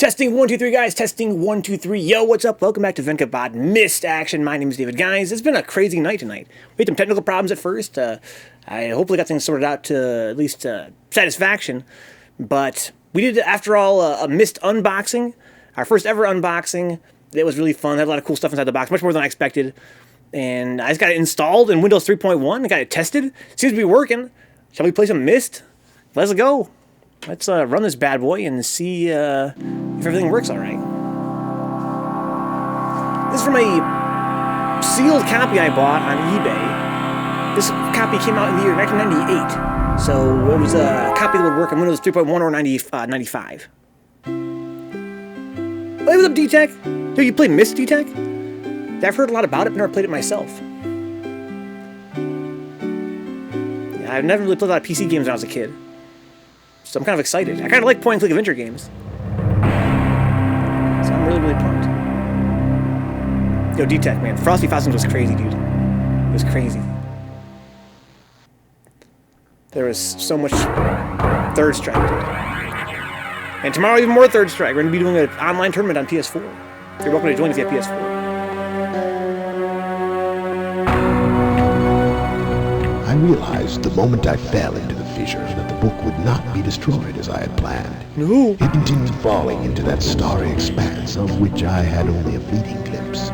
Testing 1 2 3 guys, testing 1 2 3. Yo, what's up? Welcome back to Vencabot Myst Action. My name is David. Guys, it's been a crazy night tonight. We had some technical problems at first. I hopefully got things sorted out to at least satisfaction. But we did, after all, a Myst unboxing. Our first ever unboxing. It was really fun. Had a lot of cool stuff inside the box, much more than I expected. And I just got it installed in Windows 3.1. I got it tested. Seems to be working. Shall we play some Myst? Let's go. Let's run this bad boy and see if everything works all right. This is from a sealed copy I bought on eBay. This copy came out in the year 1998. So it was a copy that would work on Windows 3.1 or 95. Hey, what's up, D-Tech? Yo, you played Myst, D-Tech? I've heard a lot about it, but never played it myself. Yeah, I've never really played a lot of PC games when I was a kid. So I'm kind of excited. I kind of like point-and-click adventure games. So I'm really, really pumped. Yo, D-Tech, man. Frosty Fossums was crazy, dude. It was crazy. There was so much Third Strike, dude. And tomorrow, even more Third Strike. We're going to be doing an online tournament on PS4. You're welcome to join if you have PS4. I realized the moment I fell into the fissure that the book would not be destroyed as I had planned. No. It continued falling into that starry expanse of which I had only a fleeting glimpse.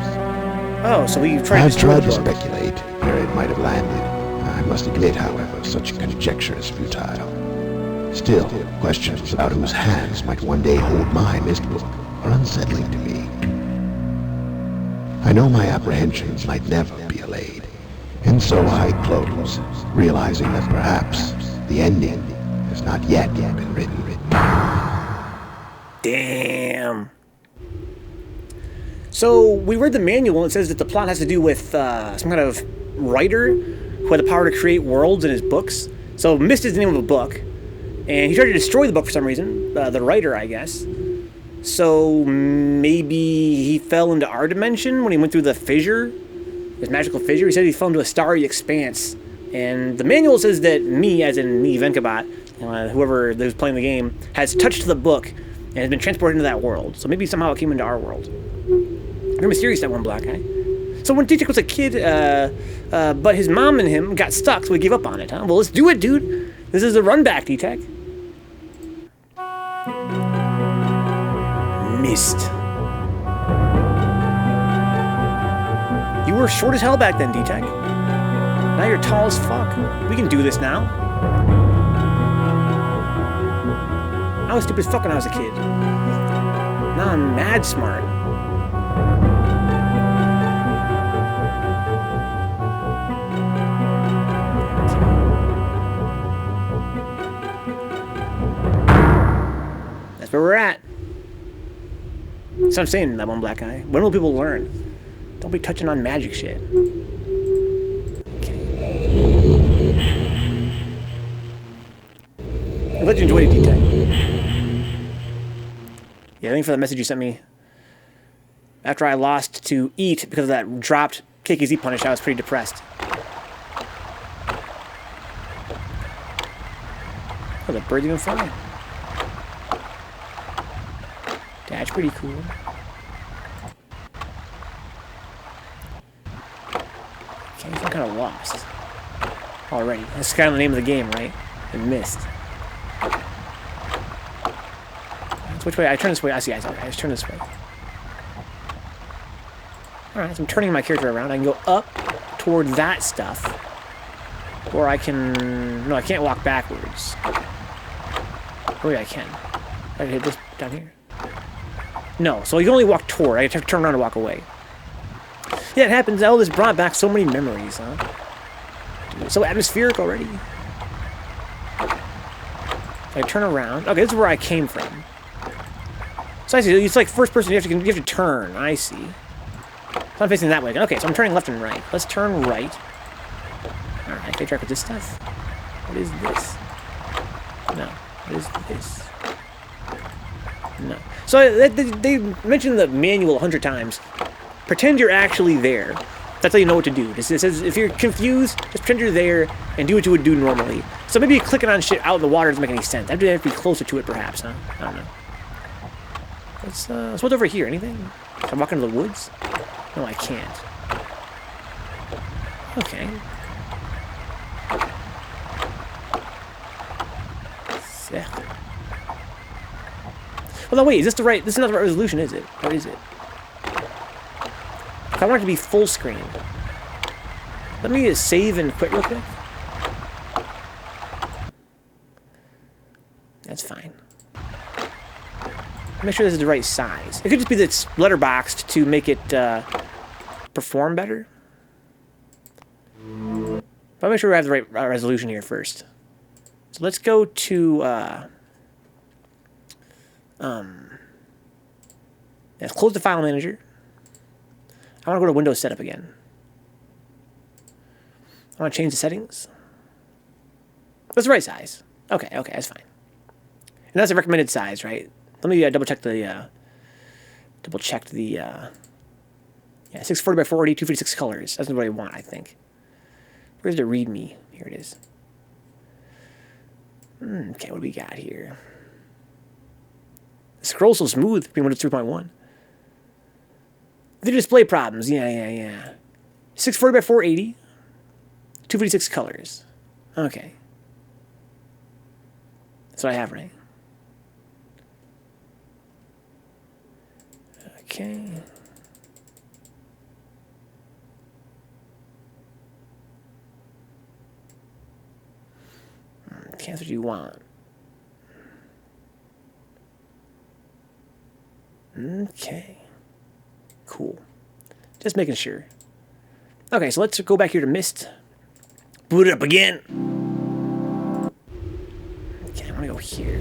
Oh, so we tried I've tried to speculate where it might have landed. I must admit, however, such conjecture is futile. Still, questions about whose hands might one day hold my Myst book are unsettling to me. I know my apprehensions might never be allayed. And so I close, realizing that perhaps the ending has not yet been written. Damn. So we read the manual and it says that the plot has to do with some kind of writer who had the power to create worlds in his books. So Myst is the name of a book, and he tried to destroy the book for some reason, the writer, I guess. So maybe he fell into our dimension when he went through the fissure. His magical fissure. He said he fell into a starry expanse. And the manual says that me, as in me, Vencabot, whoever was playing the game, has touched the book and has been transported into that world. So maybe somehow it came into our world. Very mysterious, that one black guy. So when D-Tech was a kid, but his mom and him got stuck, so we gave up on it, huh? Well, let's do it, dude. This is a run back, D-Tech. Myst. You were short as hell back then, D-Tech. Now you're tall as fuck. We can do this now. I was stupid as fuck when I was a kid. Now I'm mad smart. That's where we're at. That's what I'm saying, that one black guy. When will people learn? Don't be touching on magic shit. Okay. I'm glad you enjoyed it, D-Tech. Yeah, thank you for the message you sent me. After I lost to Eat because of that dropped KKZ punish, I was pretty depressed. Oh, the bird's even flying. That's pretty cool. Okay, I'm kind of lost already. That's kind of the name of the game, right? The Myst. That's which way? I turn this way. I see. I just turn this way. Alright, so I'm turning my character around. I can go up toward that stuff. Or I can... No, I can't walk backwards. Oh yeah, I can. I can hit this down here. No, so you can only walk toward. I have to turn around and walk away. Yeah, it happens. Oh, this brought back so many memories, huh? Dude, it's so atmospheric already. If I turn around... Okay, this is where I came from. So I see. It's like first person. You have to turn. I see. So I'm facing that way. Okay, so I'm turning left and right. Let's turn right. Alright, can I track with this stuff? What is this? No. What is this? No. So they mentioned the manual 100 times. Pretend you're actually there. That's how you know what to do. It says if you're confused, just pretend you're there and do what you would do normally. So maybe clicking on shit out in the water doesn't make any sense. I'd have to be closer to it, perhaps, huh? I don't know. Let's what's over here? Anything? Can I walk into the woods? No, I can't. Okay. Sick. Well, no, wait. Is this the right? This is not the right resolution, is it? Or is it? I want it to be full screen. Let me just save and quit real quick. That's fine. Make sure this is the right size. It could just be that it's letterboxed to make it perform better. But I'll make sure we have the right resolution here first. So let's go to let's close the file manager. I want to go to Windows Setup again. I want to change the settings. That's the right size. Okay, that's fine. And that's the recommended size, right? Let me double check the yeah, 640 by 480, 256 colors. That's what I want, I think. Where's the README? Here it is. Okay, what do we got here? The scroll's so smooth between Windows 3.1. The display problems. Yeah. 640 by 480, 256 colors. Okay. That's what I have, right? Okay. Okay, that's what you want. Okay. Cool. Just making sure. Okay, so let's go back here to Myst. Boot it up again. Okay, I want to go here.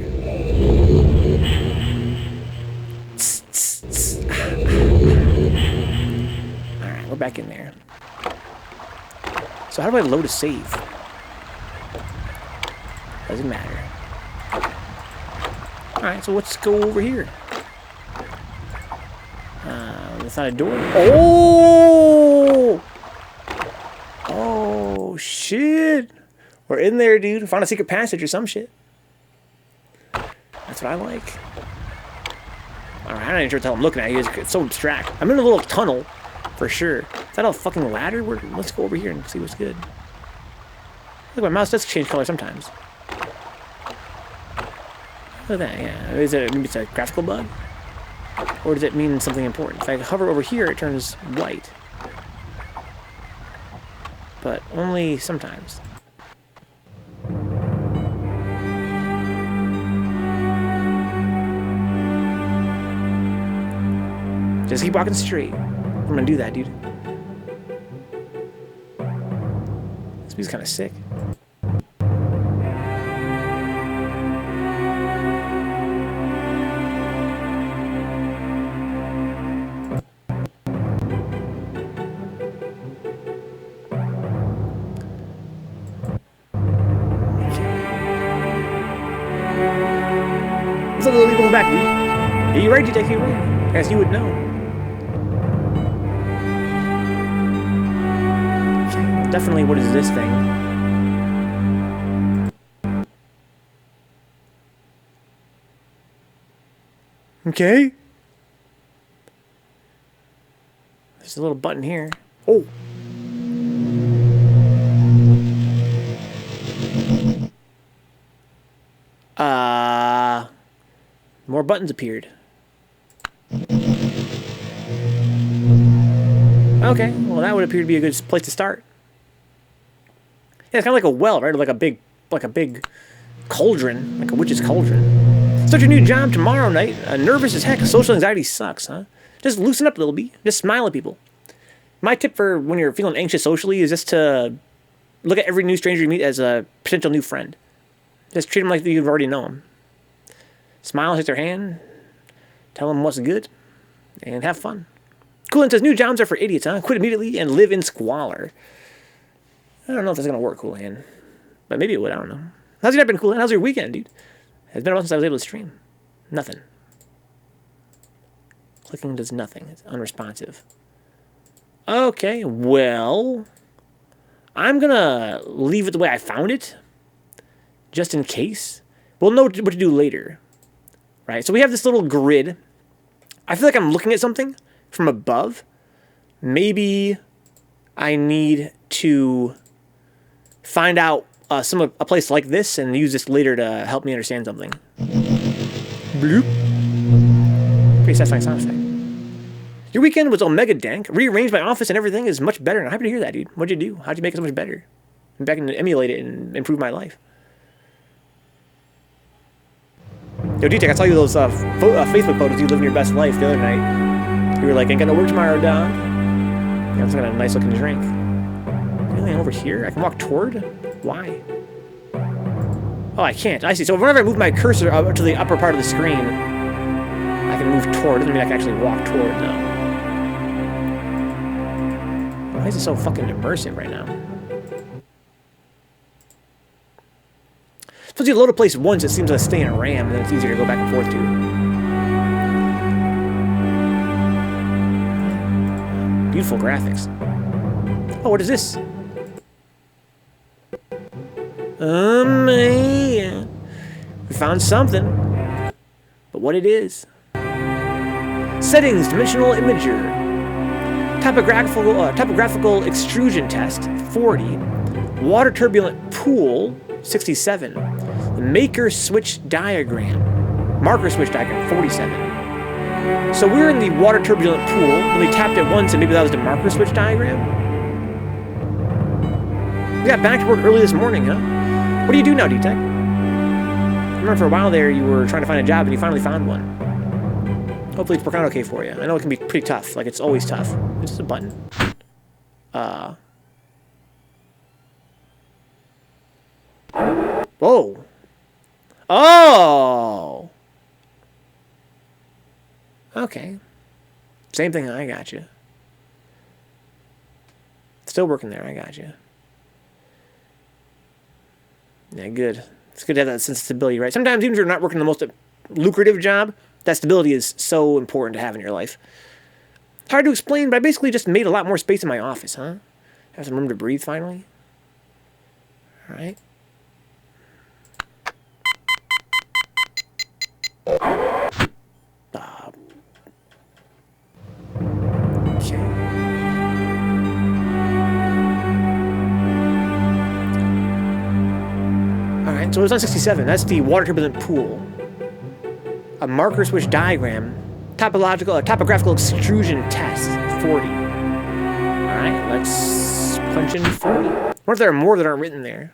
Alright, we're back in there. So how do I load a save? Doesn't matter. Alright, so let's go over here. That's not a door. Oh! Oh, shit. We're in there, dude. Found a secret passage or some shit. That's what I like. Alright, I'm not even sure what the hell I'm looking at. It's so abstract. I'm in a little tunnel, for sure. Is that a fucking ladder? Let's go over here and see what's good. Look, my mouse does change color sometimes. Look at that, yeah. Maybe it's a graphical bug? Or does it mean something important? If I hover over here, it turns white. But only sometimes. Just keep walking straight. I'm gonna do that, dude. This music's kind of sick. Let's look a little bit back, dude. Are you ready to take it away? I guess you would know. Okay, definitely, what is this thing? Okay. There's a little button here. Oh. More buttons appeared. Okay, well that would appear to be a good place to start. Yeah, it's kind of like a well, right? Like a big cauldron, like a witch's cauldron. Start your new job tomorrow night. Nervous as heck. Social anxiety sucks, huh? Just loosen up a little bit. Just smile at people. My tip for when you're feeling anxious socially is just to look at every new stranger you meet as a potential new friend. Just treat them like you already know them. Smile, shake their hand, tell them what's good, and have fun. Coolin says, new jobs are for idiots, huh? Quit immediately and live in squalor. I don't know if that's going to work, Coolin. But maybe it would, I don't know. How's your night been, Coolin? How's your weekend, dude? It's been a while since I was able to stream. Nothing. Clicking does nothing. It's unresponsive. Okay, well, I'm going to leave it the way I found it, just in case. We'll know what to do later. Right, so we have this little grid I feel like I'm looking at something from above. Maybe I need to find out a place like this and use this later to help me understand something. Bloop. Pretty satisfying sound effect. Your weekend was omega dank. Rearranged my office and everything is much better. And I'm happy to hear that, dude. What'd you do? How'd you make it so much better? Maybe I can emulate it and improve my life. Yo, D-Tech, I saw you those Facebook photos. You living your best life the other night. You were like, ain't gonna work tomorrow, dog. Yeah, I'm just got a nice looking drink. Anything over here? I can walk toward? Why? Oh, I can't. I see. So whenever I move my cursor up to the upper part of the screen, I can move toward. Doesn't mean I can actually walk toward, no. Why is it so fucking immersive right now? Suppose you load a place once, it seems to stay in RAM, and then it's easier to go back and forth to. Beautiful graphics. Oh, what is this? Oh man. We found something. But what it is. Settings, dimensional imager. Topographical extrusion test, 40. Water turbulent pool, 67. The marker switch diagram, 47. So we're in the water turbulent pool, and we tapped it once, and maybe that was the marker switch diagram? We got back to work early this morning, huh? What do you do now, D-Tech? I remember for a while there, you were trying to find a job, and you finally found one. Hopefully it's working out okay for you. I know it can be pretty tough, like it's always tough. It's just a button. Whoa. Oh! Okay. Same thing, I got you. Still working there, I got you. Yeah, good. It's good to have that sense of stability, right? Sometimes even if you're not working the most lucrative job, that stability is so important to have in your life. It's hard to explain, but I basically just made a lot more space in my office, huh? Have some room to breathe, finally. Alright. Okay. Alright, so it's on 67. That's the water turbulent pool. A marker switch diagram. Topographical extrusion test, 40. Alright, let's punch in 40. What if there are more that aren't written there?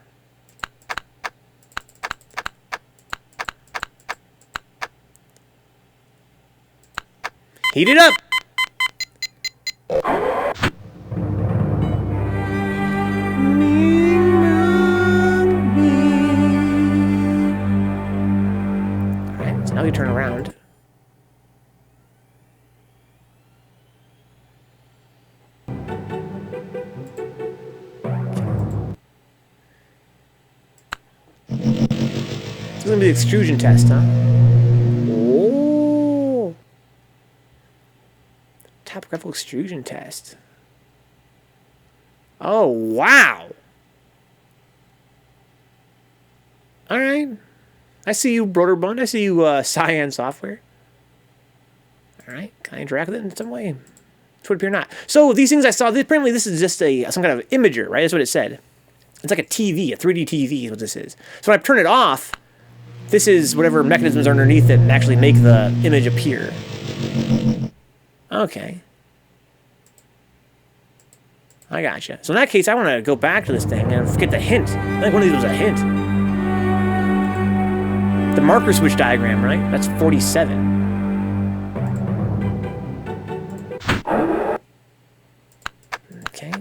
Heat it up! Alright, so now we turn around. This is gonna be the extrusion test, huh? Oh! Topographical extrusion test. Oh, wow! Alright. I see you, Broderbund. I see you, Cyan Software. Alright. Can I interact with it in some way? It would appear not. So, these things I saw, apparently this is just some kind of imager, right? That's what it said. It's like a TV, a 3D TV is what this is. So when I turn it off, this is whatever mechanisms are underneath it and actually make the image appear. Okay. I gotcha. So in that case, I want to go back to this thing and get the hint. I think one of these was a hint. The marker switch diagram, right? That's 47. Okay.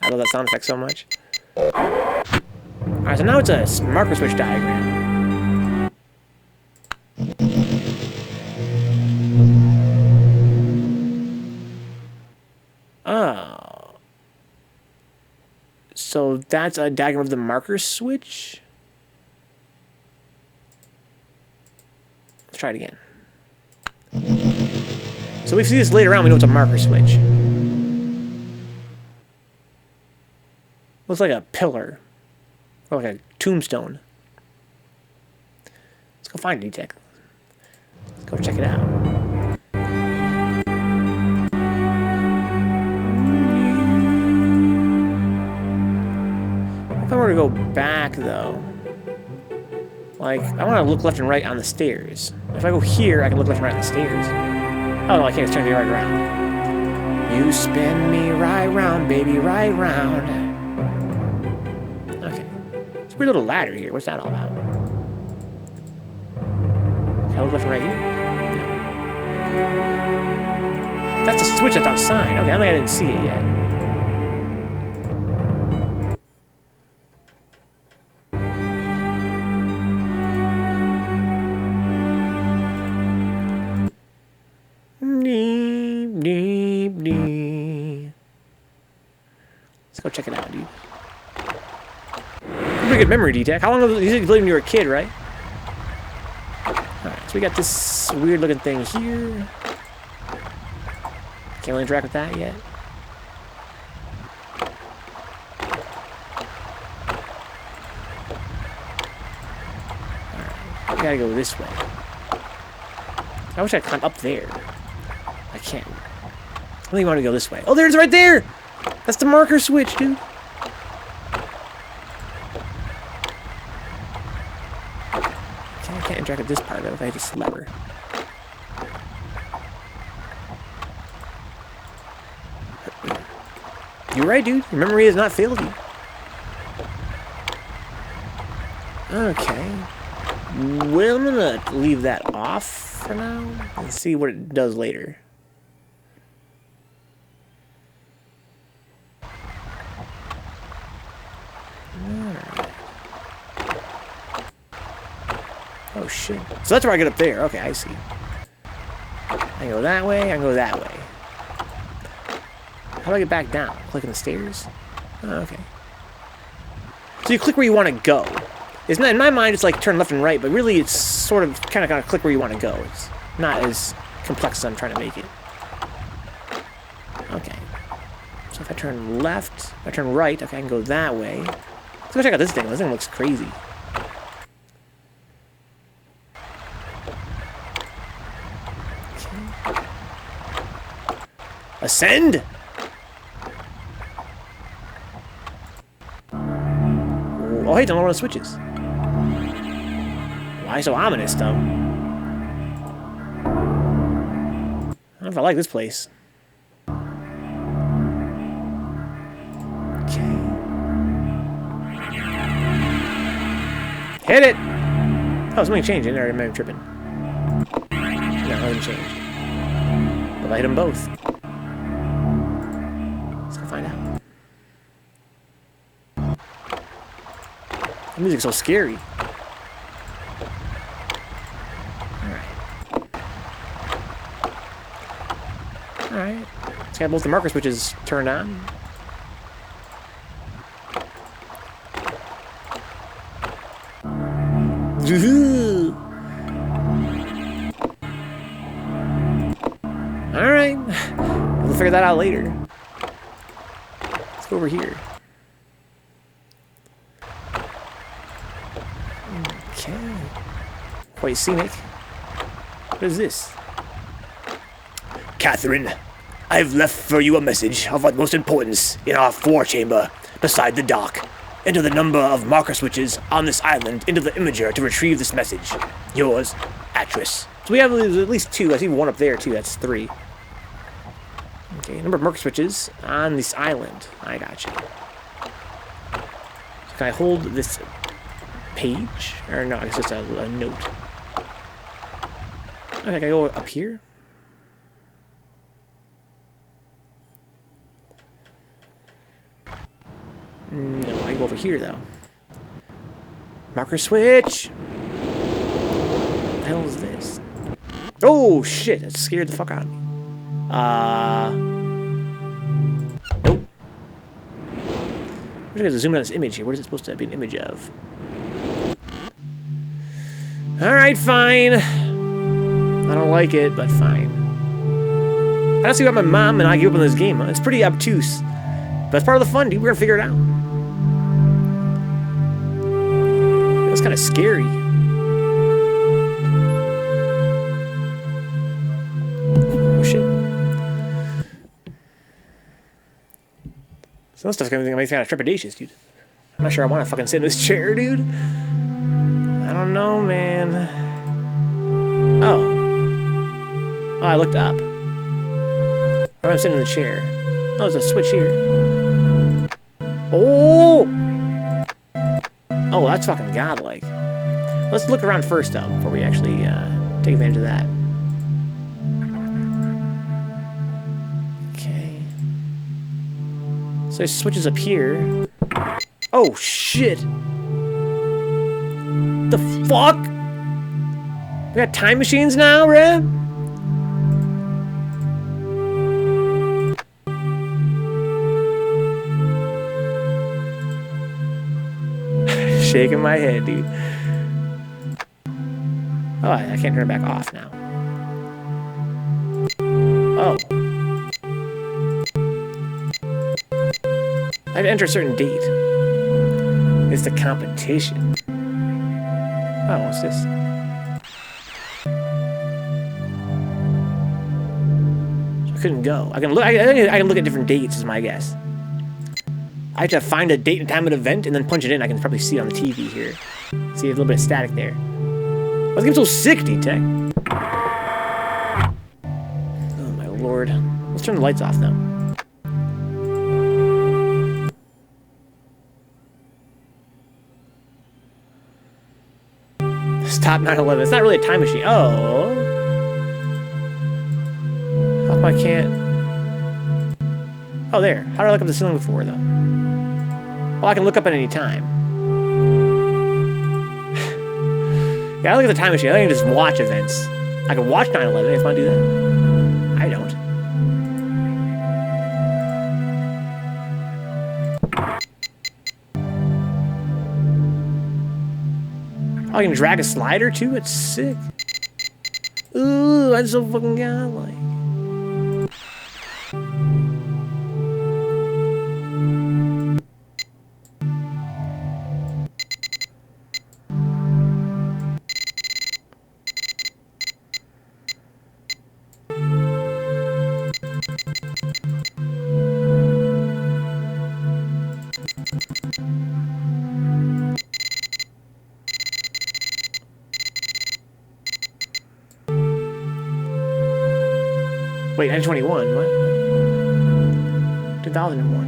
I love that sound effect so much. Alright, so now it's a marker switch diagram. Oh. So that's a diagram of the marker switch? Let's try it again. So we see this later on, we know it's a marker switch. Looks like a pillar. Or like a tombstone. Let's go find D-Tech. Let's go check it out. If I were to go back, though, like, I want to look left and right on the stairs. If I go here, I can look left and right on the stairs. Oh, no, I can't. It's turning me right around. You spin me right round, baby, right round. Okay. It's a weird little ladder here. What's that all about? Can I look left and right here? No. That's a switch that's outside. Okay, I think I didn't see it yet. Let's go check it out, dude. Pretty good memory, D-Tech. How long ago? You said when you were a kid, right? Alright, so we got this weird looking thing here. Can't really interact with that yet. Alright, we gotta go this way. I wish I could climb up there. I can't. I really want to go this way. Oh, there's right there! That's the marker switch, dude. Okay, I can't interact with this part though if I hit this lever. You're right, dude. Your memory has not failed you. Okay. Well, I'm gonna leave that off for now and see what it does later. Oh shit. So that's where I get up there. Okay, I see. I can go that way, I can go that way. How do I get back down? Clicking the stairs? Oh, okay. So you click where you want to go. It's not, in my mind, it's like turn left and right, but really it's sort of kind of click where you want to go. It's not as complex as I'm trying to make it. Okay. So if I turn left, if I turn right, okay, I can go that way. Let's go check out this thing. This thing looks crazy. Okay. Ascend! Oh, hey, don't know one of the switches. Why so ominous, though? I don't know if I like this place. Okay. Hit it! Oh, something changed in there. I'm tripping. No, nothing changed. But I hit them both. Let's go find out. The music's so scary. Alright. Let's get both the marker switches turned on. Alright. We'll figure that out later. Let's go over here. Okay. Quite scenic. What is this? Catherine, I've left for you a message of utmost importance in our forechamber beside the dock. Enter the number of marker switches on this island into the imager to retrieve this message. Yours, Actress. So we have at least two. I see one up there too. That's 3. Okay, number of marker switches on this island. I gotcha. So can I hold this page? Or no, it's just a note. Okay, I go up here. No, I go over here though. Marker switch! What the hell is this? Oh shit, that scared the fuck out of me. Nope. I'm just gonna zoom in on this image here. What is it supposed to be an image of? Alright, fine. I don't like it, but fine. I don't see why my mom and I gave up on this game. It's pretty obtuse. But it's part of the fun, dude. We're gonna figure it out. It's kind of scary. Some stuff's gonna make me kind of trepidatious, dude. I'm not sure I want to fucking sit in this chair, dude. I don't know, man. Oh. Oh, I looked up. I'm sitting in the chair. Oh, there's a switch here. Oh! Oh, that's fucking godlike. Let's look around first, though, before we actually take advantage of that. Okay. So there's switches up here. Oh, shit! The fuck? We got time machines now, bruh? Shaking my head, dude. Oh, I can't turn it back off now. Oh. I have to enter a certain date. It's the competition. Oh, what's this? So I couldn't go. I can look. I can look at different dates, is my guess. I have to find a date and time of an event and then punch it in. I can probably see it on the TV here. See a little bit of static there. Why is the game so sick, D-Tech? Oh my lord. Let's turn the lights off now. Stop 9/11. It's not really a time machine. Oh. How come I can't? Oh, there. How did I look up the ceiling before, though? Well, I can look up at any time. Yeah, I look at the time machine. I can just watch events. I can watch 9/11 if I want to do that. I don't. Oh, I can drag a slider too? It's sick. Ooh, that's so fucking godlike. Wait, 1921, what? 2001.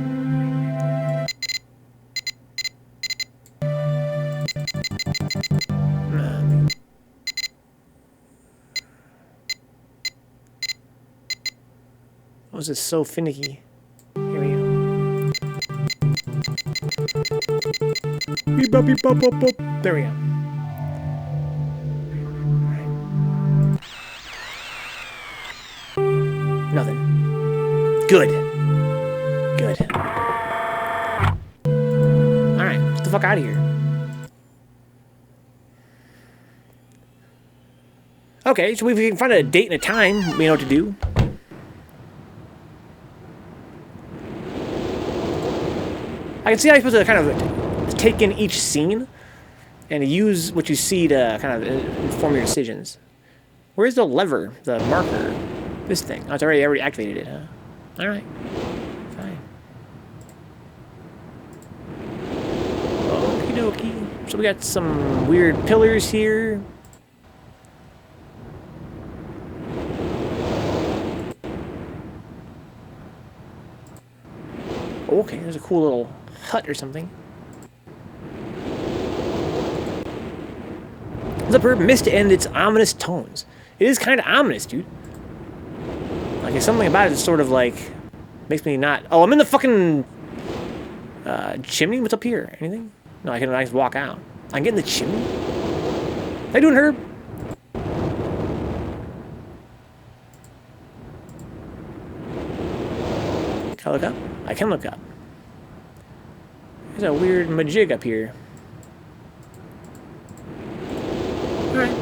What was this so finicky? Here we go. Beep, bop, beep, bop, bop, bop. There we go. Nothing. Good. Good. Alright, get the fuck out of here. Okay, so if we can find a date and a time, we know what to do. I can see how you're supposed to kind of take in each scene and use what you see to kind of inform your decisions. Where's the lever, the marker? This thing. Oh, it's already activated it, huh? Alright. Fine. Okie dokie. So we got some weird pillars here. Okay, there's a cool little hut or something. The bird Myst to end its ominous tones. It is kind of ominous, dude. Like, there's something about it that's sort of like makes me not. Oh, I'm in the fucking chimney. What's up here? Anything? No, I can just walk out. I can get in the chimney. How you doing, Herb? Can I look up? I can look up. There's a weird majig up here. Alright.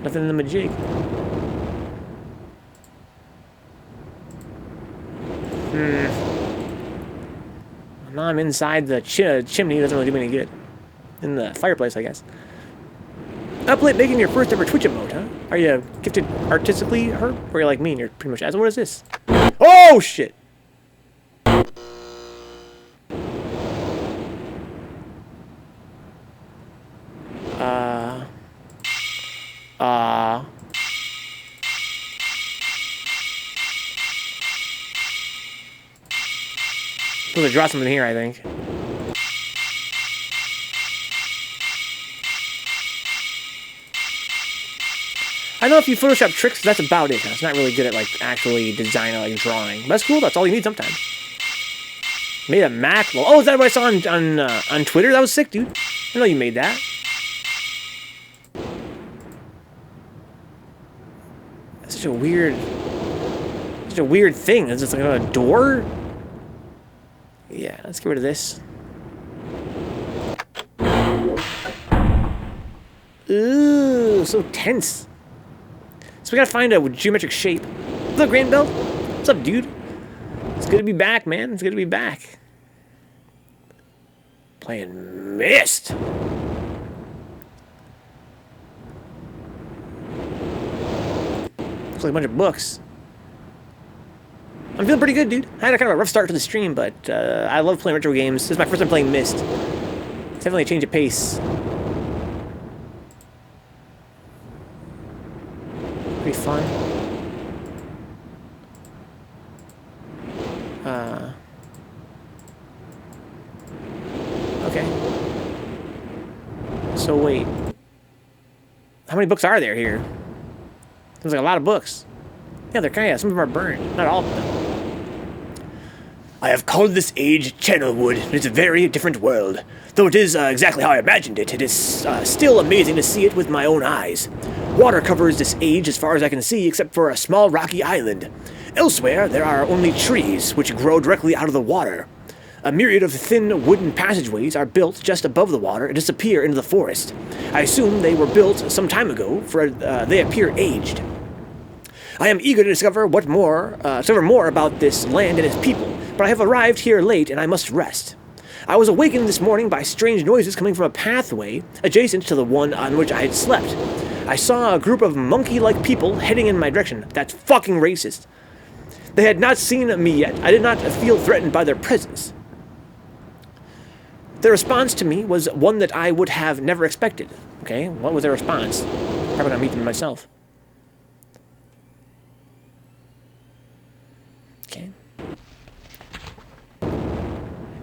Nothing in the majig. Now I'm inside the chimney. It doesn't really do me any good. In the fireplace, I guess. Up late making your first ever Twitch emote, huh? Are you gifted artistically, Herb? Or are you like me and you're pretty much as what is this? Oh, shit! I'm gonna draw something here, I think. I know a few Photoshop tricks, that's about it. It's not really good at, like, actually designing, like, drawing. But that's cool, that's all you need sometimes. Made a Mac. Oh, is that what I saw on Twitter? That was sick, dude. I know you made that. That's such a weird thing. Is this like a door? Yeah, let's get rid of this. Ooh, so tense. So we gotta find a geometric shape. What's up, Grand Belt? What's up, dude? It's good to be back, man. It's good to be back. Playing Myst. Looks like a bunch of books. I'm feeling pretty good, dude. I had a kind of a rough start to the stream, but I love playing retro games. This is my first time playing Myst. It's definitely a change of pace. Pretty fun. Okay. So wait. How many books are there here? There's like a lot of books. Yeah, they're kind of, some of them are burned. Not all of them. I have called this age Channelwood. It's a very different world. Though it is exactly how I imagined it, it is still amazing to see it with my own eyes. Water covers this age as far as I can see, except for a small rocky island. Elsewhere, there are only trees, which grow directly out of the water. A myriad of thin wooden passageways are built just above the water and disappear into the forest. I assume they were built some time ago, for they appear aged. I am eager to discover more about this land and its people, but I have arrived here late and I must rest. I was awakened this morning by strange noises coming from a pathway adjacent to the one on which I had slept. I saw a group of monkey-like people heading in my direction. That's fucking racist. They had not seen me yet. I did not feel threatened by their presence. Their response to me was one that I would have never expected. Okay, what was their response? Probably not meet them myself. Okay.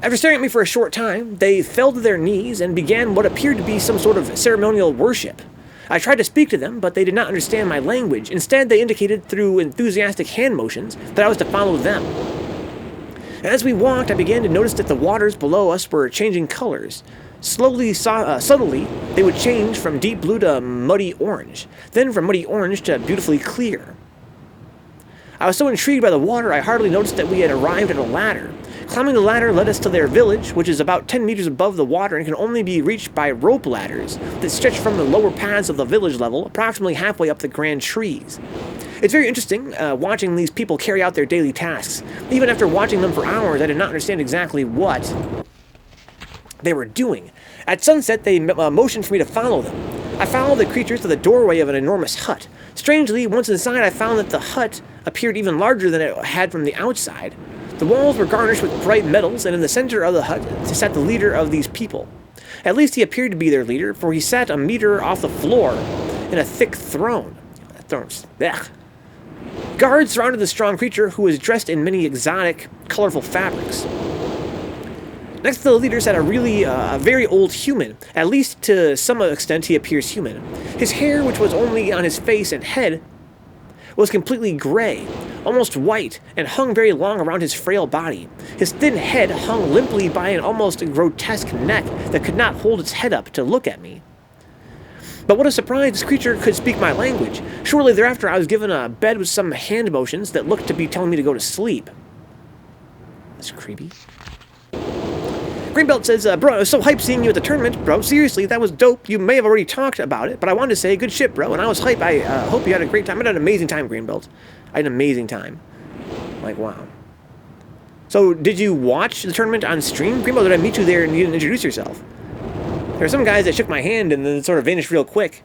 After staring at me for a short time, they fell to their knees and began what appeared to be some sort of ceremonial worship. I tried to speak to them, but they did not understand my language. Instead, they indicated through enthusiastic hand motions that I was to follow them. As we walked, I began to notice that the waters below us were changing colors. Subtly, they would change from deep blue to muddy orange, then from muddy orange to beautifully clear. I was so intrigued by the water, I hardly noticed that we had arrived at a ladder. Climbing the ladder led us to their village, which is about 10 meters above the water and can only be reached by rope ladders that stretch from the lower paths of the village level, approximately halfway up the grand trees. It's very interesting watching these people carry out their daily tasks. Even after watching them for hours, I did not understand exactly what they were doing. At sunset, they motioned for me to follow them. I followed the creatures to the doorway of an enormous hut. Strangely, once inside, I found that the hut appeared even larger than it had from the outside. The walls were garnished with bright metals, and in the center of the hut sat the leader of these people. At least he appeared to be their leader, for he sat a meter off the floor in a thick throne. Ugh. Guards surrounded the strong creature, who was dressed in many exotic, colorful fabrics. Next to the leader sat a very old human. At least to some extent he appears human. His hair, which was only on his face and head, was completely gray, almost white, and hung very long around his frail body. His thin head hung limply by an almost grotesque neck that could not hold its head up to look at me. But what a surprise, this creature could speak my language. Shortly thereafter, I was given a bed with some hand motions that looked to be telling me to go to sleep. That's creepy. Greenbelt says, bro, I was so hyped seeing you at the tournament, bro. Seriously, that was dope. You may have already talked about it, but I wanted to say good shit, bro. And I was hyped. I hope you had a great time. I had an amazing time, Greenbelt. I had an amazing time. Like, wow. So, did you watch the tournament on stream? Greenbelt, did I meet you there and you didn't introduce yourself? There were some guys that shook my hand and then sort of vanished real quick.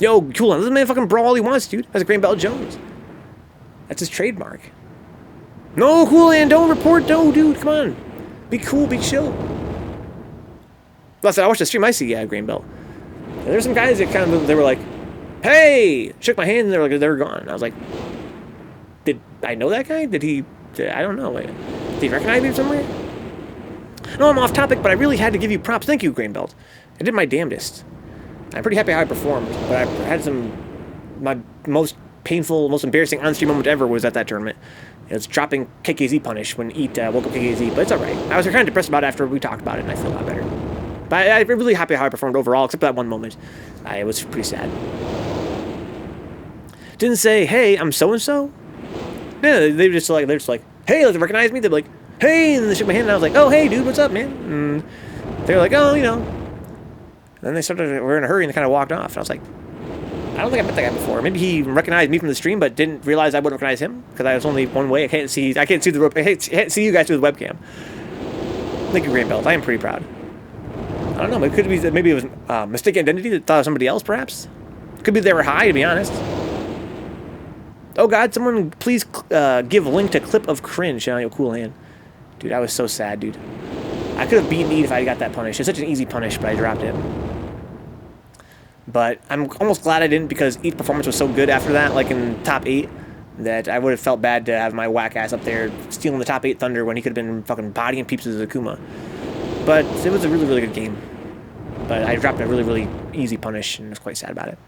Yo, cool on. Let this man fucking brawl all he wants, dude. That's a Greenbelt Jones. That's his trademark. No, Cool, and don't report. No, dude, come on. Be cool, be chill. Plus, I watched the stream. I see Greenbelt. And there's some guys that kind of, they were like, hey, shook my hand, and they were gone. And I was like, did I know that guy? I don't know. Did he recognize me somewhere? No, I'm off topic, but I really had to give you props. Thank you, Greenbelt. I did my damnedest. I'm pretty happy how I performed, but I had my most painful, most embarrassing on-stream moment ever was at that tournament. It was dropping KKZ punish when Eat woke up KKZ, but it's alright. I was kind of depressed about it after we talked about it, and I feel a lot better. But I'm really happy how I performed overall, except for that one moment. It was pretty sad. Didn't say, hey, I'm so-and-so. No, they're just like, hey, they recognize me. They're like, hey, and they shook my hand, and I was like, oh, hey, dude, what's up, man? And they're like, oh, you know. And then they started, we're in a hurry, and they kind of walked off. And I was like, I don't think I met that guy before. Maybe he recognized me from the stream, but didn't realize I wouldn't recognize him because I was only one way. I can't see the rope. I can't see you guys through the webcam. Thank you, Green Belt. I am pretty proud. I don't know. Maybe it was mistaken identity that thought it was somebody else, perhaps. Could be they were high, to be honest. Oh God! Someone please give link to clip of cringe on your cool hand, dude. I was so sad, dude. I could have beaten Eat if I got that punish. It's such an easy punish, but I dropped it. But I'm almost glad I didn't because Eat's performance was so good after that, like in top 8, that I would have felt bad to have my whack ass up there stealing the top 8 Thunder when he could have been fucking bodying peeps as Akuma. But it was a really, really good game. But I dropped a really, really easy punish and was quite sad about it.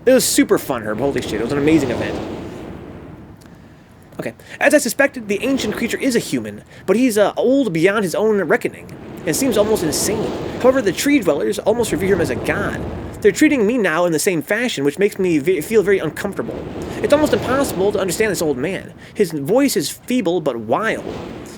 It was super fun, Herb. Holy shit. It was an amazing event. Okay. As I suspected, the ancient creature is a human, but he's old beyond his own reckoning and seems almost insane. However, the tree dwellers almost revere him as a god. They're treating me now in the same fashion, which makes me feel very uncomfortable. It's almost impossible to understand this old man. His voice is feeble but wild.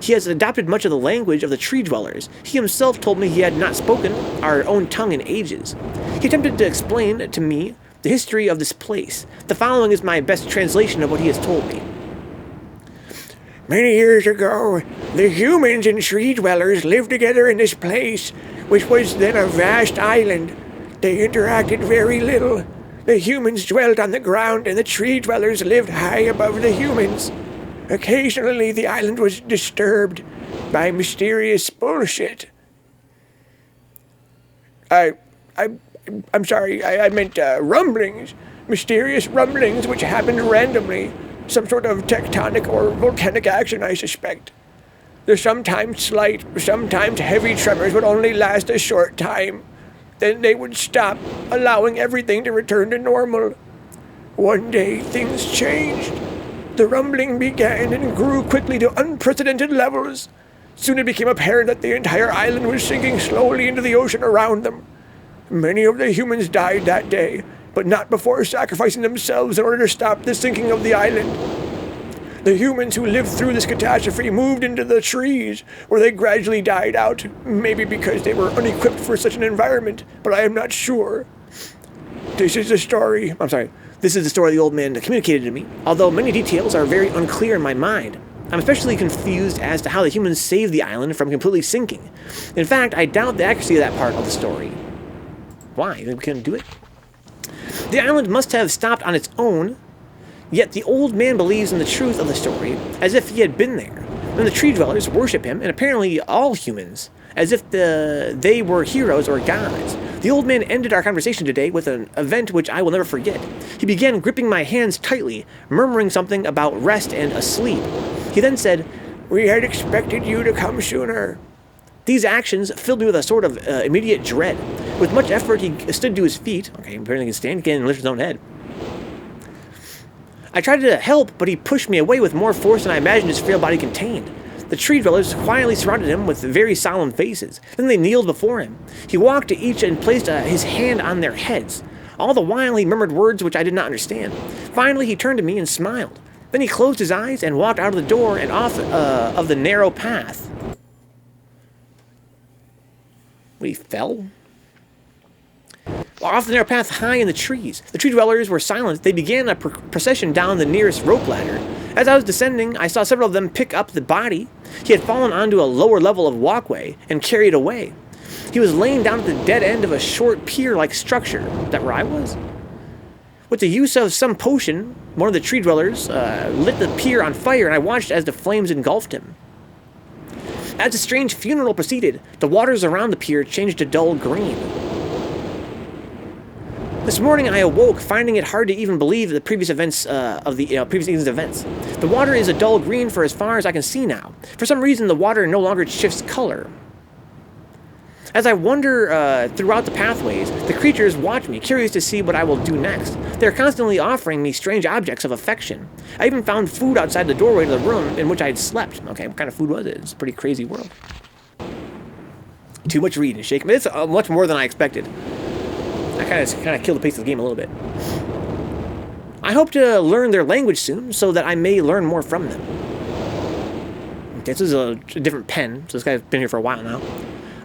He has adopted much of the language of the tree dwellers. He himself told me he had not spoken our own tongue in ages. He attempted to explain to me the history of this place. The following is my best translation of what he has told me. Many years ago, the humans and tree dwellers lived together in this place, which was then a vast island. They interacted very little. The humans dwelt on the ground, and the tree dwellers lived high above the humans. Occasionally, the island was disturbed by mysterious bullshit. I'm sorry, I meant rumblings. Mysterious rumblings which happened randomly. Some sort of tectonic or volcanic action, I suspect. The sometimes slight, sometimes heavy tremors would only last a short time. Then they would stop, allowing everything to return to normal. One day, things changed. The rumbling began and grew quickly to unprecedented levels. Soon it became apparent that the entire island was sinking slowly into the ocean around them. Many of the humans died that day, but not before sacrificing themselves in order to stop the sinking of the island. The humans who lived through this catastrophe moved into the trees, where they gradually died out, maybe because they were unequipped for such an environment, but I am not sure. This is the story the old man communicated to me, although many details are very unclear in my mind. I'm especially confused as to how the humans saved the island from completely sinking. In fact, I doubt the accuracy of that part of the story. Why? You think we couldn't do it? The island must have stopped on its own, yet the old man believes in the truth of the story, as if he had been there. And the tree dwellers worship him, and apparently all humans, as if they were heroes or gods. The old man ended our conversation today with an event which I will never forget. He began gripping my hands tightly, murmuring something about rest and asleep. He then said, "We had expected you to come sooner." These actions filled me with a sort of immediate dread. With much effort, he stood to his feet. Okay, apparently he can stand again and lift his own head. I tried to help, but he pushed me away with more force than I imagined his frail body contained. The tree dwellers quietly surrounded him with very solemn faces. Then they kneeled before him. He walked to each and placed his hand on their heads. All the while he murmured words which I did not understand. Finally he turned to me and smiled. Then he closed his eyes and walked out of the door and off of the narrow path. He fell? Off the narrow path high in the trees. The tree dwellers were silent. They began a procession down the nearest rope ladder. As I was descending, I saw several of them pick up the body. He had fallen onto a lower level of walkway and carried away. He was laying down at the dead end of a short pier-like structure. Is that where I was? With the use of some potion, one of the tree dwellers lit the pier on fire, and I watched as the flames engulfed him. As a strange funeral proceeded, the waters around the pier changed to dull green. This morning I awoke, finding it hard to even believe the previous events previous evening's events. The water is a dull green for as far as I can see now. For some reason, the water no longer shifts color. As I wander throughout the pathways, the creatures watch me, curious to see what I will do next. They're constantly offering me strange objects of affection. I even found food outside the doorway to the room in which I had slept. Okay, what kind of food was it? It's a pretty crazy world. Too much reading, shake. It's much more than I expected. I kind of killed the pace of the game a little bit. I hope to learn their language soon, so that I may learn more from them. Okay, this is a different pen, so this guy's been here for a while now.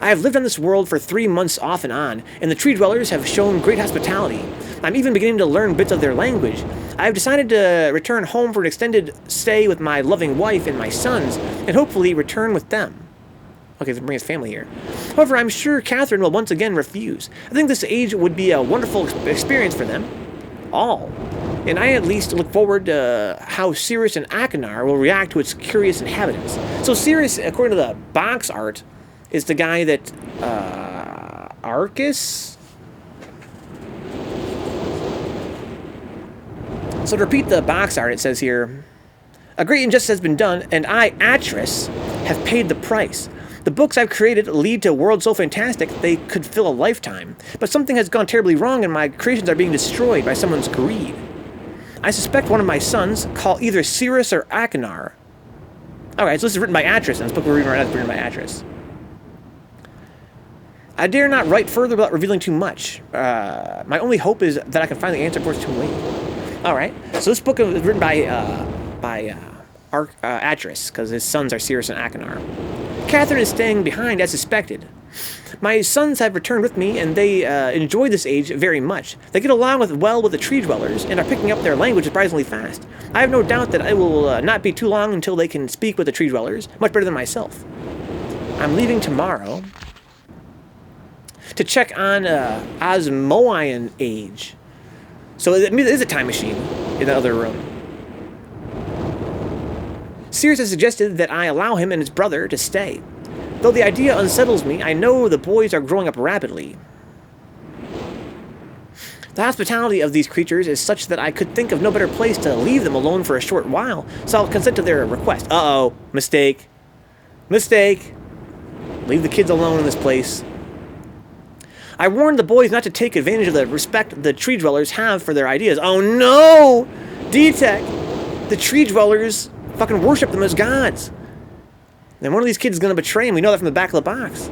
I have lived on this world for 3 months off and on, and the tree dwellers have shown great hospitality. I'm even beginning to learn bits of their language. I have decided to return home for an extended stay with my loving wife and my sons, and hopefully return with them. Okay, so bring his family here. However, I'm sure Catherine will once again refuse. I think this age would be a wonderful experience for them all. And I at least look forward to how Sirius and Akinar will react to its curious inhabitants. So Sirius, according to the box art, is the guy that, Arcus? So to repeat the box art, it says here, a great injustice has been done, and I, Atris, have paid the price. The books I've created lead to worlds so fantastic they could fill a lifetime. But something has gone terribly wrong and my creations are being destroyed by someone's greed. I suspect one of my sons, call either Sirius or Akinar. Alright, so this is written by Atris, and this book we're reading right now is written by Atris. I dare not write further without revealing too much. My only hope is that I can find the answer before it's too late. Alright, so this book is written by Atris, because his sons are Sirius and Akinar. Catherine is staying behind as suspected. My sons have returned with me, and they enjoy this age very much. They get along well with the tree dwellers, and are picking up their language surprisingly fast. I have no doubt that it will not be too long until they can speak with the tree dwellers, much better than myself. I'm leaving tomorrow to check on Osmoian age. So it is a time machine in the other room. Sirius has suggested that I allow him and his brother to stay. Though the idea unsettles me, I know the boys are growing up rapidly. The hospitality of these creatures is such that I could think of no better place to leave them alone for a short while, so I'll consent to their request. Uh-oh. Mistake. Mistake. Leave the kids alone in this place. I warned the boys not to take advantage of the respect the tree dwellers have for their ideas. Oh no! D-Tech! The tree dwellers fucking worship them as gods. And one of these kids is going to betray him. We know that from the back of the box.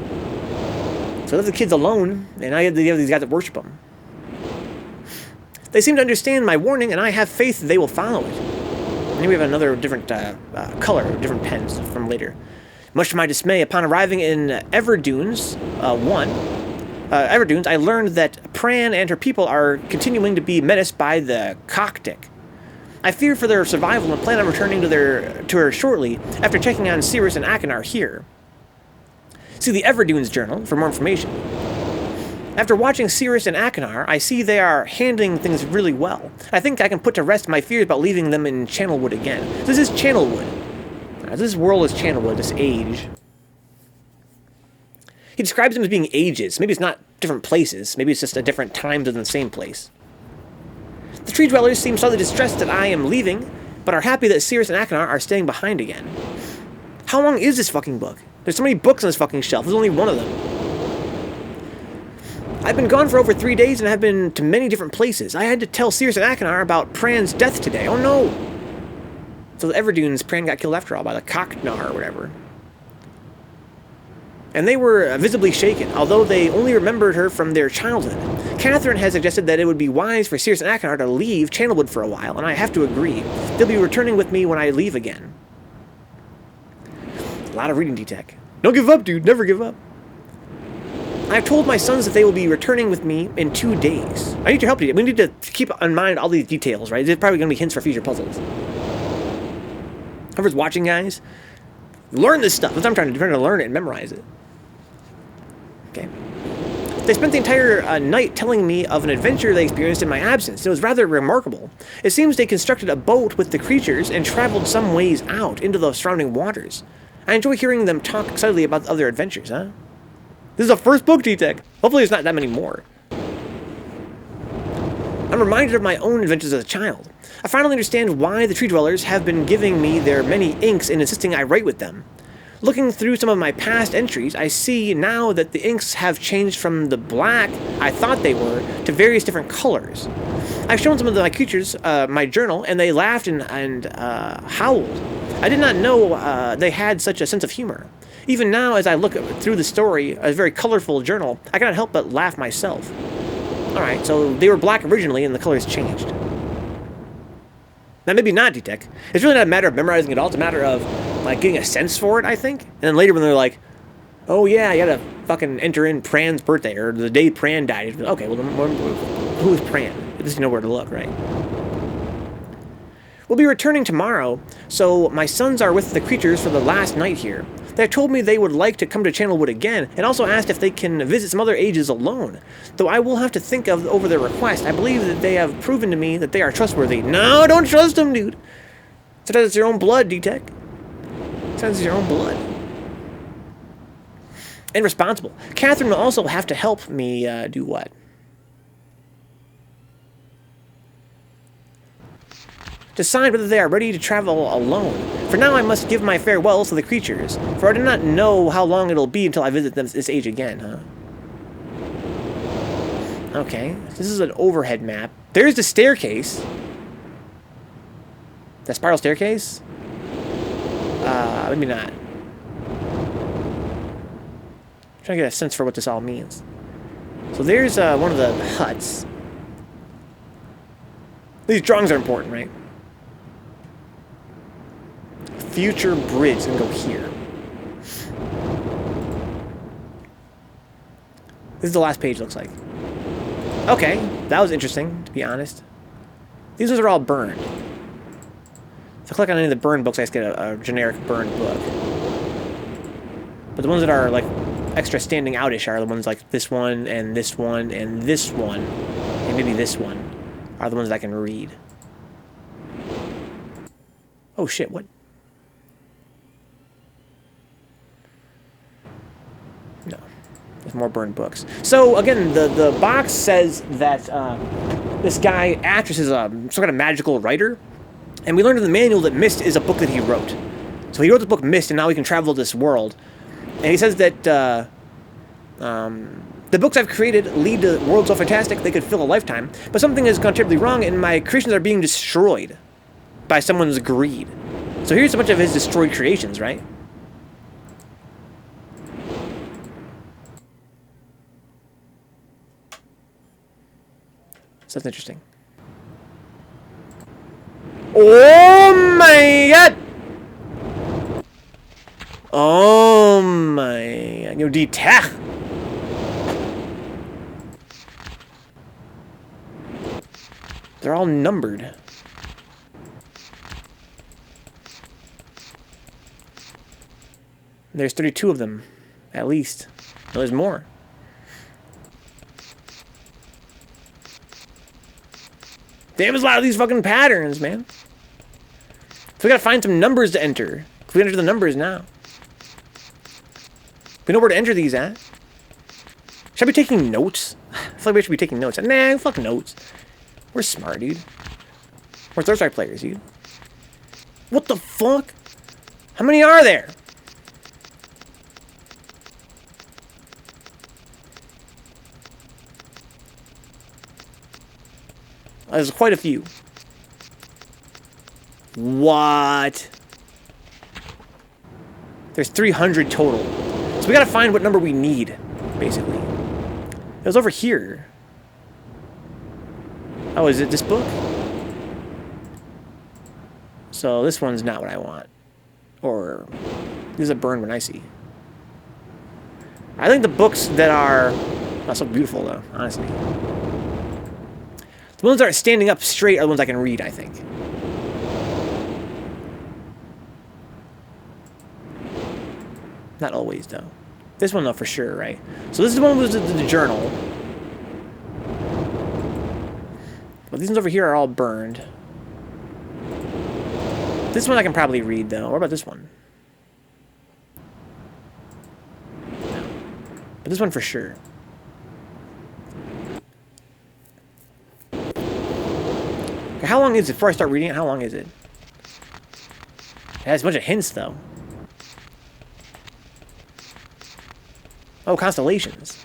So leave the kids alone, and I have these guys that worship them. They seem to understand my warning, and I have faith that they will follow it. And here we have another different color, different pens from later. Much to my dismay, upon arriving in Everdunes, I learned that Pran and her people are continuing to be menaced by the Coctic. I fear for their survival and plan on returning to her shortly after checking on Sirius and Akinar here. See the Everdunes journal for more information. After watching Sirius and Akinar, I see they are handling things really well. I think I can put to rest my fears about leaving them in Channelwood again. This is Channelwood. This world is Channelwood, this age. He describes them as being ages. Maybe it's not different places. Maybe it's just a different times within the same place. The tree dwellers seem slightly distressed that I am leaving, but are happy that Sirius and Akinar are staying behind again. How long is this fucking book? There's so many books on this fucking shelf. There's only one of them. I've been gone for over 3 days and have been to many different places. I had to tell Sirius and Akinar about Pran's death today. Oh no! So the Everdunes, Pran got killed after all by the Cocknar or whatever. And they were visibly shaken, although they only remembered her from their childhood. Catherine has suggested that it would be wise for Sirius and Akinar to leave Channelwood for a while, and I have to agree. They'll be returning with me when I leave again. A lot of reading, D-Tech. Don't give up, dude. Never give up. I've told my sons that they will be returning with me in 2 days. I need your help. We need to keep in mind all these details, right? There's probably going to be hints for future puzzles. Whoever's watching, guys, learn this stuff. That's what I'm trying to learn it and memorize it. Okay. They spent the entire night telling me of an adventure they experienced in my absence. It was rather remarkable. It seems they constructed a boat with the creatures and traveled some ways out into the surrounding waters. I enjoy hearing them talk excitedly about other adventures, huh? This is the first book, T-Tech. Hopefully there's not that many more. I'm reminded of my own adventures as a child. I finally understand why the tree dwellers have been giving me their many inks and insisting I write with them. Looking through some of my past entries, I see now that the inks have changed from the black I thought they were to various different colors. I've shown some of my creatures my journal, and they laughed and howled. I did not know they had such a sense of humor. Even now, as I look through the story, a very colorful journal, I cannot help but laugh myself. Alright, so they were black originally, and the colors changed. Now, maybe not, D-Tech. It's really not a matter of memorizing it all. It's a matter of, like, getting a sense for it, I think. And then later when they're like, oh, yeah, you gotta fucking enter in Pran's birthday, or the day Pran died. Okay, well, who is Pran? At least you know where to look, right? We'll be returning tomorrow, so my sons are with the creatures for the last night here. They have told me they would like to come to Channelwood again, and also asked if they can visit some other ages alone. Though I will have to think over their request. I believe that they have proven to me that they are trustworthy. No, don't trust them, dude. Sometimes it's your own blood, D-Tech. Sometimes it's your own blood. And responsible. Catherine will also have to help me do what? Decide whether they are ready to travel alone. For now, I must give my farewells to the creatures, for I do not know how long it'll be until I visit them this age again, huh? Okay, this is an overhead map. There's the staircase. The spiral staircase? Maybe not. I'm trying to get a sense for what this all means. So there's one of the huts. These drawings are important, right? Future bridge can go here. This is the last page, looks like. Okay, that was interesting, to be honest. These ones are all burned. If I click on any of the burned books, I just get a generic burned book. But the ones that are, like, extra standing outish are the ones like this one, and this one, and this one, and maybe this one, are the ones that I can read. Oh shit, what? No. There's more burned books. So, again, the box says that this guy, Actress, is some kind of magical writer. And we learned in the manual that Myst is a book that he wrote. So he wrote the book Myst, and now he can travel this world. And he says that the books I've created lead to worlds so fantastic they could fill a lifetime. But something has gone terribly wrong, and my creations are being destroyed by someone's greed. So here's a bunch of his destroyed creations, right? So that's interesting. Oh my god! Oh my god. Yo, D-Tech! They're all numbered. There's 32 of them, at least. No, there's more. Damn, there's a lot of these fucking patterns, man. So we gotta find some numbers to enter. We enter the numbers now. We know where to enter these at. Should I be taking notes? I feel like we should be taking notes. Nah, fuck notes. We're smart, dude. We're third strike players, dude. What the fuck? How many are there? There's quite a few. What? There's 300 total. So we gotta find what number we need, basically. It was over here. Oh, is it this book? So this one's not what I want. Or, this is a burned one I see. I think the books that are... Not so beautiful, though, honestly. The ones that are standing up straight are the ones I can read, I think. Not always, though. This one, though, for sure, right? So this is the one with the journal. But these ones over here are all burned. This one I can probably read, though. What about this one? This one for sure. How long is it before I start reading it? How long is it? It has a bunch of hints, though. Oh, constellations.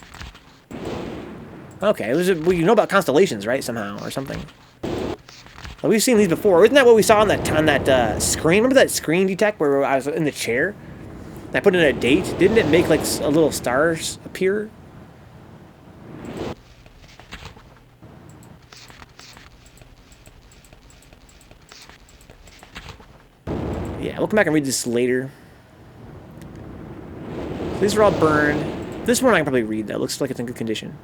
Okay, well, you know about constellations, right? Somehow, or something. Well, we've seen these before. Isn't that what we saw on that screen? Remember that screen detect where I was in the chair? And I put in a date. Didn't it make like a little stars appear? Yeah, we'll come back and read this later. These are all burned. This one I can probably read, though. Looks like it's in good condition.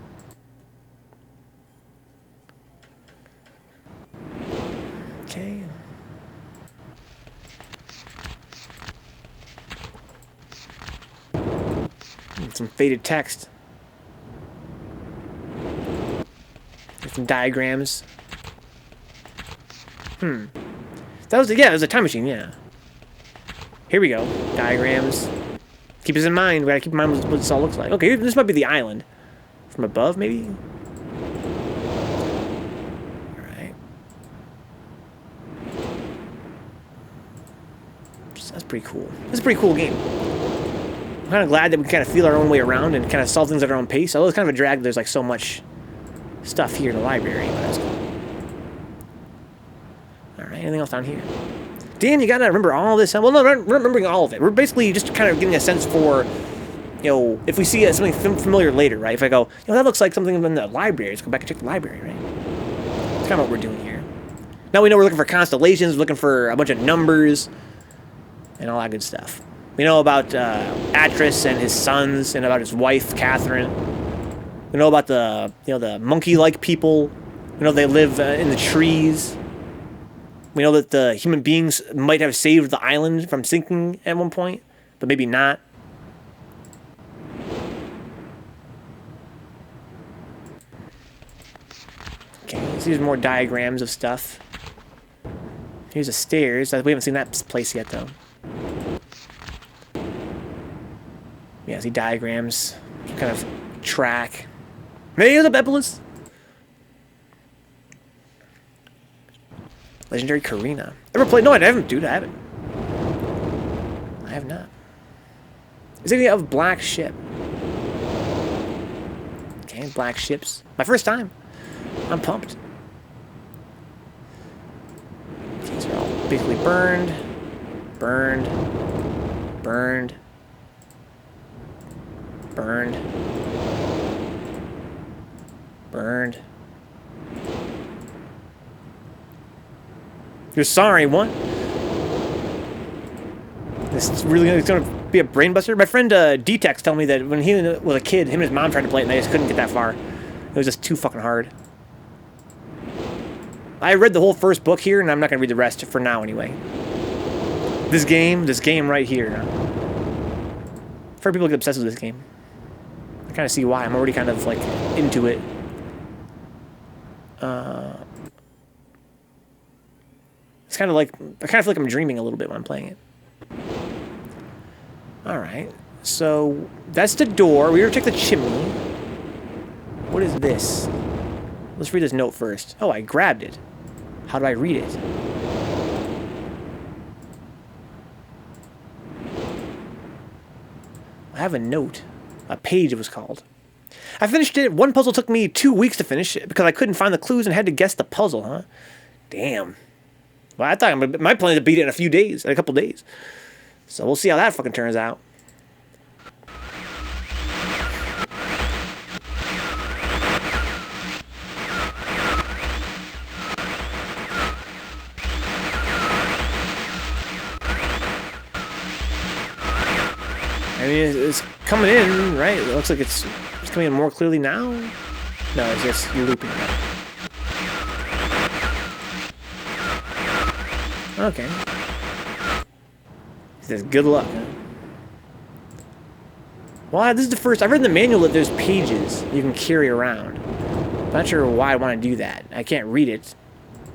Okay. And some faded text. There's some diagrams. That was, yeah, it was a time machine, yeah. Here we go. Diagrams. Keep this in mind. We gotta keep in mind what this all looks like. Okay, this might be the island. From above, maybe? Alright. That's pretty cool. This is a pretty cool game. I'm kind of glad that we kind of feel our own way around and kind of solve things at our own pace. Although it's kind of a drag, there's like so much stuff here in the library. But that's cool. Alright, anything else down here? Dan, you gotta remember all this. Well, no, we're not remembering all of it. We're basically just kind of getting a sense for, you know, if we see something familiar later, right? If I go, you know, that looks like something in the library, let's go back and check the library, right? That's kind of what we're doing here. Now we know we're looking for constellations, we're looking for a bunch of numbers, and all that good stuff. We know about Atris and his sons, and about his wife, Catherine. We know about the, you know, the monkey-like people. We know they live in the trees. We know that the human beings might have saved the island from sinking at one point, but maybe not. Okay, so here's more diagrams of stuff. Here's the stairs. We haven't seen that place yet, though. Yeah, see diagrams. Some kind of track. Hey, what's up, Epolis? Legendary Karina. Ever played? No, I haven't, dude. I haven't. I have not. Is it of Black Ship? Okay, Black Ships. My first time. I'm pumped. These are all basically burned. Burned. Burned. Burned. Burned. You're sorry, what? This is really it's gonna be a brain buster. My friend D-Tex told me that when he was a kid, him and his mom tried to play it and they just couldn't get that far. It was just too fucking hard. I read the whole first book here, and I'm not gonna read the rest for now anyway. This game right here. I've heard people get obsessed with this game. I kind of see why. I'm already kind of like into it. It's kind of like, I kind of feel like I'm dreaming a little bit when I'm playing it. Alright, so that's the door. We gotta check the chimney. What is this? Let's read this note first. Oh, I grabbed it. How do I read it? I have a note. A page, it was called. I finished it. One puzzle took me 2 weeks to finish it because I couldn't find the clues and had to guess the puzzle, huh? Damn. Well, I thought my plan is to beat it in a couple days. So we'll see how that fucking turns out. I mean, it's coming in, right? It looks like it's coming in more clearly now. No, it's just looping. Okay. He says, good luck, huh? Well, this is the first... I've read in the manual that there's pages you can carry around. I'm not sure why I want to do that. I can't read it.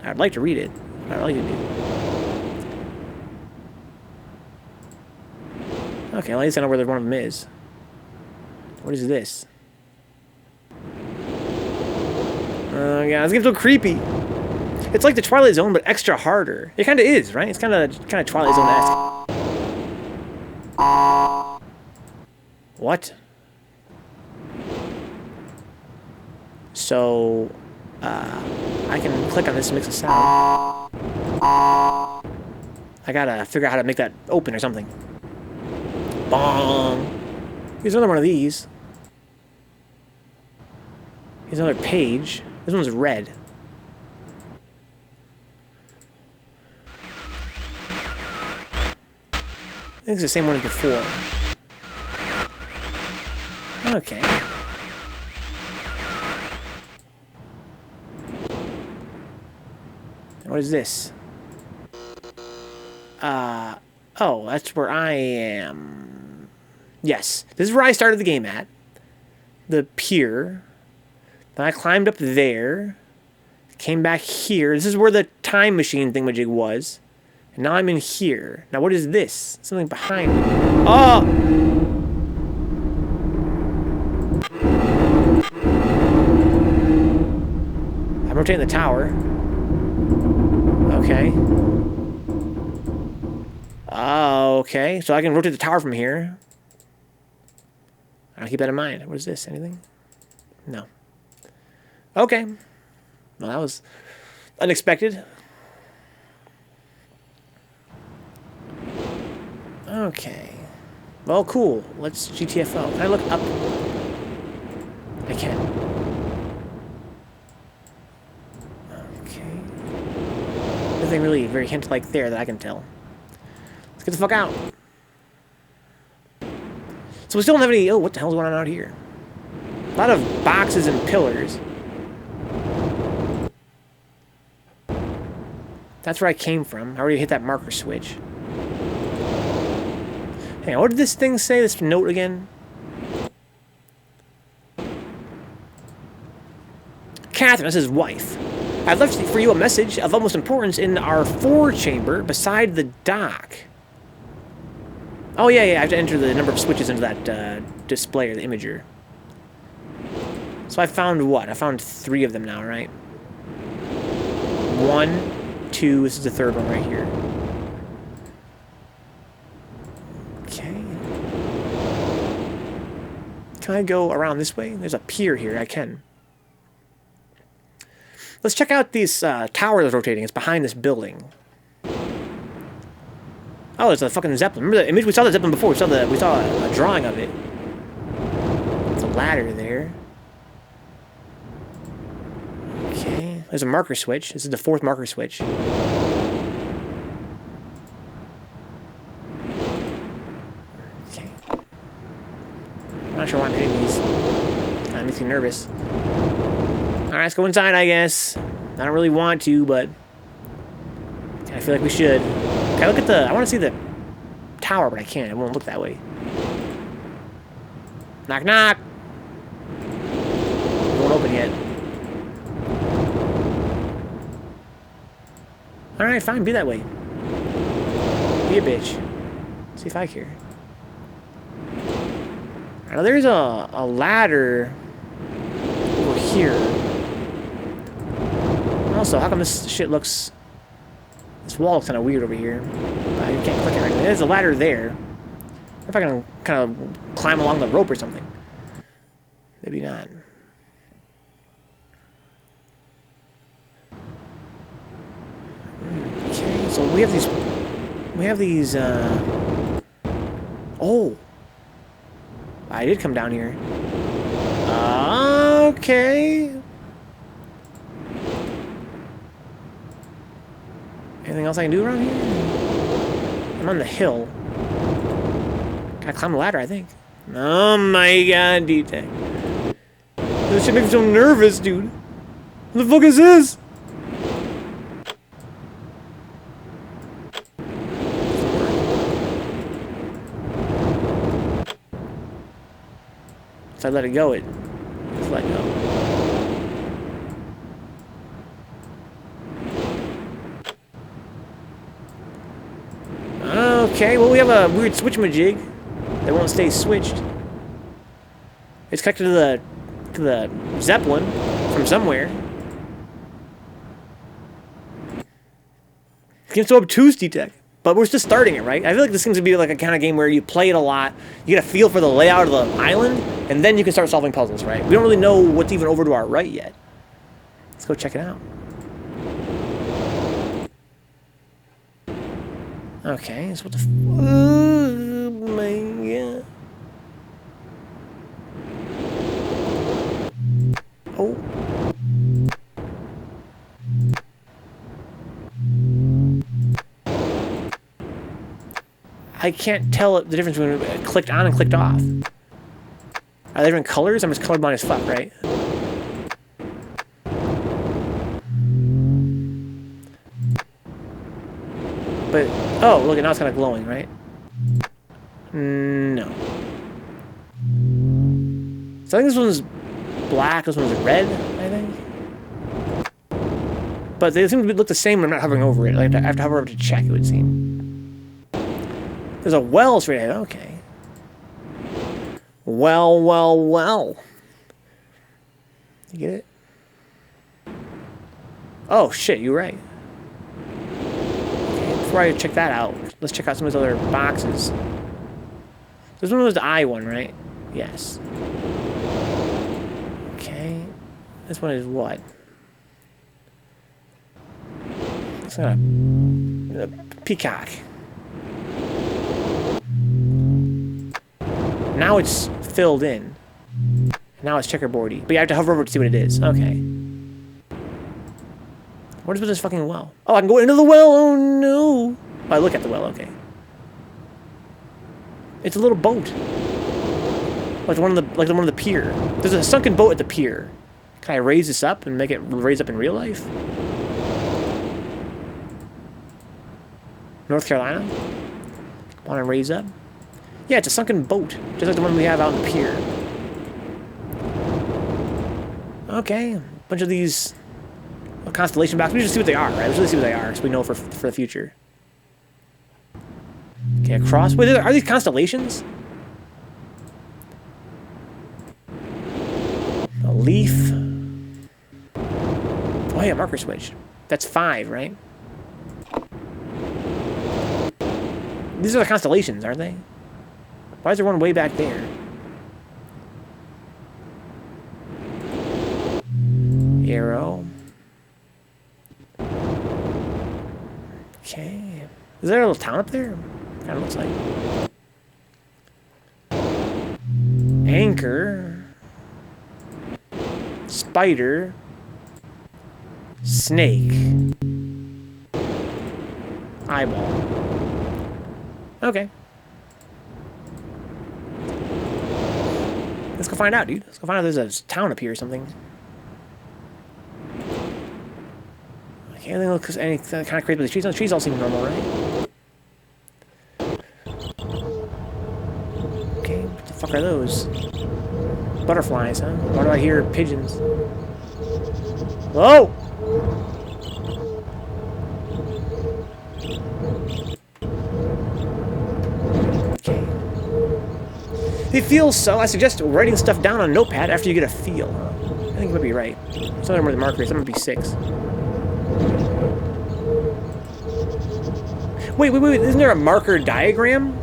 I'd like to read it. I'd like to do it. Okay, well, at least I know where one of them is. What is this? Oh yeah, this game's so creepy. It's like the Twilight Zone, but extra harder. It kind of is, right? It's kind of Twilight Zone-esque. What? So, I can click on this to make a sound. I gotta figure out how to make that open or something. Bong! Here's another one of these. Here's another page. This one's red. I think it's the same one as before. Okay. What is this? Oh, that's where I am. Yes, this is where I started the game at. The pier. Then I climbed up there. Came back here. This is where the time machine thingamajig was. And now I'm in here. Now what is this? Something behind me. Oh! I'm rotating the tower. Okay. Okay. So I can rotate the tower from here. I'll keep that in mind. What is this? Anything? No. Okay. Well, that was unexpected. Okay. Well, cool. Let's GTFO. Can I look up? I can. Okay. Nothing really very hint-like there that I can tell. Let's get the fuck out. So we still don't have any... Oh, what the hell's going on out here? A lot of boxes and pillars. That's where I came from. I already hit that marker switch. Hang on, what did this thing say? This note again? Catherine, that's his wife. I've left for you a message of utmost importance in our 4 chamber beside the dock. Oh, yeah, I have to enter the number of switches into that display or the imager. So I found what? I found 3 of them now, right? 1, 2, this is the 3rd one right here. Okay. Can I go around this way? There's a pier here, I can. Let's check out this tower that's rotating. It's behind this building. Oh, there's a fucking Zeppelin. Remember the image? We saw the Zeppelin before. We saw a drawing of it. There's a ladder there. Okay. There's a marker switch. This is the 4th marker switch. Okay. I'm not sure why I'm hitting these. Kind of makes me nervous. Alright, let's go inside, I guess. I don't really want to, but I feel like we should. Can I look at I want to see the tower, but I can't. It won't look that way. Knock, knock! It won't open yet. Alright, fine, be that way. Be a bitch. See if I care. Now there's a ladder over here. Also, how come this shit looks... This wall looks kind of weird over here. You can't click it right now. There's a ladder there. If I can kind of climb along the rope or something. Maybe not. Okay, so we have these... Oh! I did come down here. Okay. Anything else I can do around here? I'm on the hill. Gotta climb the ladder, I think. Oh my god, D-Tech. This shit makes me so nervous, dude. What the fuck is this? So I let it go, just let go. Okay, well we have a weird switch-majig that won't stay switched. It's connected to the Zeppelin from somewhere. Game's so obtuse, D-Tech. But we're just starting it, right? I feel like this seems to be like a kind of game where you play it a lot, you get a feel for the layout of the island, and then you can start solving puzzles, right? We don't really know what's even over to our right yet. Let's go check it out. Okay, so what the oh my god. Oh. I can't tell the difference between it clicked on and clicked off. Are they different colors? I'm just colorblind as fuck, right? But, oh, look, now it's kind of glowing, right? No. So I think this one's black, this one's red, I think. But they seem to look the same when I'm not hovering over it. Like, I have to hover over to check, it would seem. There's a well straight ahead, okay. Well, well, well. You get it? Oh, shit, you're right. Okay, before I check that out, let's check out some of those other boxes. This one was the eye one, right? Yes. Okay. This one is what? It's not a peacock. Now it's filled in. Now it's checkerboardy. But you have to hover over to see what it is. Okay. What is with this fucking well? Oh, I can go into the well. Oh no. Oh, I look at the well. Okay. It's a little boat. Like the one on the pier. There's a sunken boat at the pier. Can I raise this up and make it raise up in real life? North Carolina? Want to raise up? Yeah, it's a sunken boat, just like the one we have out on the pier. Okay, a bunch of these constellation boxes. We should see what they are, right? We should see what they are, so we know for the future. Okay, across. Wait, are these constellations? A leaf. Oh yeah, marker switch. That's 5, right? These are the constellations, aren't they? Why is there one way back there? Arrow. Okay. Is there a little town up there? Kind of looks like. Anchor. Spider. Snake. Eyeball. Okay. Let's go find out, dude. Let's go find out if there's a town up here or something. Okay, anything looks any kind of crazy with the trees. No, the trees all seem normal, right? Okay, what the fuck are those? Butterflies, huh? Why do I hear pigeons? Whoa! It feels so. I suggest writing stuff down on a notepad after you get a feel. I think you might be right. Some of them are the markers. Some might be 6. Wait. Isn't there a marker diagram?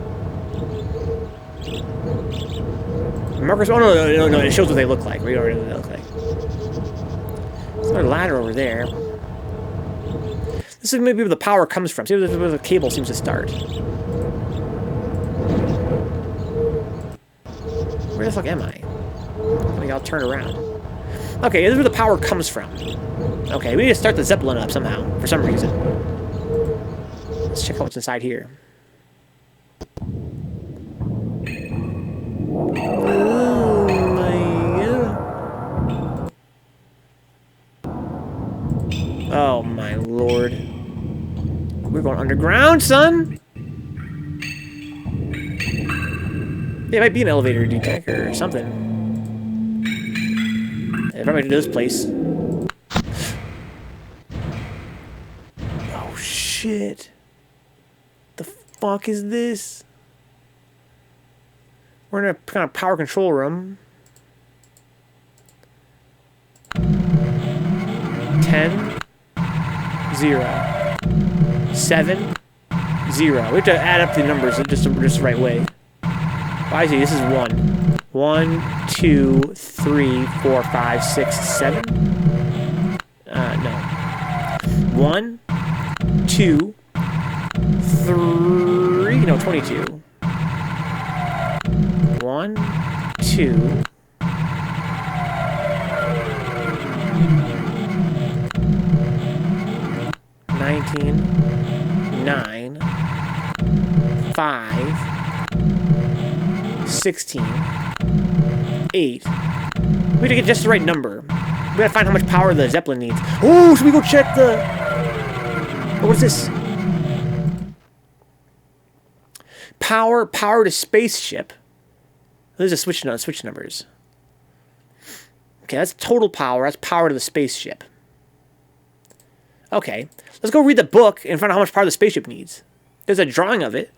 Markers. Oh no. It shows what they look like. We already know what they look like. There's another ladder over there. This is maybe where the power comes from. See where the cable seems to start. Where the fuck am I? I think I'll turn around. Okay, this is where the power comes from. Okay, we need to start the Zeppelin up somehow, for some reason. Let's check out what's inside here. Oh my god. Oh my lord. We're going underground, son! Yeah, it might be an elevator detector or something. If I'm to this place. Oh shit. The fuck is this? We're in a kind of power control room. 10, 0, 7, 0. We have to add up the numbers just the right way. Oh, I see. This is 1. 1, 2, 3, 4, 5, 6, 7. No. 1, 2, 3. No, 22. 1, 2. 19, 9, 5, 16, 8. We have to get just the right number. We gotta find how much power the Zeppelin needs. Oh, should we go check the... Oh, what is this? Power to spaceship. There's a switch numbers. Okay, that's total power. That's power to the spaceship. Okay, let's go read the book and find out how much power the spaceship needs. There's a drawing of it.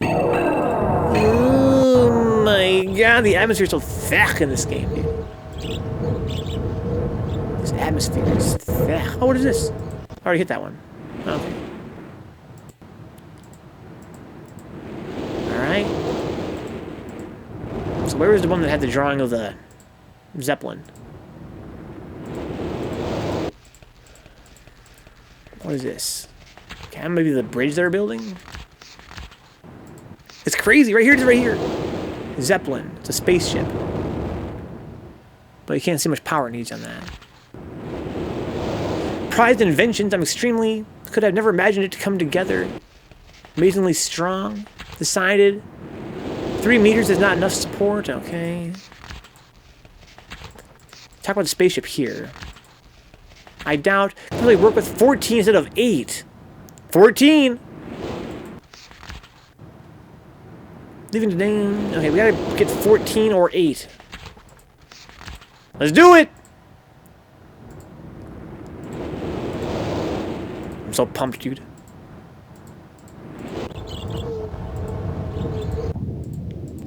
Oh my god, the atmosphere's so thick in this game, dude. This atmosphere is thick. Oh, what is this? I already hit that one. Okay. Alright. So where was the one that had the drawing of the Zeppelin? What is this? Okay, maybe the bridge they're building? It's crazy. Right here, it's right here. Zeppelin. It's a spaceship. But you can't see how much power it needs on that. Prized inventions. Could have never imagined it to come together. Amazingly strong. Decided. 3 meters is not enough support. Okay. Talk about the spaceship here. I doubt. Could really work with 14 instead of 8. 14! Leaving the name. Okay, we gotta get 14 or 8. Let's do it! I'm so pumped, dude.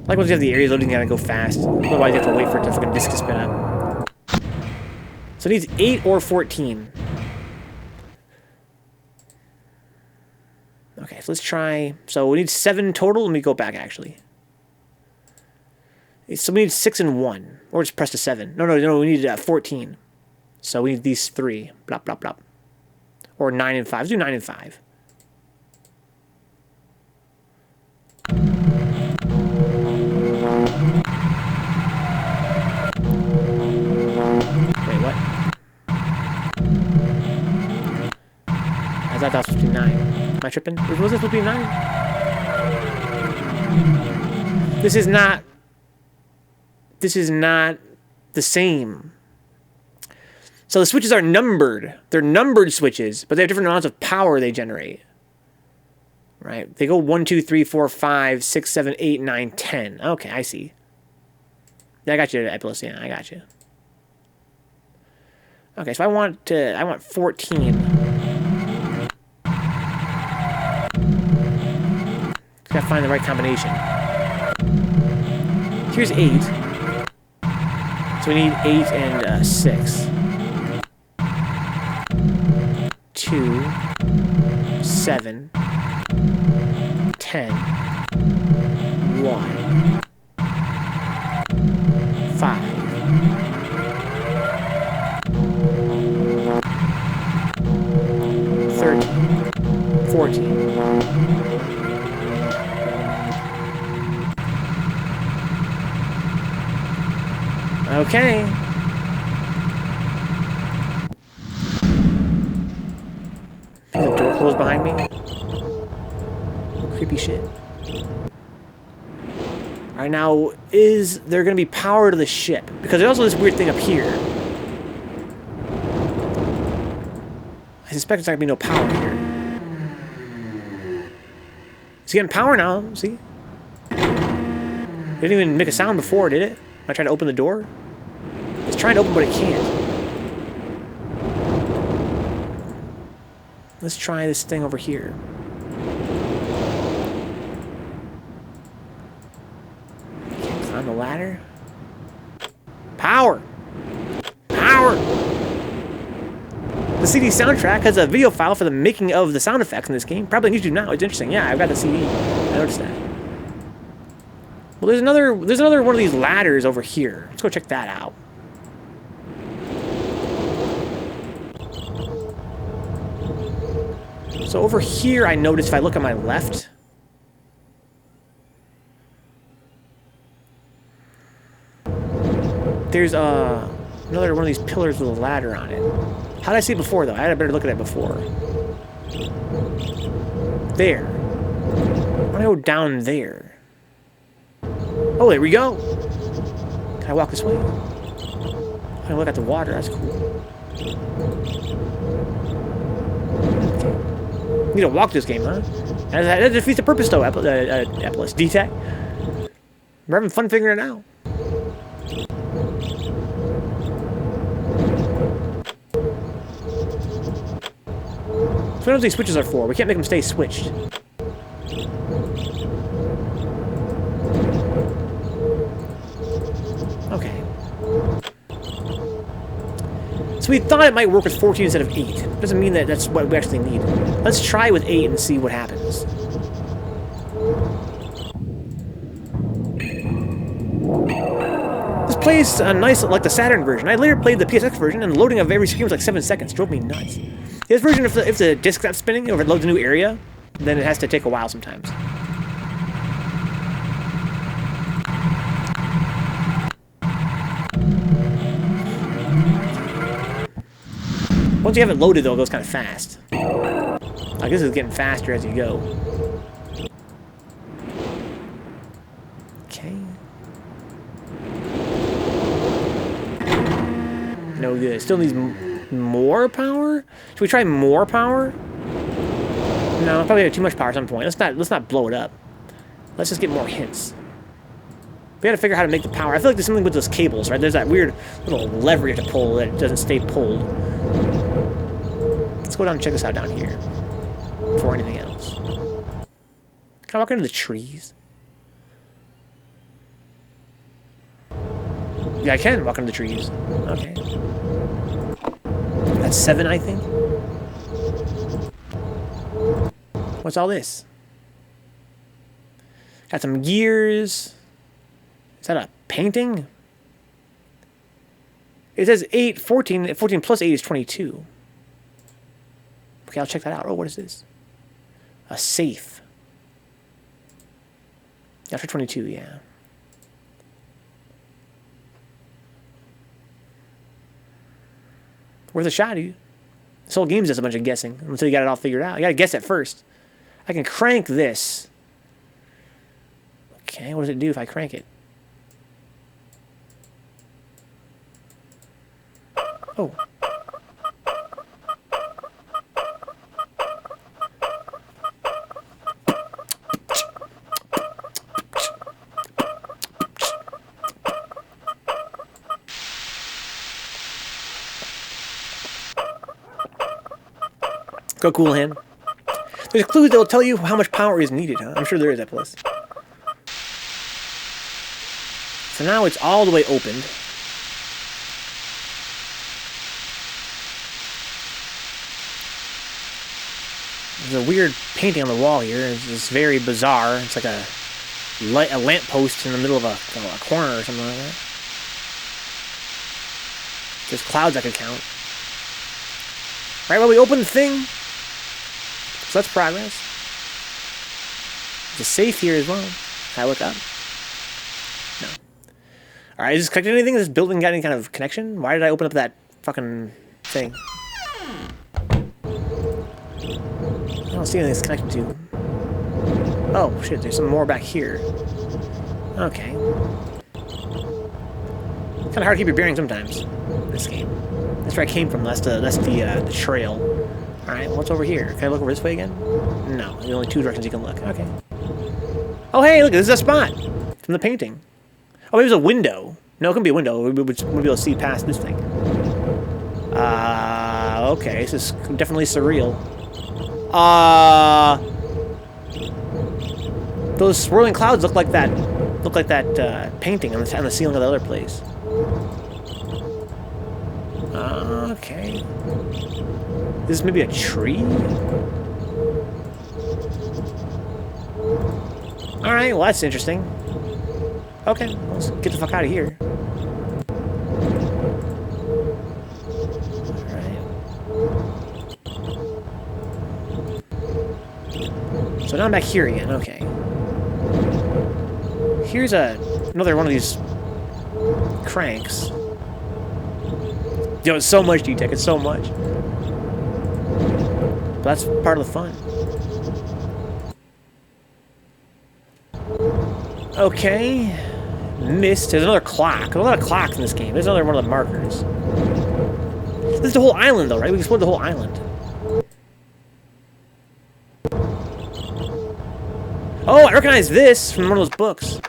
Like once you have the area loading, you gotta go fast. Otherwise, you have to wait for it to fucking disk to spin up. So it needs 8 or 14. Okay, so let's try... So we need 7 total. Let me go back, actually. So we need 6 and 1. Or just press the 7. No, we need 14. So we need these 3. Blop, blop, blop. Or 9 and 5. Let's do 9 and 5. Wait, what? I thought that was supposed to be 9. Am I tripping? Was this supposed to be 9? This is not the same. So the switches are numbered. They're numbered switches, but they have different amounts of power they generate. Right? They go 1, 2, 3, 4, 5, 6, 7, 8, 9, 10. Okay, I see. Yeah, I got you, Epilis. Yeah, I got you. Okay, so I want 14. Gotta find the right combination. Here's 8. So we need 8 and 6. 2, 7, 10, 1, 5. 13, 14. Okay. Is the door closed behind me? Creepy shit. Alright, now, is there going to be power to the ship? Because there's also this weird thing up here. I suspect there's not going to be no power here. It's getting power now, see? It didn't even make a sound before, did it? I tried to open the door? It's trying to open, but it can't. Let's try this thing over here. Can't climb the ladder? Power! Power! The CD soundtrack has a video file for the making of the sound effects in this game. Probably on YouTube now. It's interesting. Yeah, I've got the CD. I noticed that. Well, there's another one of these ladders over here. Let's go check that out. So over here, I noticed if I look at my left, there's another one of these pillars with a ladder on it. How did I see it before, though? I had a better look at it before. There. I want to go down there. Oh, there we go. Can I walk this way? I can look at the water. That's cool. You need to walk this game, huh? That defeats the purpose, though, Apple's D-Tech. We're having fun figuring it out. So what these switches are for? We can't make them stay switched. Okay. So we thought it might work with 14 instead of 8. Doesn't mean that that's what we actually need. Let's try with 8 and see what happens. This plays nice like the Saturn version. I later played the PSX version, and the loading of every screen was like 7 seconds. It drove me nuts. This version, if the disc stops spinning, or if it loads a new area, then it has to take a while sometimes. Once you have it loaded, though, it goes kind of fast. Like, this is getting faster as you go. Okay. No good. Still needs more power? Should we try more power? No, probably have too much power at some point. Let's not blow it up. Let's just get more hints. We gotta figure out how to make the power. I feel like there's something with those cables, right? There's that weird little lever you have to pull that doesn't stay pulled. Let's go down and check this out down here. Before anything else. Can I walk into the trees? Yeah, I can walk into the trees. Okay. That's 7, I think. What's all this? Got some gears. Is that a painting? It says 8, 14. 14 plus 8 is 22. Okay, I'll check that out. Oh, what is this? A safe. After 22, yeah. Worth a shot, dude. This whole game's just a bunch of guessing until you got it all figured out. You gotta guess it first. I can crank this. Okay, what does it do if I crank it? Oh. Go cool hand. There's clues that will tell you how much power is needed, huh? I'm sure there is that place. So now it's all the way opened. There's a weird painting on the wall here. It's very bizarre. It's like a lamppost in the middle of a corner or something like that. There's clouds I could count. Right, well, we open the thing. So that's progress. There's a safe here as well. Can I look up? No. Alright, is this connected to anything? Is this building got any kind of connection? Why did I open up that fucking thing? I don't see anything it's connected to. Oh, shit, there's some more back here. Okay. Kind of hard to keep your bearings sometimes in this game. That's where I came from. That's the trail. Alright, what's over here? Can I look over this way again? No, there's only 2 directions you can look. Okay. Oh, hey, look, this is a spot from the painting. Oh, maybe it was a window. No, it couldn't be a window. We would be able to see past this thing. Okay, this is definitely surreal. Those swirling clouds look like that painting on the ceiling of the other place. Okay. This is maybe a tree? Alright, well that's interesting. Okay, let's get the fuck out of here. Alright. So now I'm back here again, okay. Here's another one of these cranks. Yo, it's so much D-Tech, it's so much. But that's part of the fun. Okay. Myst. There's another clock. There's a lot of clocks in this game. There's another one of the markers. This is the whole island, though, right? We explored the whole island. Oh, I recognize this from one of those books.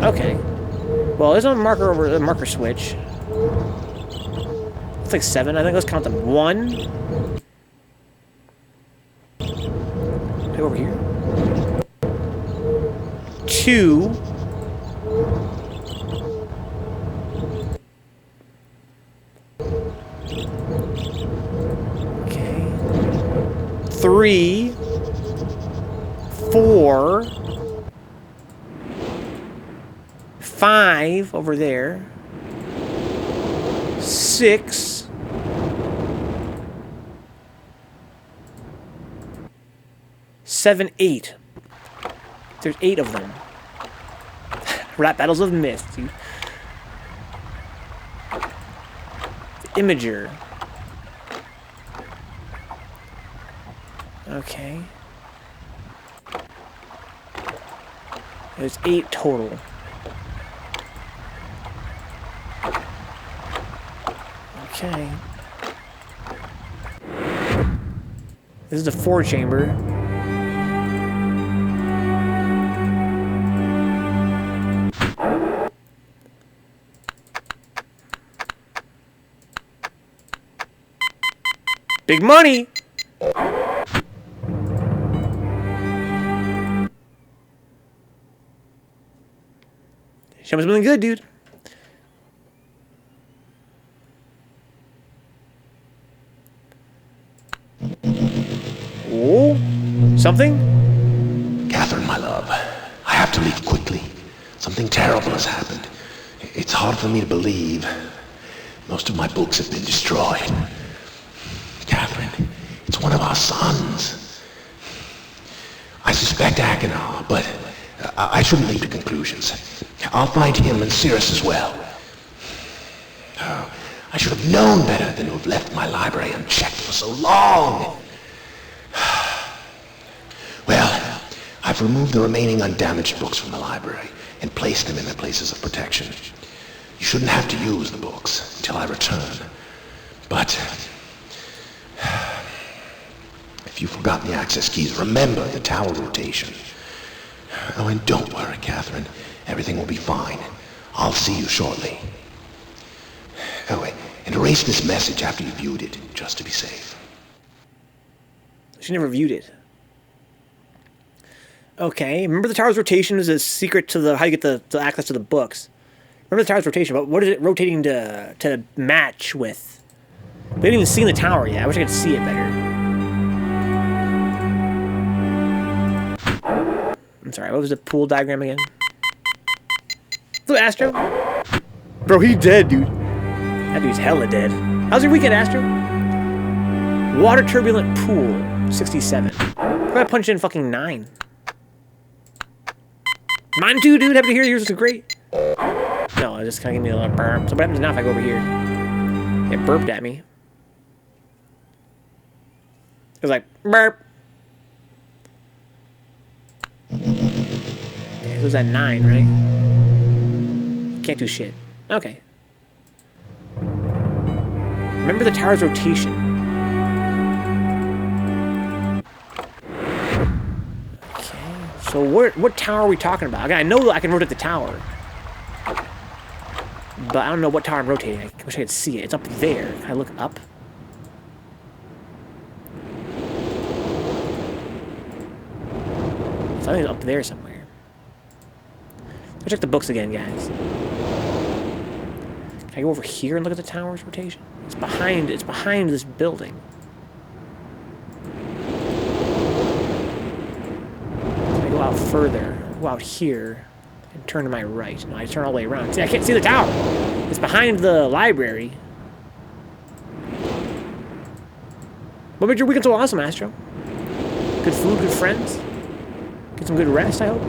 Okay. Well, there's a marker over the marker switch. It's like 7. I think let's count them. 1. Go over here. 2. 3. 4. 5 over there. 6. 7, 8. There's 8 of them. Rap battles of Myst, dude. Imager. Okay. There's 8 total. Okay. This is the 4 chamber. Big money! Show me something good, dude. Oh, something? Catherine, my love, I have to leave quickly. Something terrible has happened. It's hard for me to believe. Most of my books have been destroyed. Catherine, it's one of our sons. I suspect Achenar, but I shouldn't leap to conclusions. I'll find him and Cirrus as well. Oh, I should have known better than to have left my library unchecked for so long. Well, I've removed the remaining undamaged books from the library and placed them in their places of protection. You shouldn't have to use the books until I return. But if you've forgotten the access keys, remember the tower rotation. Oh, and don't worry, Catherine. Everything will be fine. I'll see you shortly. Oh, wait, and erase this message after you viewed it, just to be safe. She never viewed it. Okay, remember the tower's rotation is a secret to the how you get the access to the books. Remember the tower's rotation, but what is it rotating to match with? We haven't even seen the tower yet. I wish I could see it better. I'm sorry, what was the pool diagram again? Look, Astro. Bro, he dead, dude. That dude's hella dead. How's your weekend, Astro? Water turbulent pool, 67. If I punch in fucking 9. Mine too, dude. Happy to hear yours was great. No, it just kind of gave me a little burp. So what happens now if I go over here? It burped at me. It was like, burp. It was at 9, right? Can't do shit. Okay. Remember the tower's rotation. Okay. So what tower are we talking about? I know I can rotate the tower. But I don't know what tower I'm rotating. I wish I could see it. It's up there. Can I look up? So I think it's up there somewhere. Let's check the books again, guys. Can I go over here and look at the tower's rotation? It's behind this building. Can I go out further? Go out here and turn to my right. No, I turn all the way around. See, I can't see the tower. It's behind the library. What made your weekend so awesome, Astro? Good food, good friends? Get some good rest, I hope?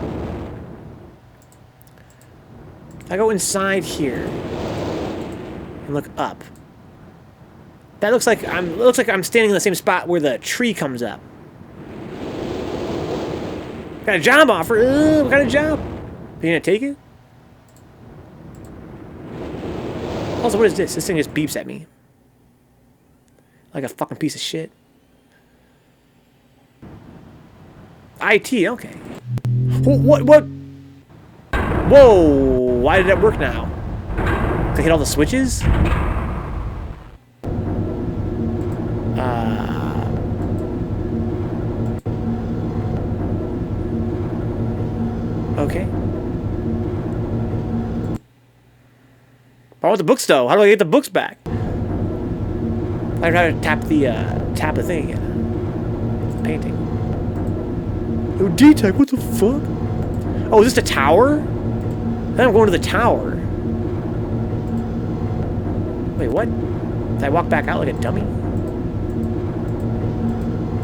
If I go inside here and look up, that looks like I'm standing in the same spot where the tree comes up. Got a job offer. What kind of job? Are you gonna take it? Also, what is this? This thing just beeps at me. Like a fucking piece of shit. IT, okay. What? Whoa! Why did that work now? Did I hit all the switches? Okay. I want the books though. How do I get the books back? I try to tap the thing again. The painting. Oh, D-Tech, what the fuck? Oh, is this the tower? Then I'm going to the tower. Wait, what? Did I walk back out like a dummy?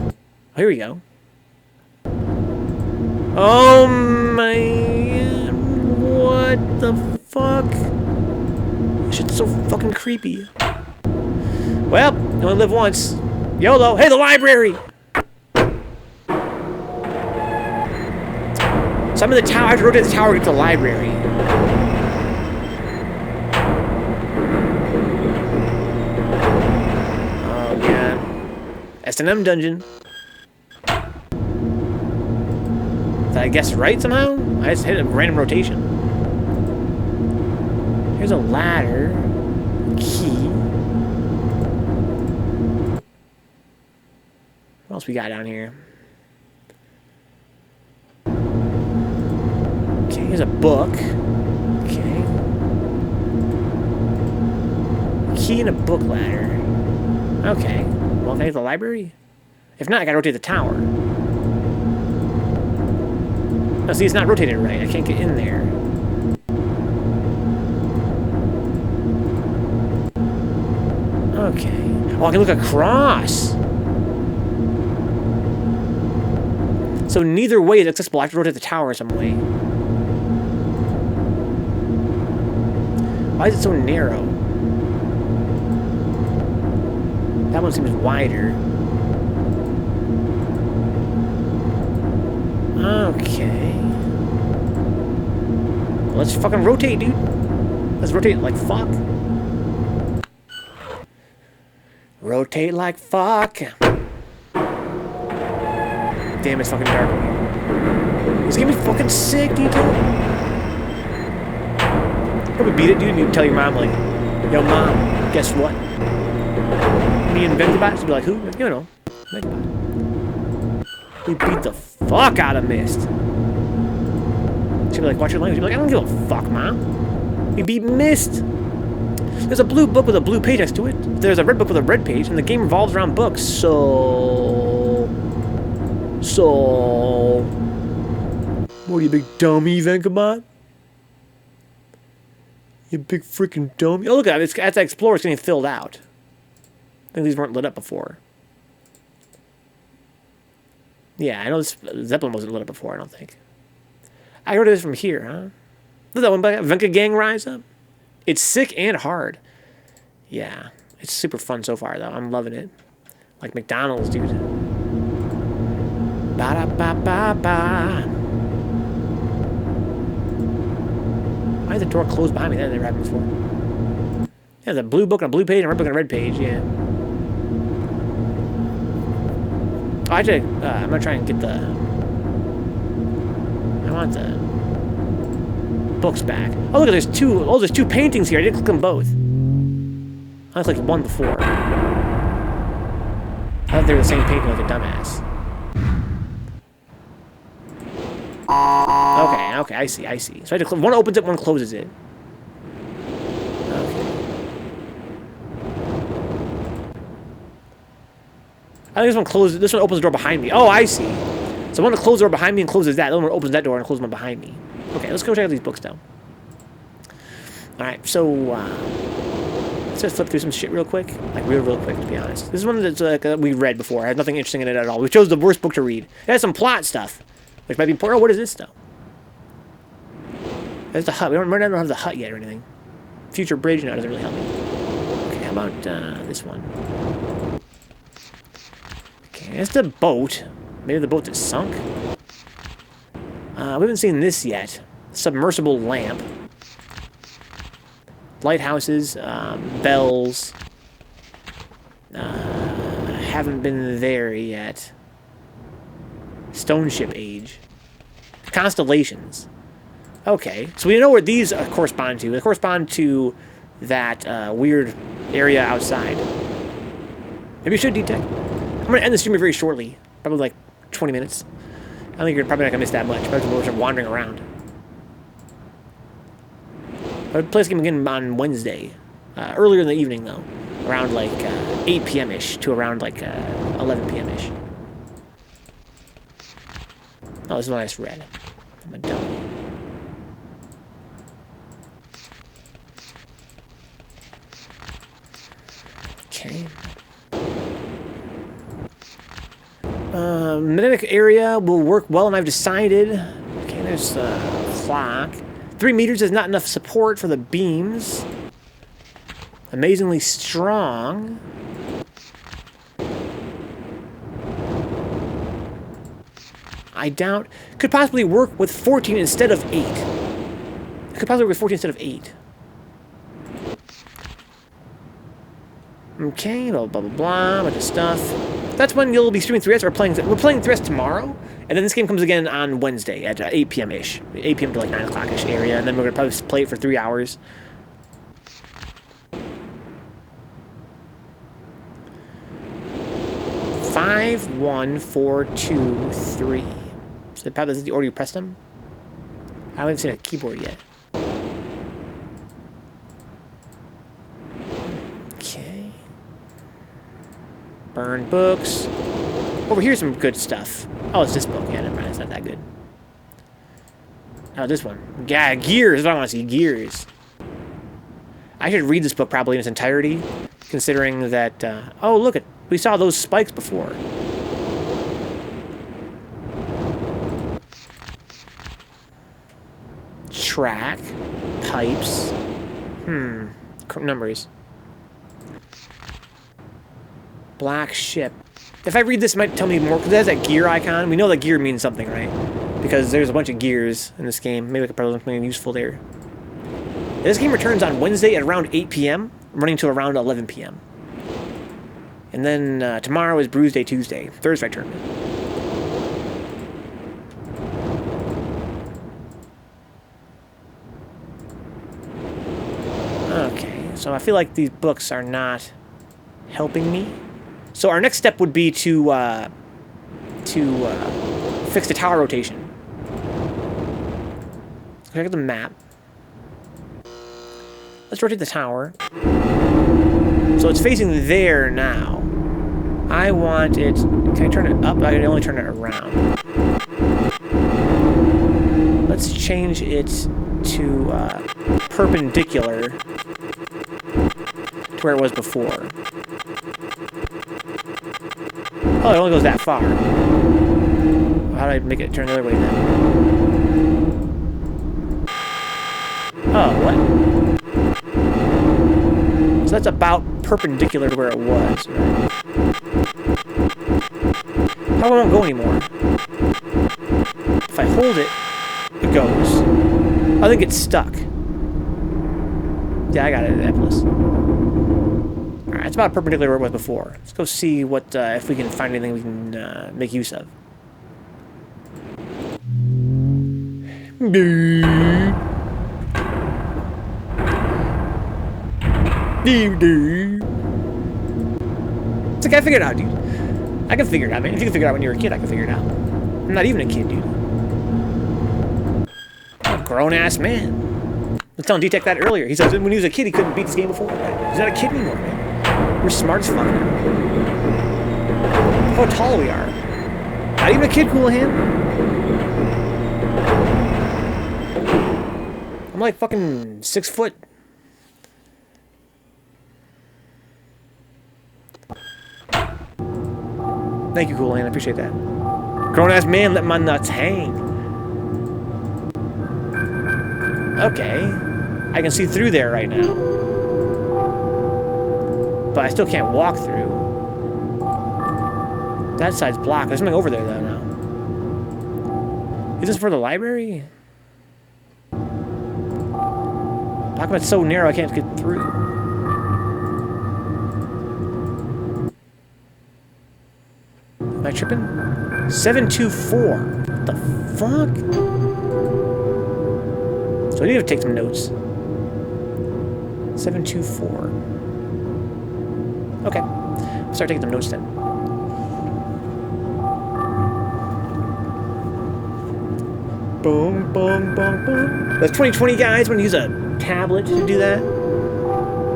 Oh, here we go. Oh my god. What the fuck? This shit's so fucking creepy. Well, you only live once. YOLO. Hey, the library! So I'm in the tower. I have to rotate the tower to get to the library. Oh, yeah. S&M dungeon. Did I guess right somehow? I just hit a random rotation. Here's a ladder. Key. What else we got down here? Okay, here's a book. Okay. Key and a book ladder. Okay. Well, can I get the library? If not, I gotta rotate the tower. No, see, it's not rotated right. I can't get in there. Okay. Oh, I can look across. So neither way is accessible. I have to rotate the tower some way. Why is it so narrow? That one seems wider. Okay. Let's fucking rotate, dude. Let's rotate like fuck. Rotate like fuck. Damn, it's fucking dark in here. It's gonna be fucking sick, dude. Probably beat it, dude, and you tell your mom, like, yo, mom, guess what? Me and Vencabot would be like, who? You know, Vencabot. We beat the fuck out of Myst. She'd be like, watch your language. She'd be like, I don't give a fuck, mom. We beat Myst. There's a blue book with a blue page next to it. There's a red book with a red page, and the game revolves around books, So... What are you, big dummy, Vencabot? You big freaking dummy. Oh, look at it. As I explore, it's getting filled out. I think these weren't lit up before. Yeah, I know this Zeppelin wasn't lit up before, I don't think. I heard of this from here, huh? Look at that one, Venka Gang Rise Up. It's sick and hard. Yeah, it's super fun so far, though. I'm loving it. Like McDonald's, dude. Ba-da-ba-ba-ba. Why is the door closed behind me? That never happened before. Yeah, there's a blue book on a blue page and a red book on a red page, yeah. Oh, actually, I'm gonna try and get the... I want the books back. Oh, look, there's two. Oh, there's two paintings here. I didn't click them both. I clicked one before. I thought they were the same painting like a dumbass. Okay, I see, I see. So I had to one opens it, one closes it. Okay. I think this one closes. This one opens the door behind me. Oh, I see. So one that closes the door behind me and closes that. The other one opens that door and closes one behind me. Okay, let's go check out these books now. All right, so let's just flip through some shit real quick, like real quick, to be honest. This is one that's we read before. It has nothing interesting in it at all. We chose the worst book to read. It has some plot stuff, which might be important. Oh, what is this though? There's the hut. We don't have the hut yet or anything. Future bridge, no, it doesn't really help me. Okay, how about this one? Okay, that's the boat. Maybe the boat that sunk. We haven't seen this yet. Submersible lamp. Lighthouses, bells. Haven't been there yet. Stone ship age. Constellations. Okay, so we know where these correspond to. They correspond to that weird area outside. Maybe we should detect. I'm going to end the stream very shortly. Probably like 20 minutes. I don't think you're probably not going to miss that much. Probably more wandering around. But I'd play this game again on Wednesday. Earlier in the evening, though. Around like 8 p.m.-ish to around like 11 p.m.-ish. Oh, this is what I just read. I'm a dummy. Okay. Magnetic area will work well, and I've decided. Okay, there's the clock. 3 meters is not enough support for the beams. Amazingly strong. I doubt. Could possibly work with 14 instead of 8. Could possibly work with 14 instead of 8. Okay, blah, blah, blah, blah, bunch of stuff. That's when you'll be streaming 3S or playing. We're playing 3S tomorrow, and then this game comes again on Wednesday at 8 p.m.-ish. 8 p.m. to like 9 o'clock-ish area, and then we're going to probably play it for 3 hours. Five, 1, 4, 2, 3. So probably this is the order you pressed them. I haven't seen a keyboard yet. Okay. Burn books. Over here's some good stuff. Oh, it's this book. Yeah, never mind. It's not that good. Oh, this one. Yeah, Gears. I want to see Gears. I should read this book probably in its entirety, considering that. Oh, look at. We saw those spikes before. Track. Pipes. Numbers. Black ship. If I read this, it might tell me more, because it has that gear icon. We know that gear means something, right? Because there's a bunch of gears in this game. Maybe I could probably do something useful there. This game returns on Wednesday at around 8 p.m., running to around 11 p.m. And then tomorrow is Bruise Day Tuesday, Thursday tournament. Okay, so I feel like these books are not helping me. So our next step would be to fix the tower rotation. Look at the map. Let's rotate the tower. So it's facing there now. I want it... Can I turn it up? I can only turn it around. Let's change it to perpendicular to where it was before. Oh, it only goes that far. How do I make it turn the other way then? Oh, what? So that's about perpendicular to where it was, right? How it won't go anymore? If I hold it, it goes. I think it's stuck. Yeah, I got it, Annapolis. Alright, it's about perpendicular to where it was before. Let's go see what, if we can find anything we can make use of. It's like I figured it out, dude. I can figure it out, man. If you can figure it out when you were a kid, I can figure it out. I'm not even a kid, dude. Grown-ass man. I was telling D-Tech that earlier. He said when he was a kid, he couldn't beat this game before. He's not a kid anymore, man. We're smart as fuck now. How tall we are. Not even a kid, Cool Hand. I'm like fucking 6 foot. Thank you, Cool Hand. I appreciate that. Grown-ass man, let my nuts hang. Okay. I can see through there right now. But I still can't walk through. That side's blocked. There's something over there, though, now. Is this for the library? How come it's so narrow I can't get through? Am I tripping? 724. What the fuck? So I need to take some notes. 724. Okay. I'll start taking some notes then. Boom, boom, boom, boom. That's 2020, guys. I'm gonna use a tablet to do that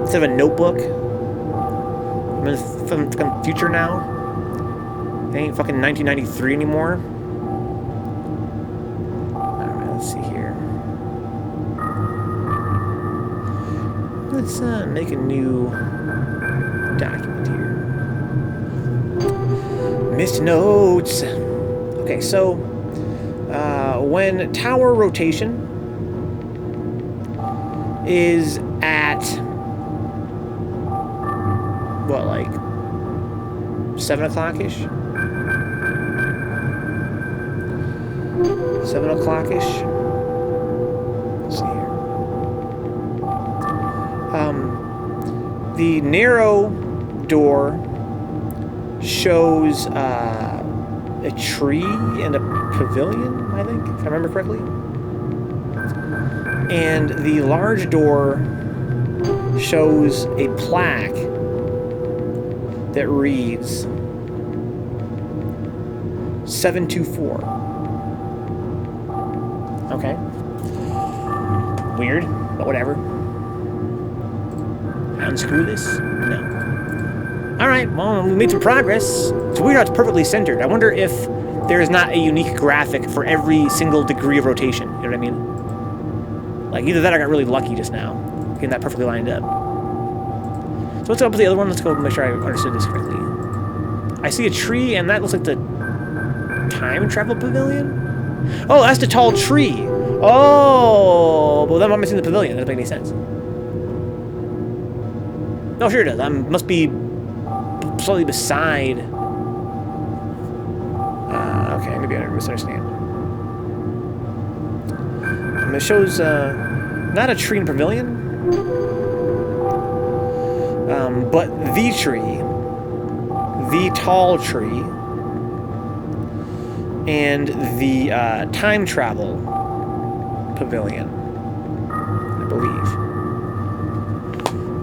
instead of a notebook. I'm in the future now. It ain't fucking 1993 anymore. Alright, let's see here. Let's make a new document here. Myst notes. Okay, so when tower rotation is at what, like 7 o'clock-ish? 7 o'clock-ish? Let's see here. The narrow door shows a tree and a pavilion, I think, if I remember correctly. And the large door shows a plaque that reads 724. Okay. Weird, but whatever. Unscrew this? No. Alright, well, we made some progress. It's weird how it's perfectly centered. I wonder if there is not a unique graphic for every single degree of rotation. You know what I mean? Like, either that or I got really lucky just now, getting that perfectly lined up. So what's up with the other one? Let's go make sure I understood this correctly. I see a tree, and that looks like the time travel pavilion? Oh, that's the tall tree. Oh, well, then I'm missing the pavilion. That doesn't make any sense. No, sure it does. I must be slightly beside. Okay, maybe I misunderstand. It shows not a tree and pavilion, but the tree, the tall tree, and the time travel pavilion, I believe.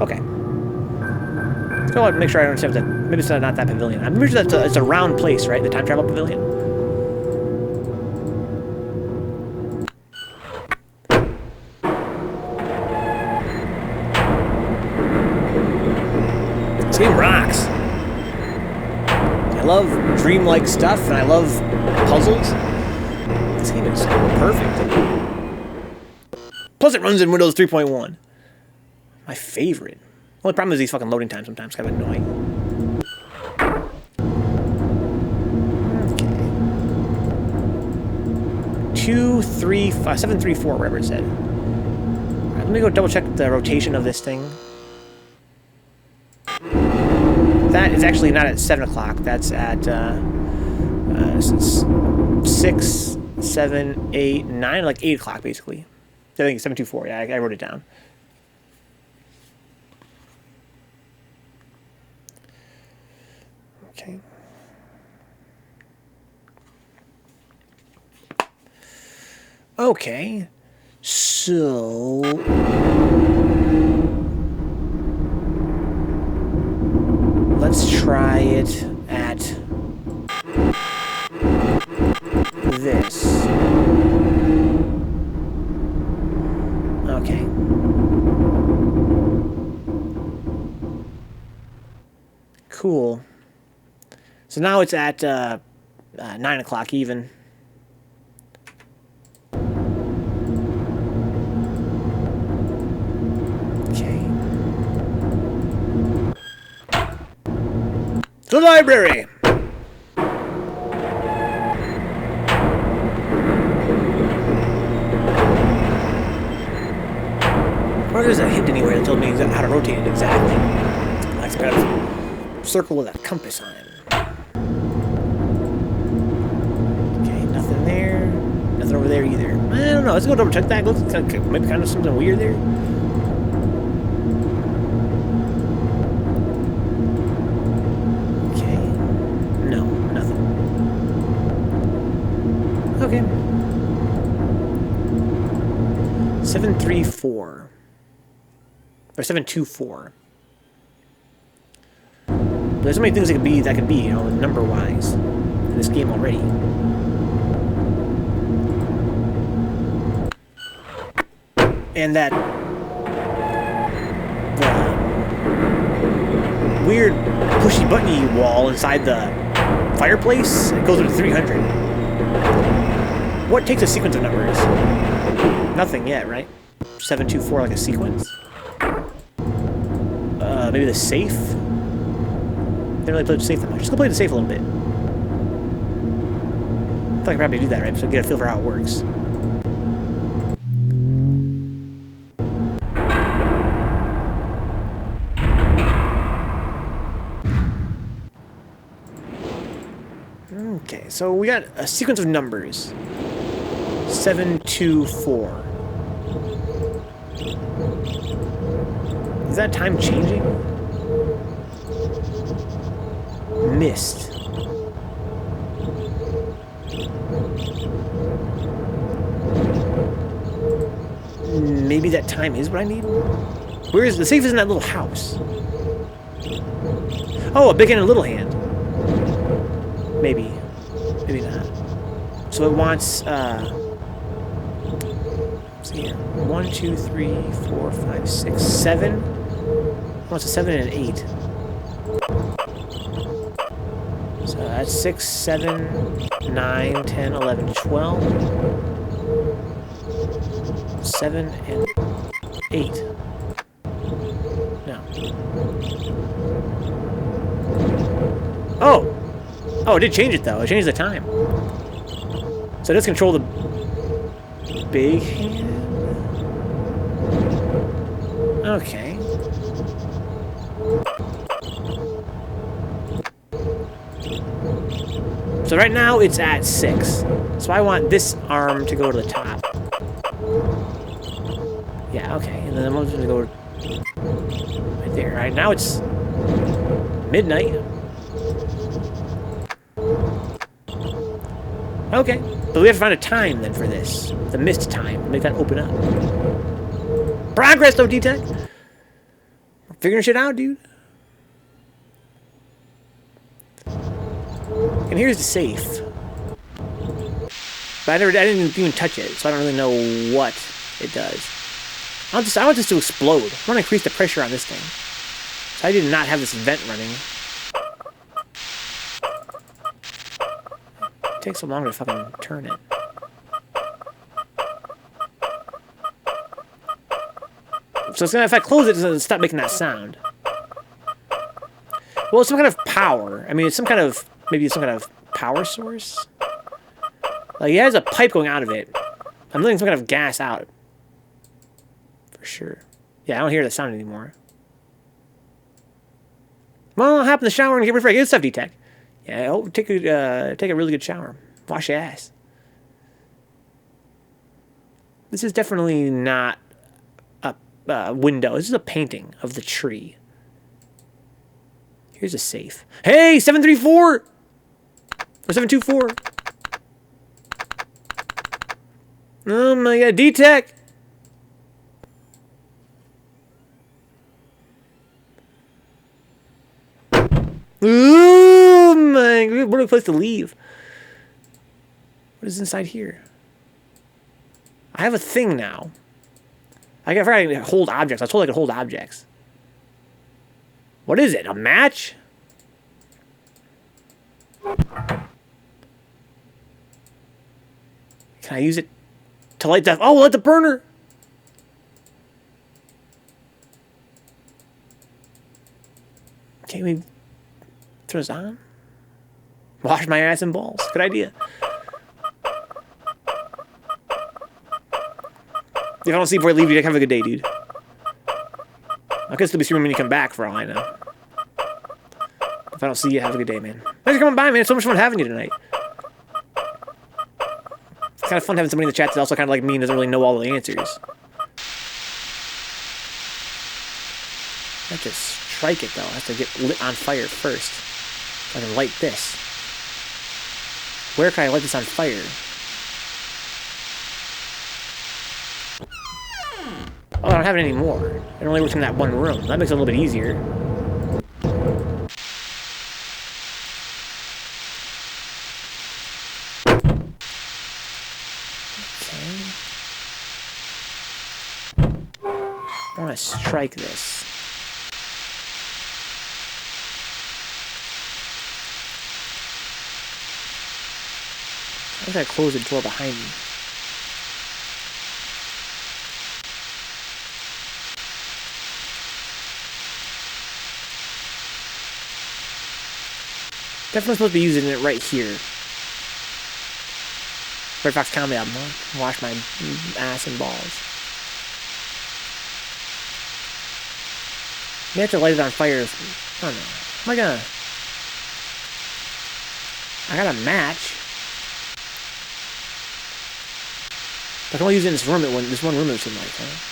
Okay. So I want to make sure I understand that. Maybe it's not that pavilion. I'm pretty sure that it's a round place, right? The time travel pavilion. This game rocks. I love dreamlike stuff, and I love puzzles. This game is perfect. Plus, it runs in Windows 3.1. My favorite. Only problem is these fucking loading times sometimes kind of annoying. Okay. 2, 3, 5, 7, 3, 4, whatever it said. Alright, let me go double check the rotation of this thing. That is actually not at 7 o'clock. That's at 6, 7, 8, 9, like 8 o'clock basically. I think it's 724. Yeah, I wrote it down. Okay. Okay. So let's try it at this. Cool. So now it's at 9 o'clock even. Okay. The library! Or there's a hint anywhere that told me how to rotate it exactly. Like some kind of circle with a compass on it. Okay, nothing there. Nothing over there either. I don't know. Let's go double check that. Looks like maybe kind of something weird there. Okay. No, nothing. Okay. 734. Or 724. There's so many things that could be, you know, number-wise in this game already. And that the weird pushy-button-y wall inside the fireplace, it goes up to 300. What takes a sequence of numbers? Nothing yet, right? 724 like a sequence? Maybe the safe? Didn't really play the safe that much. Just go play the safe a little bit. I feel like I probably do that, right? So get a feel for how it works. Okay, so we got a sequence of numbers. 724. Is that time changing? Myst. Maybe that time is what I need? Where is the safe? Is in that little house. Oh, a big hand and a little hand. Maybe. Maybe not. So it wants, let's see here. 1, 2, 3, 4, 5, 6, 7. It wants a 7 and an 8. So that's 6, 7, 9, 10, 11, 12. 7 and 8. No. Oh! Oh, it did change it, though. It changed the time. So it does control the big hand? Okay. So right now it's at 6. So I want this arm to go to the top. Yeah, okay. And then I'm going to go right there. Right now it's midnight. Okay. But we have to find a time then for this. The Myst time. Make that open up. Progress though, D-Tech. We're figuring shit out, dude. And here's the safe. But I didn't even touch it, so I don't really know what it does. I want this to explode. I want to increase the pressure on this thing. So I did not have this vent running. It takes so long to fucking turn it. So it's gonna, if I close it, it's gonna stop making that sound. Well, it's some kind of power. I mean, it's some kind of, maybe it's some kind of power source. Like, it has a pipe going out of it. I'm letting some kind of gas out. For sure. Yeah, I don't hear the sound anymore. Well, hop in the shower and get ready for good stuff, D-Tech. Yeah, oh, take a really good shower. Wash your ass. This is definitely not a window. This is a painting of the tree. Here's a safe. Hey, 734! Or 724. Oh my god, D-Tech! Oh my god, what a place to leave. What is inside here? I have a thing now. I forgot I could hold objects. I was told I could hold objects. What is it? A match? Can I use it to light the... Oh, light the burner! Can we throw this on? Wash my ass and balls. Good idea. If I don't see before I leave, you have a good day, dude. I could still be streaming when you come back, for all I know. If I don't see you, have a good day, man. Thanks for coming by, man. It's so much fun having you tonight. It's kind of fun having somebody in the chat that's also kind of like me and doesn't really know all the answers. I have to strike it, though. I have to get lit on fire first. I can light this. Where can I light this on fire? Oh, I don't have it anymore. It only works in that one room. That makes it a little bit easier. Okay. I want to strike this. I gotta close the door behind me. Definitely supposed to be using it right here. Red Fox Comedy album, huh? Wash my ass and balls. May have to light it on fire. I don't know. Am I gonna... I got a match. I can only use it in this room. This one room it seemed like, huh?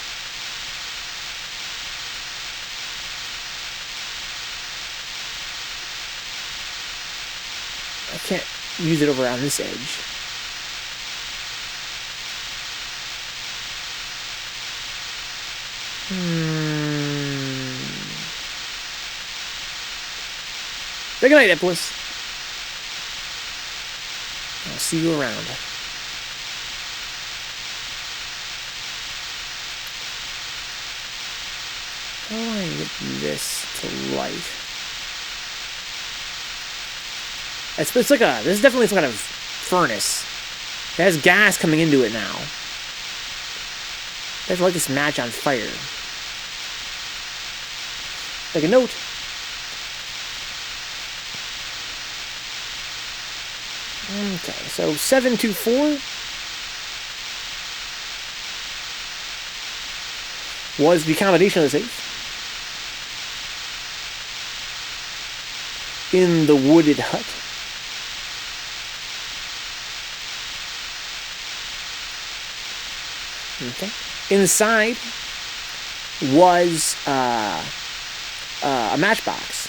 I can't use it over on this edge. Good night, Eplis. I'll see you around. How do I get this to light? It's like a... This is definitely some kind of furnace. It has gas coming into it now. I have to light this match on fire. Make a note. Okay, so 724 was the combination of the safe. In the wooded hut. Okay. Inside was a matchbox,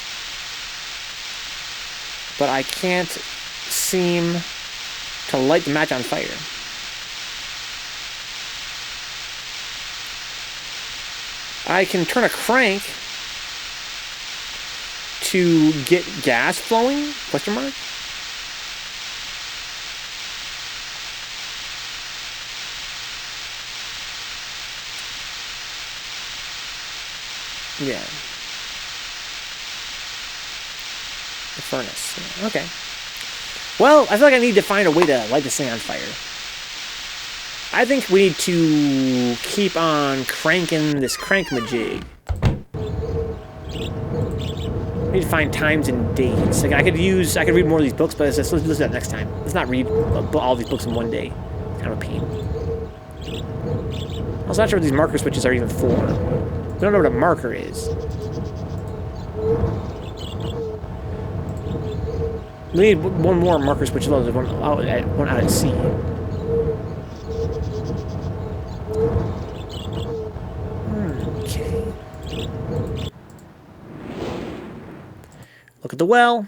but I can't seem to light the match on fire. I can turn a crank to get gas flowing? Question mark? Yeah. The furnace. Okay. Well, I feel like I need to find a way to light this thing on fire. I think we need to keep on cranking this crank-majig. I need to find times and dates. Like I could read more of these books, but let's do that next time. Let's not read all these books in one day. It's kind of a pain. I'm also not sure what these marker switches are even for. We don't know what a marker is. We need one more marker switch, one out at sea. Okay. Look at the well.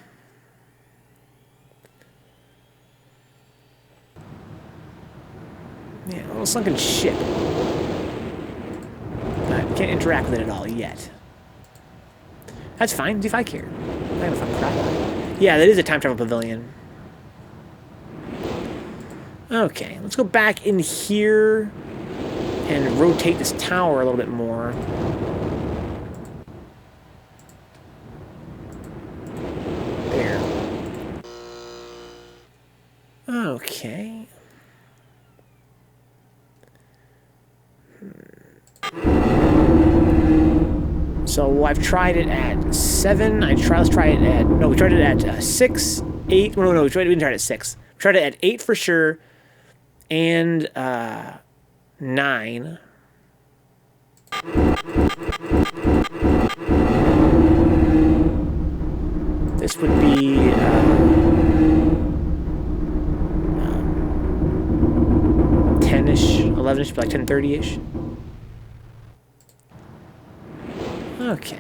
Yeah, a little sunken ship. I can't interact with it at all yet. That's fine, if I care. I'm not gonna fucking crap on it. Yeah, that is a time travel pavilion. Okay, let's go back in here and rotate this tower a little bit more. There. So I've tried it at 7. Let's try it at... No, we tried it at 6, 8... No, we didn't try it at 6. We tried it at 8 for sure. And 9. This would be 10-ish, 11-ish, like 10:30-ish. Okay.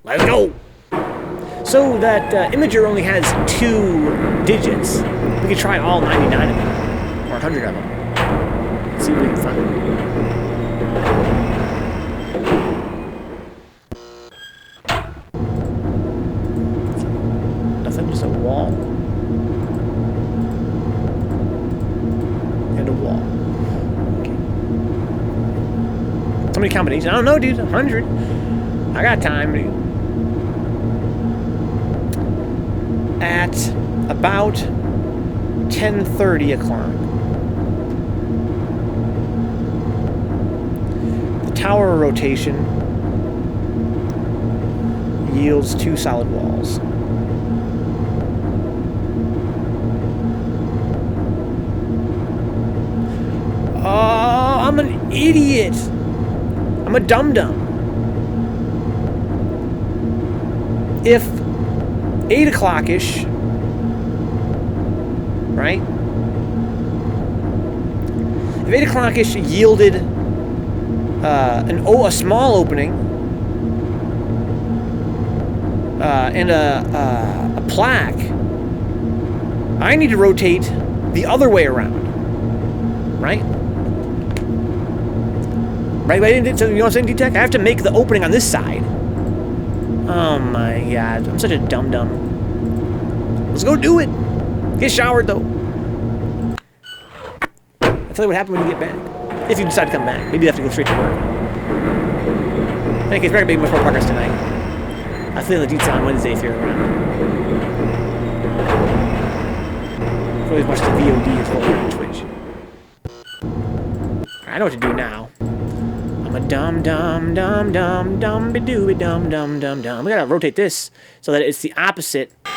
Let's go! So that imager only has 2 digits. We could try all 99 of them, or 100 of them. Let's see what we can find. Nothing, just a wall. And a wall. Okay. So many combinations. I don't know, dude. 100. I got time, dude. At about 10:30 o'clock. The tower rotation yields 2 solid walls. Oh, I'm an idiot. I'm a dum-dum. If 8 o'clock-ish, right? If 8 o'clock-ish yielded a small opening and a plaque, I need to rotate the other way around, right? Right? So you know what I'm saying, D-Tech? I have to make the opening on this side. Oh my god, I'm such a dum-dum. Let's go do it! Get showered, though. I'll tell you what happened when you get back. If you decide to come back. Maybe you have to go straight to work. In any case, we're going to make much more progress tonight. I'll fill in the detail on Wednesday if you're around. You can always watch the VOD as well here on Twitch. I know what to do now. I'm a dum-dum-dum-dum-dum-be-doo-be-dum-dum-dum-dum. We gotta rotate this so that it's the opposite. So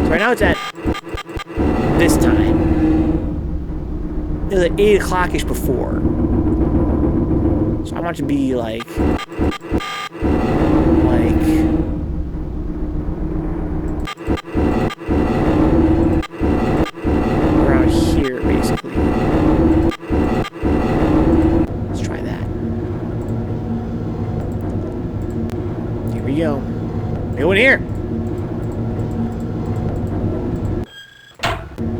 right now it's at this time. It was at 8 o'clock-ish before. So I want it to be like around here, basically. Let's try that. Here we go. Go in here.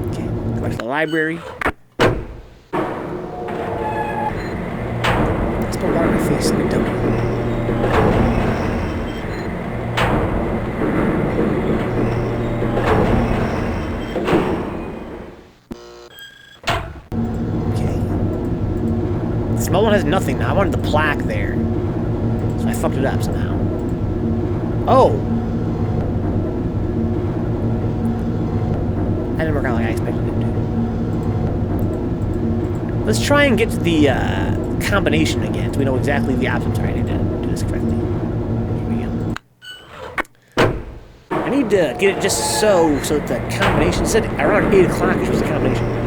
Okay, go back to the library. Let's put water on my face in the dummy. The small one has nothing now. I wanted the plaque there. So I fucked it up somehow. Oh! That didn't work out like I expected it to. Let's try and get to the combination again so we know exactly the options. Sorry, I need to do this correctly. Here we go. I need to get it just so that the combination said around 8 o'clock was the combination.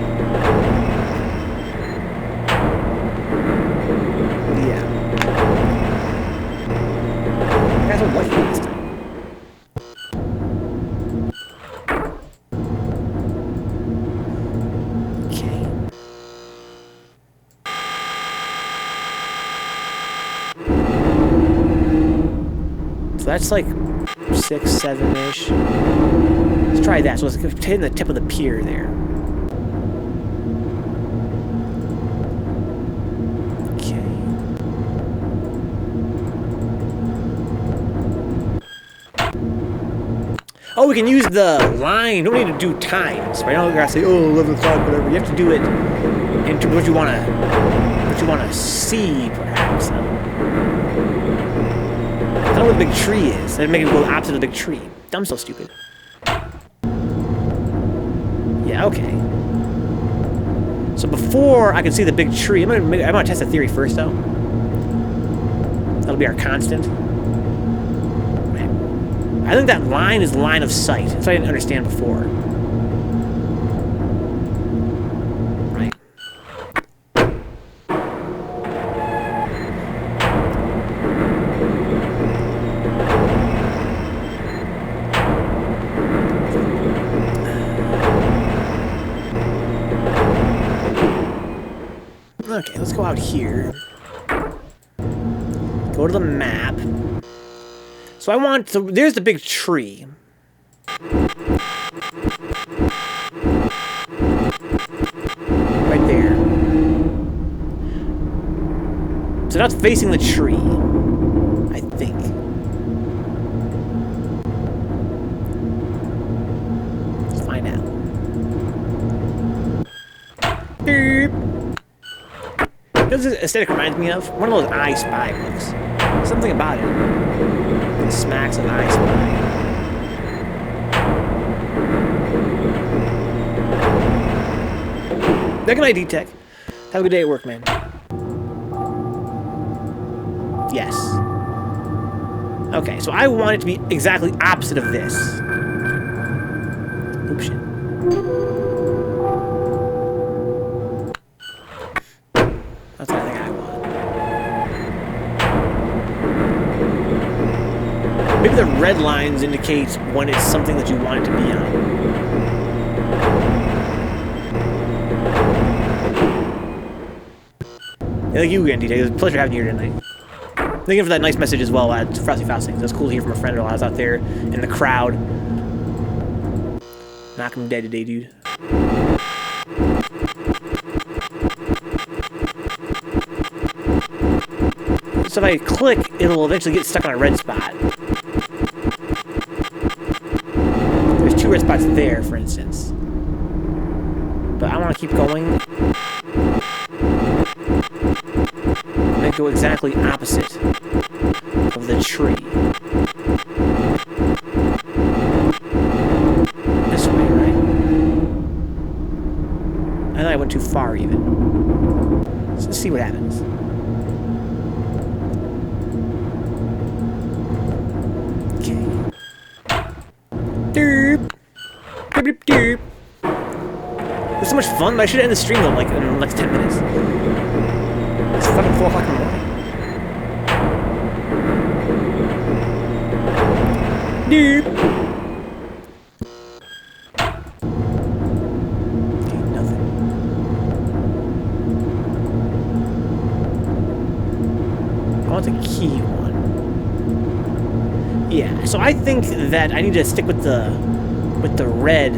So that's like 6, 7-ish. Let's try that. So let's hitting the tip of the pier there. Okay. Oh, we can use the line. Don't need to do times. Right now, we gotta say, oh, 11 o'clock, whatever. You have to do it into what you want to you want to see, perhaps. I don't know where the big tree is. That'd make it go opposite of the big tree. I'm so stupid. Yeah, okay. So before I can see the big tree, I'm gonna test the theory first, though. That'll be our constant. Right. I think that line is line of sight. That's what I didn't understand before. Right. Okay, let's go out here. Go to the map. So I want to... There's the big tree. Right there. So now it's facing the tree. I think. Let's find out. Beep. What does this aesthetic remind me of? One of those I Spy books. Something about it. It smacks of I Spy. Good night, D-Tech. Have a good day at work, man. Yes. Okay, so I want it to be exactly opposite of this. Oops, shit. That's what I think I want. Maybe the red lines indicate when it's something that you want it to be on. Yeah, thank you again, DJ. It was a pleasure having you here tonight. Thank you for that nice message as well at Frosty Faustings. It was cool to hear from a friend while I was out there in the crowd. Knock him dead today, dude. So if I click, it'll eventually get stuck on a red spot. There's 2 red spots there, for instance. But I want to keep going. And go exactly opposite of the tree. This way, right? I thought I went too far, even. So let's see what happens. Okay. Derp. Derp, derp, derp. It was so much fun, but I should end the stream though, like in like 10 minutes. It's fucking 4 o'clock in the morning. Derp. Okay, nothing. I want the key one. Yeah, so I think that I need to stick with the red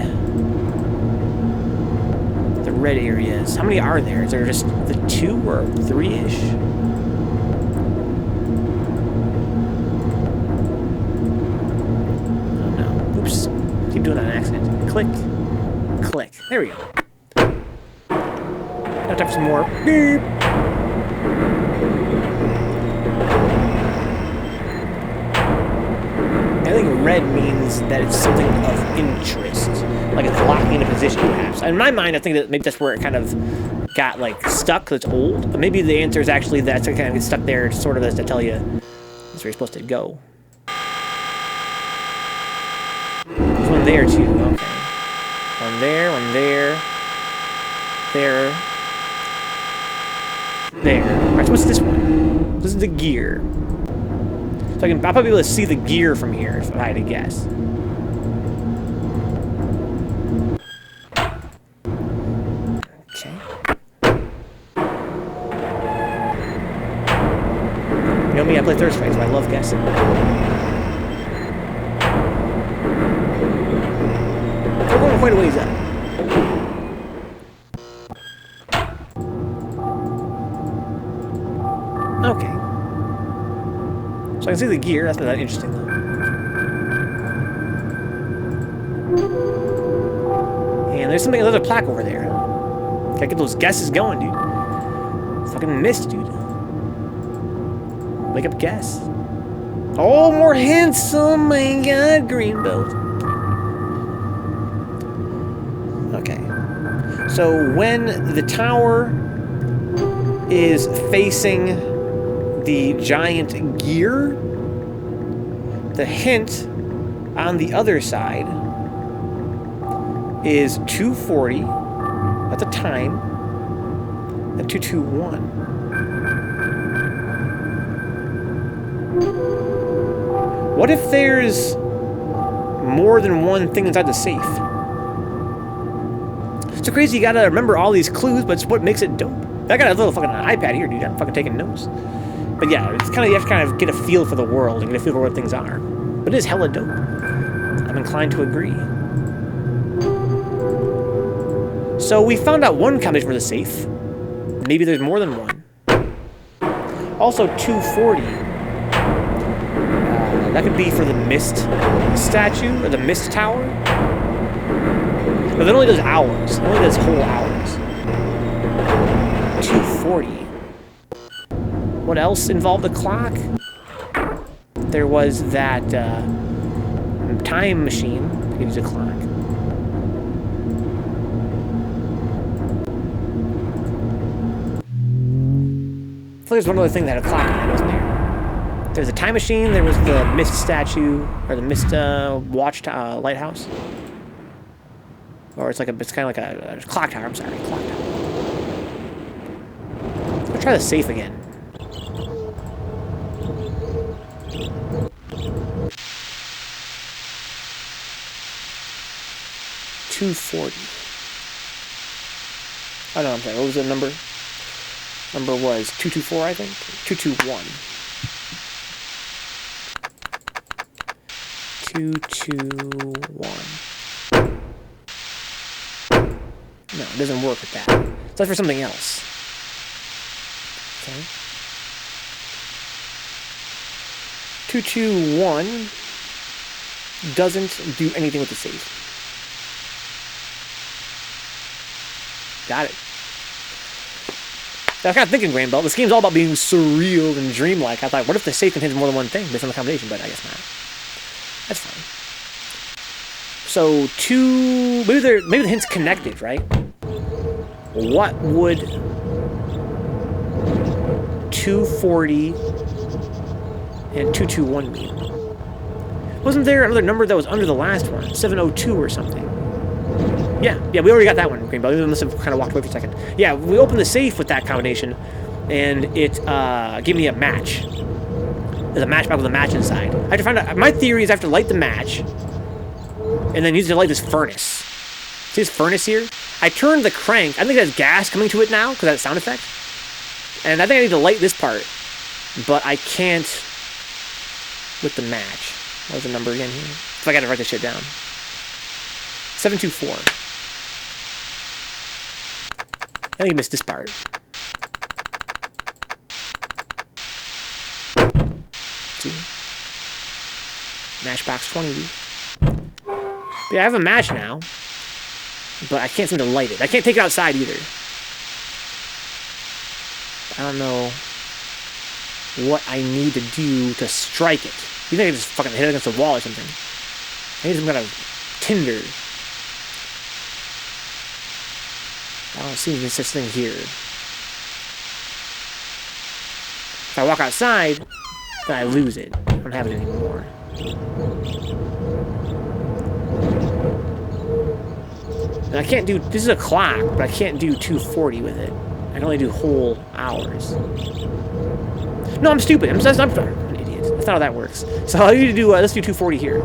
areas. How many are there? Is there just the 2 or 3-ish? Oh no. Oops. Keep doing that on accident. Click. Click. There we go. Now time for some more. Beep. I think red means that it's something of interest. Like it's locking in a position, perhaps. In my mind, I think that maybe that's where it kind of got, like, stuck because it's old. But maybe the answer is actually that it kind of gets stuck there sort of as to tell you that's where you're supposed to go. There's one there, too. Okay. One there, one there. There. There. Alright, so what's this one? This is the gear. So I'll probably be able to see the gear from here, if I had to guess. Okay. You know me, I play third strike, so I love guessing. We're going quite a ways up. Okay. So I can see the gear. That's not that interesting, though. And there's a plaque over there. Gotta get those guesses going, dude. Fucking Myst, dude. Wake up guess. Oh, more hints! Oh my god, Greenbelt. Okay. So when the tower is facing the giant gear, the hint on the other side is 240. That's a time. And 221. What if there's more than one thing inside the safe? It's so crazy you gotta remember all these clues, but it's what makes it dope. I got a little fucking iPad here, dude. I'm fucking taking notes. But yeah, it's kind of, you have to kind of get a feel for the world and get a feel for what things are. But it is hella dope. I'm inclined to agree. So we found out one combination for the safe. Maybe there's more than one. Also 240. That could be for the Myst statue, or the Myst tower. But it only does hours. It only does whole hours. 240. What else involved the clock? There was that time machine that gives a clock. I thought there was one other thing that had a clock in it, wasn't there? There's a time machine, there was the Myst statue, or the Myst lighthouse. Or it's kind of like a clock tower, I'm sorry, clock tower. Let's try the safe again. $240. Oh no, I'm sorry, what was the number? Number was 224, I think? 221. 221. No, it doesn't work with that. So that's for something else. Okay. 221 doesn't do anything with the safe. Got it. I was kind of thinking, Greenbelt, this game's all about being surreal and dreamlike. I thought, what if the safe contains more than one thing based on the combination? But I guess not. That's fine. So, maybe the hint's connected, right? What would 240 and 221 mean? Wasn't there another number that was under the last one? 702 or something? Yeah, we already got that one, Greenbelt. We must have kind of walked away for a second. Yeah, we opened the safe with that combination, and it gave me a match. There's a matchbox with a match inside. I have to find out. My theory is I have to light the match, and then use it to light this furnace. See this furnace here? I turned the crank. I think it has gas coming to it now, because of that sound effect. And I think I need to light this part, but I can't with the match. What was the number again here? So I got to write this shit down. 724. I think I missed this part. See? Matchbox 20. Yeah, I have a match now, but I can't seem to light it. I can't take it outside either. I don't know what I need to do to strike it. You think I just fucking hit it against the wall or something? I need some kind of tinder. I don't see any such thing here. If I walk outside, then I lose it. I don't have it anymore. And I can't do... This is a clock, but I can't do 240 with it. I can only do whole hours. No, I'm stupid. I'm an idiot. That's not how that works. So I need to do... let's do 240 here.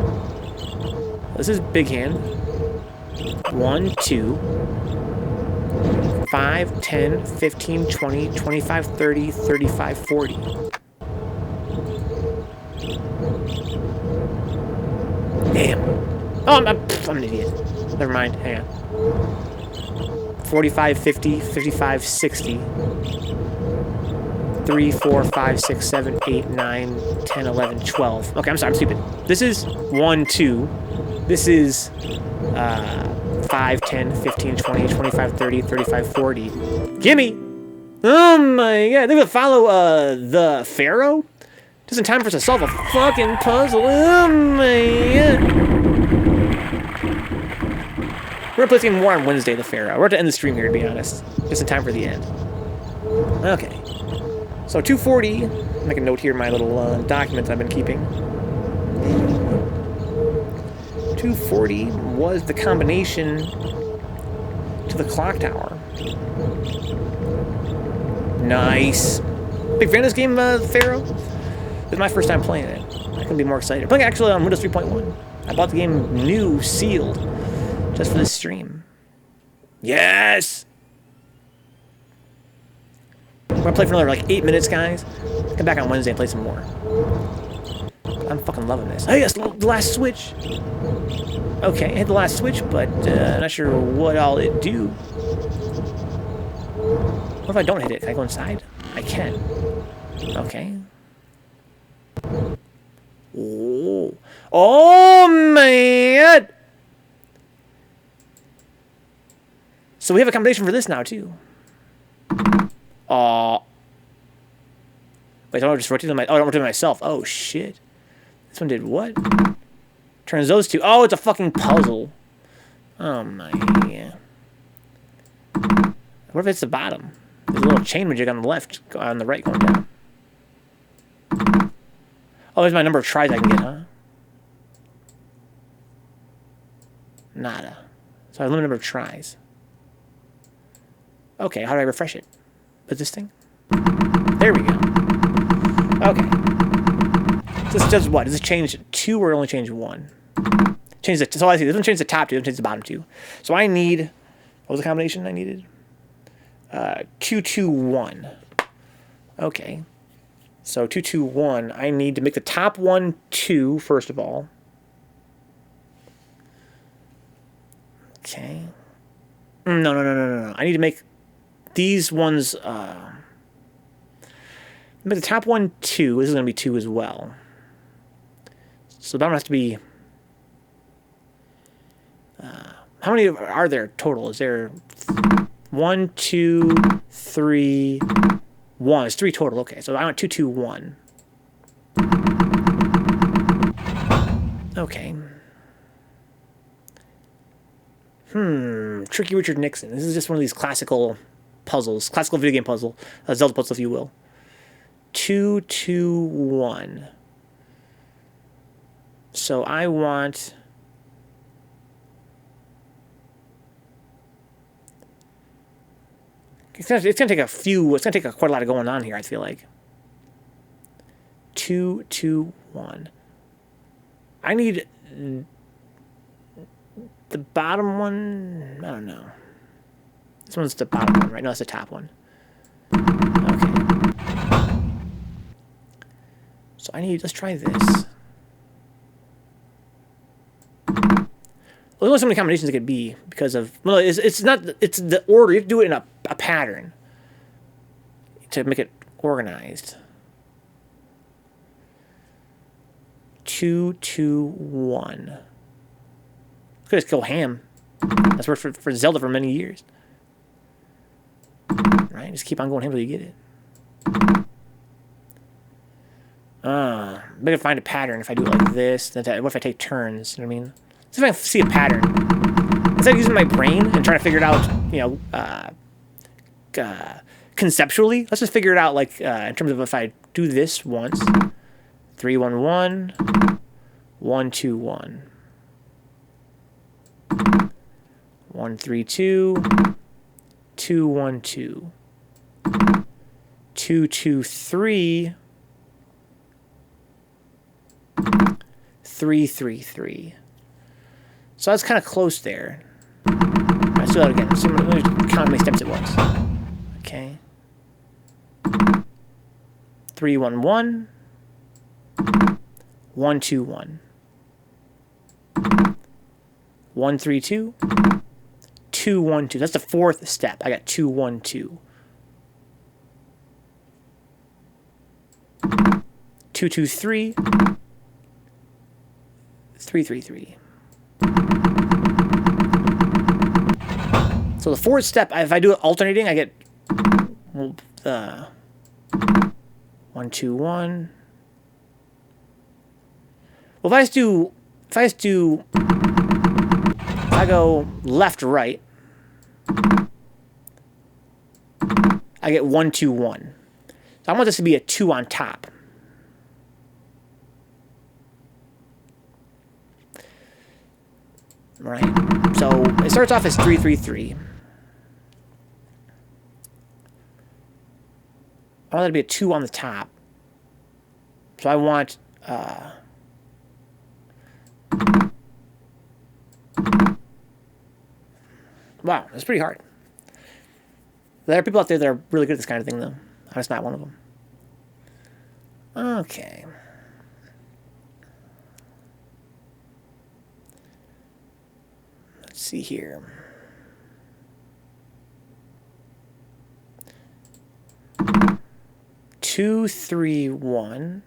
This is big hand. 1, 2... 5, 10, 15, 20, 25, 30, 35, 40. Damn. Oh, I'm an idiot. Never mind. Hang on. 45, 50, 55, 60. 3, 4, 5, 6, 7, 8, 9, 10, 11, 12. Okay, I'm sorry. I'm stupid. This is 1, 2. This is... 5, 10, 15, 20, 25, 30, 35, 40. Gimme! Oh my god, they're gonna follow the Pharaoh? Just in time for us to solve a fucking puzzle. Oh my god. We're gonna play this game more on Wednesday, the Pharaoh. We're at the end of the stream here, to be honest. Just in time for the end. Okay. So 240. Make a note here in my little document I've been keeping. 240 was the combination to the clock tower. Nice. Big fan of this game, Pharaoh. This is my first time playing it. I couldn't be more excited. I'm playing actually on Windows 3.1. I bought the game new, sealed, just for this stream. Yes! I'm gonna play for another like 8 minutes, guys. Come back on Wednesday and play some more. I'm fucking loving this. Oh yes, the last switch. Okay, I hit the last switch, but not sure what all it do. What if I don't hit it? Can I go inside? I can. Okay. Oh. Oh, man! So we have a combination for this now, too. Wait, I don't just rotate my... Oh, I don't rotate myself. Oh, shit. This one did what? Turns those two... Oh, it's a fucking puzzle. Oh, my... Yeah. What if it's the bottom? There's a little chain magic on the left, on the right going down. Oh, there's my number of tries I can get, huh? Nada. So I have a limited number of tries. Okay, how do I refresh it? With this thing? There we go. Okay. This does what? Does this change 2 or only change 1? Change the... So I see, this one changes the top 2, this one changes the bottom 2. So I need... What was the combination I needed? 2, 2, 1. Okay. So 2, 2, 1. I need to make the top one 2, first of all. Okay. No. I need to make these ones... make the top one 2. This is going to be 2 as well. So the bottom has to be... how many are there total? Is there 1, 2, 3, 1? It's 3 total. Okay, so I want 2, 2, 1. Okay. Tricky Richard Nixon. This is just one of these classical puzzles, classical video game puzzle, Zelda puzzle, if you will. 2, 2, 1. So I want... It's gonna take a few. It's gonna take quite a lot of going on here, I feel like. 2, 2, 1. I need the bottom one. I don't know. This one's the bottom one, right? No, it's the top one. Okay. So I need. Let's try this. Well, there's only so many combinations it could be because of... Well, it's not... It's the order. You have to do it in a pattern to make it organized. 2, 2, 1. Could just go ham. That's worked for Zelda for many years. Right? Just keep on going ham until you get it. Maybe I find a pattern if I do it like this. What if I take turns? You know what I mean? See if I can see a pattern. Instead of using my brain and trying to figure it out, you know, conceptually, let's just figure it out, like, in terms of if I do this once. 3, 1, 1. 1, 2, 1. 1, 3, 2. 2, 1, 2. 2, 2, 3. 3, 3, 3. So that's kind of close there. Let's do that again. So let me count how many steps it was. Okay. 3, 1, 1. 1, 2, 1. 1, 3, 2. 2, 1, 2. That's the 4th step. I got 2, 1, 2. 2, 2, 3. 3, 3, 3. So the 4th step, if I do it alternating, I get 1, 2, 1. Well, if I go left, right, I get 1, 2, 1. So I want this to be a 2 on top. Right? So it starts off as 3, 3, 3. I want that to be a 2 on the top. So I want... wow, that's pretty hard. There are people out there that are really good at this kind of thing, though. I'm just not one of them. Okay. Let's see here. Two, 3, 1.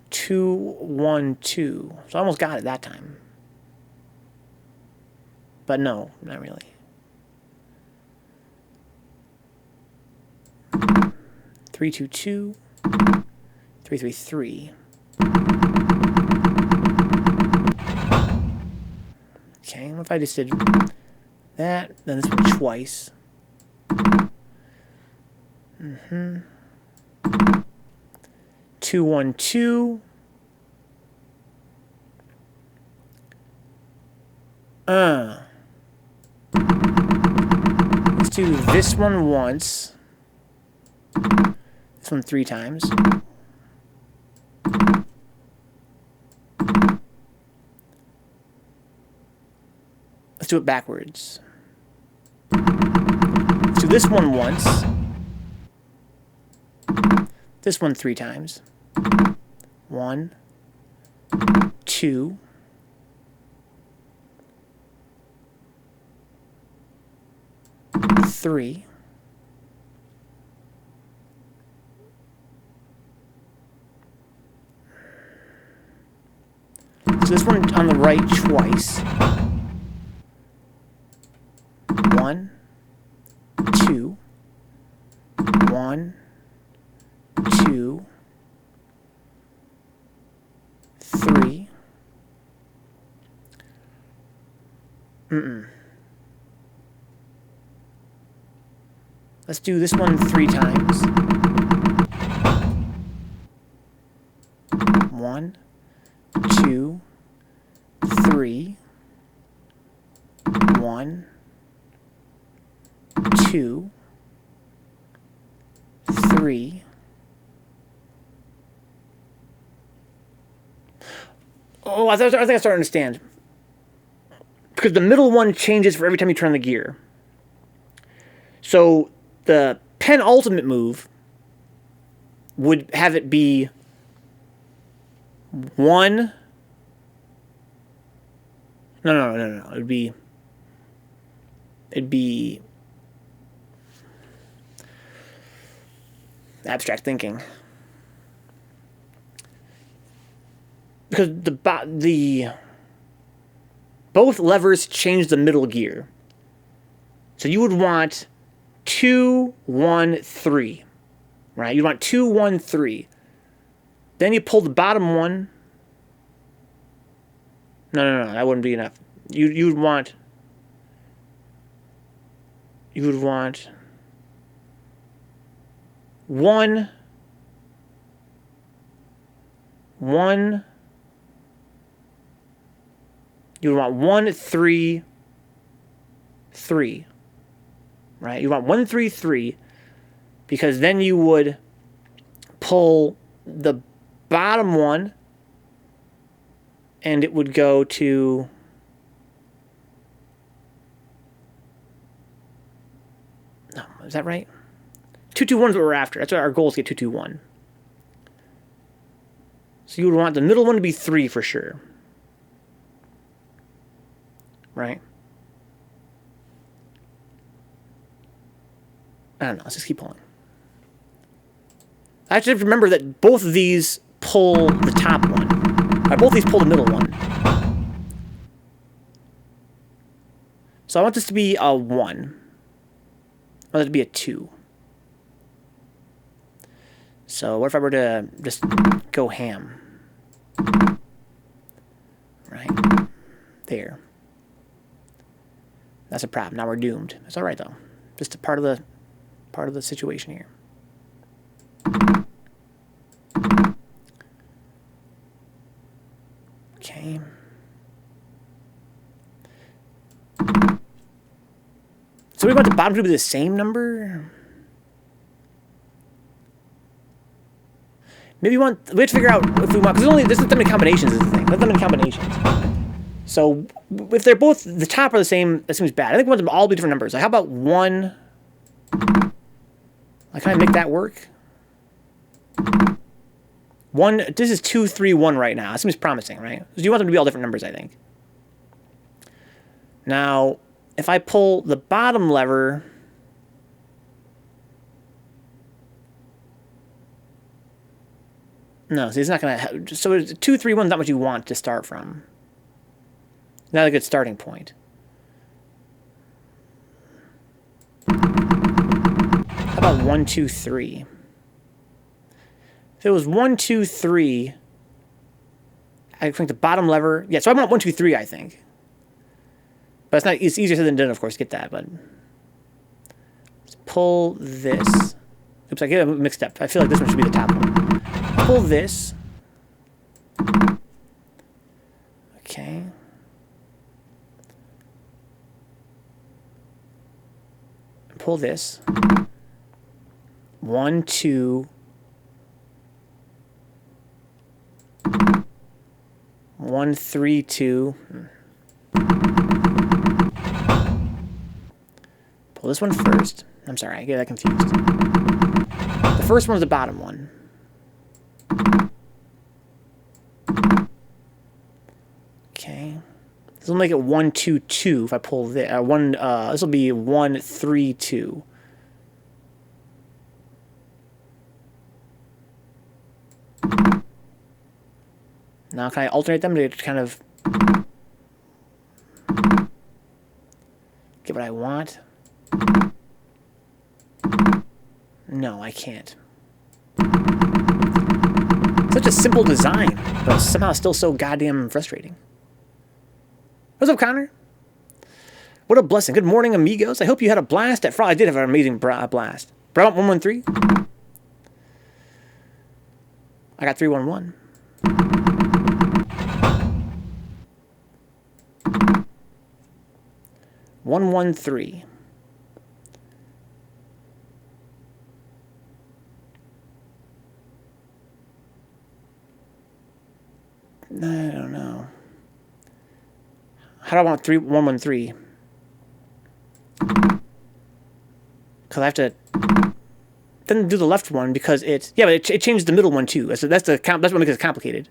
2, 1, 2. So I almost got it that time. But no, not really. 3, 2, 2. 3, 3, 3. Okay, what if I just did that, then this one twice? 2, 1, 2. Let's do this one once. This one 3 times. Let's do it backwards. Let's do this one once. This one 3 times. 1, 2. Three. So this one on the right twice. 1, 2, 1, 2, 3. Let's do this one 3 times. 1, 2, 3. 1, 2, 3. Oh, I think I start to understand. Because the middle one changes for every time you turn the gear. So the penultimate move would have it be 1. No. It'd be abstract thinking. Because the both levers change the middle gear. So you would want 2, 1, 3. Right? You want 2, 1, 3. Then you pull the bottom one. No, that wouldn't be enough. You would want 1, 1. You would want 1, 3, 3. Right? You want 1, 3, 3. Because then you would pull the bottom one and it would go to no, is that right? 2, 2, 1 is what we're after. That's what our goal is, to get 2, 2, 1. So you would want the middle one to be 3 for sure. Right? I don't know. Let's just keep pulling. I actually have to remember that both of these pull the top one. Both these pull the middle one. So I want this to be a 1. want that to be a 2. So what if I were to just go ham? Right there. That's a problem. Now we're doomed. It's all right though. Just a part of the situation here. Okay. So we want the bottom to be the same number. Maybe we have to figure out if we want, because there's not that many combinations is the thing. Not that many combinations. So if they're both the top are the same, that seems bad. I think we want them all to be different numbers. Like how about 1? Like, can I make that work? 1. This is 2, 3, 1 right now. That seems promising, right? So you want them to be all different numbers, I think. Now, if I pull the bottom lever, no, see, it's not going to. So 2, 3, 1 is not what you want to start from. Not a good starting point. How about 1, 2, 3? If it was 1, 2, 3, I think the bottom lever. Yeah, so I want 1, 2, 3, I think. But it's not. It's easier said than done, of course, to get that. But let's pull this. Oops, I get it mixed up. I feel like this one should be the top one. Pull this. Okay. Pull this. 1, 2. 1, 3, 2. Pull this one first. I'm sorry, I get that confused. The first one's the bottom one. Okay. This will make it 1, 2, 2 if I pull this. This will be 1, 3, 2. Now can I alternate them to kind of get what I want? No, I can't. Such a simple design, but somehow still so goddamn frustrating. What's up, Connor? What a blessing. Good morning, amigos. I hope you had a blast at Frog. I did have an amazing blast. Brown 113. I got 311. One, 1, 3. I don't know. How do I want 1, 1, 3? Because I have to then do the left one because it's but it changed the middle one too. That's what makes it complicated.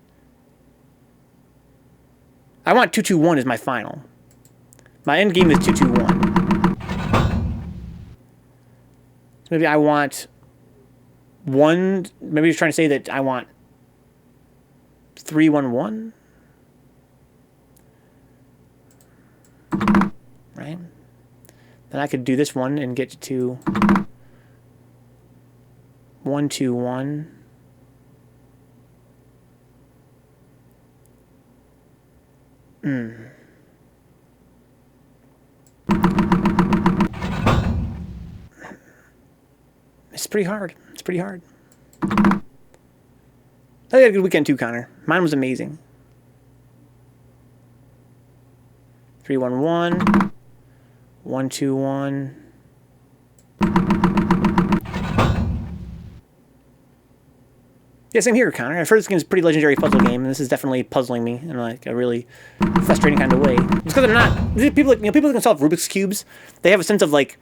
I want 2, 2, 1 is my final. My end game is 2, 2, 1. So maybe I want 1. Maybe he's trying to say that I want 3, 1, 1. Right? Then I could do this one and get to 1, 2, 1. It's pretty hard. It's pretty hard. I had a good weekend too, Connor. Mine was amazing. 3, 1, 1. 1, 2, 1. Yeah, same here, Connor. I've heard this game's a pretty legendary puzzle game, and this is definitely puzzling me in like a really frustrating kind of way. It's because they're not people. People that can solve Rubik's cubes, they have a sense of like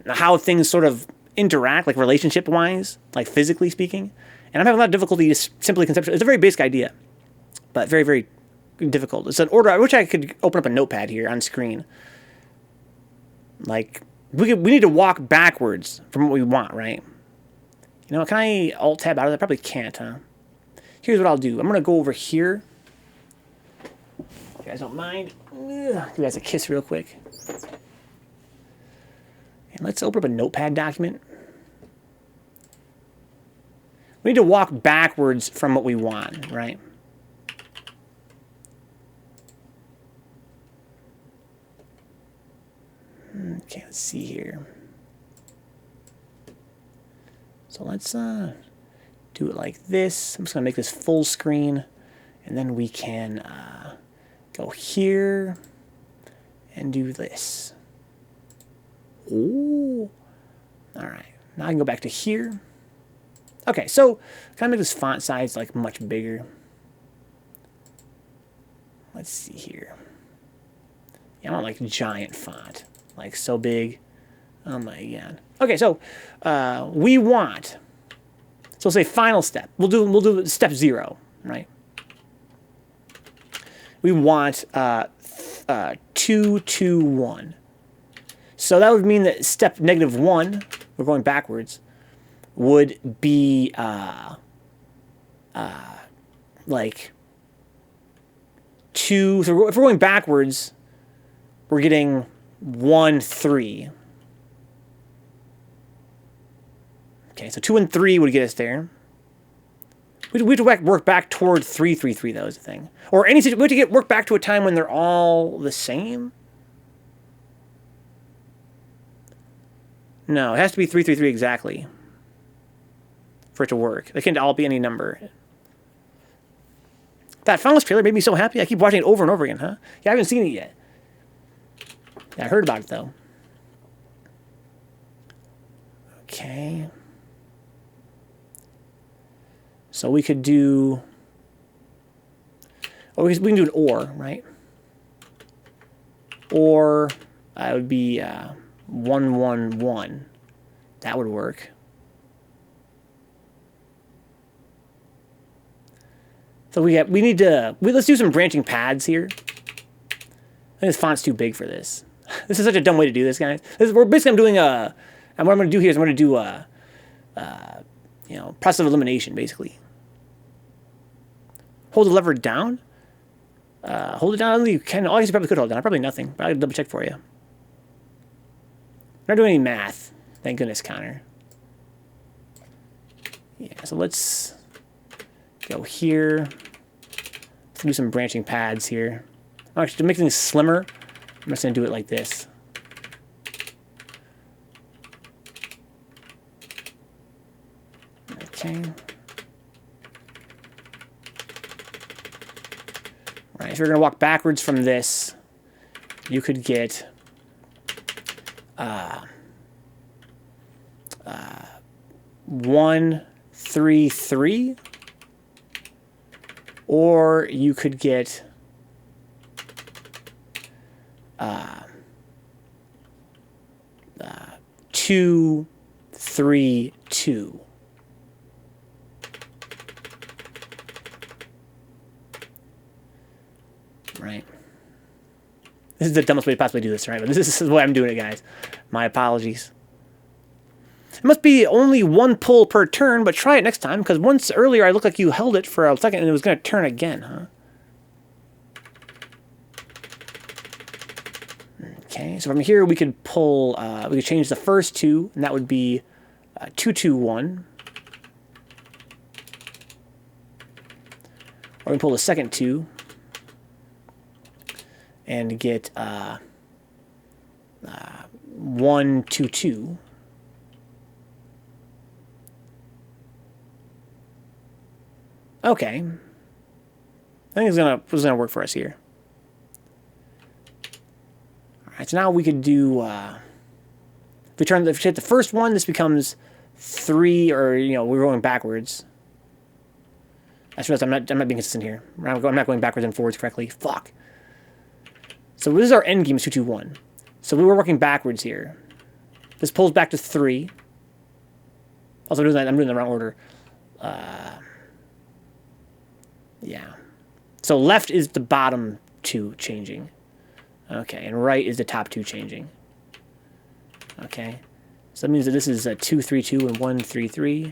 how things sort of interact, like relationship-wise, like physically speaking. And I'm having a lot of difficulty just simply conceptual. It's a very basic idea, but very, very difficult. It's an order. I wish I could open up a notepad here on screen. Like we need to walk backwards from what we want, right? You know, can I alt tab out of that? Probably can't, huh? Here's what I'll do. I'm gonna go over here. If you guys don't mind, give you guys a kiss real quick. And let's open up a notepad document. We need to walk backwards from what we want, right? Okay, let's see here. So let's do it like this. I'm just gonna make this full screen, and then we can go here and do this. Ooh. All right, now I can go back to here. Okay, so kind of make this font size like much bigger. Let's see here. Yeah, I want like giant font, like so big. Oh my god. Okay, so we want. So we'll say final step. We'll do step 0, right? We want 2, 2, 1. So that would mean that step -1, we're going backwards, would be like 2. So if we're going backwards, we're getting 1, 3. Okay, so 2 and 3 would get us there. We have to work back toward 3, 3, 3, though, is the thing. Or we have to work back to a time when they're all the same. No, it has to be 3, 3, 3 exactly for it to work. They can't all be any number. That Finals trailer made me so happy. I keep watching it over and over again, huh? Yeah, I haven't seen it yet. Yeah, I heard about it, though. Okay. So we could do... Oh, we can do an or, right? Or it would be 1, 1, 1. That would work. So let's do some branching pads here. I think this font's too big for this. This is such a dumb way to do this, guys. I'm doing what I'm going to do here is I'm going to do process of elimination, basically. Hold the lever down. Hold it down. You can. I guess you probably could hold it down. Probably nothing, but I'll double check for you. I'm not doing any math. Thank goodness, Connor. Yeah, so let's go here. Let's do some branching pads here. Actually, to make things slimmer, I'm just going to do it like this. Okay. Right, if you're going to walk backwards from this, you could get 1, 3, 3, or you could get 2, 3, 2. Right. This is the dumbest way to possibly do this, right? But this is the way I'm doing it, guys. My apologies. It must be only 1 pull per turn, but try it next time, because once earlier I looked like you held it for a second and it was going to turn again, huh? Okay, so from here we could pull, we could change the first 2, and that would be 2, 2, 1. Or we can pull the second 2 and get 1, 2, 2. Okay. I think it's gonna work for us here. Alright, so now we could do if we hit the first one, this becomes 3, or we're going backwards. I suppose I'm not being consistent here. I'm not going backwards and forwards correctly. Fuck. So this is our end game, is 2, 2, 1. So we were working backwards here. This pulls back to 3. Also, I'm doing the wrong order. Yeah. So left is the bottom 2 changing. Okay, and right is the top 2 changing. Okay. So that means that this is a 2, 3, 2, and 1, 3, 3.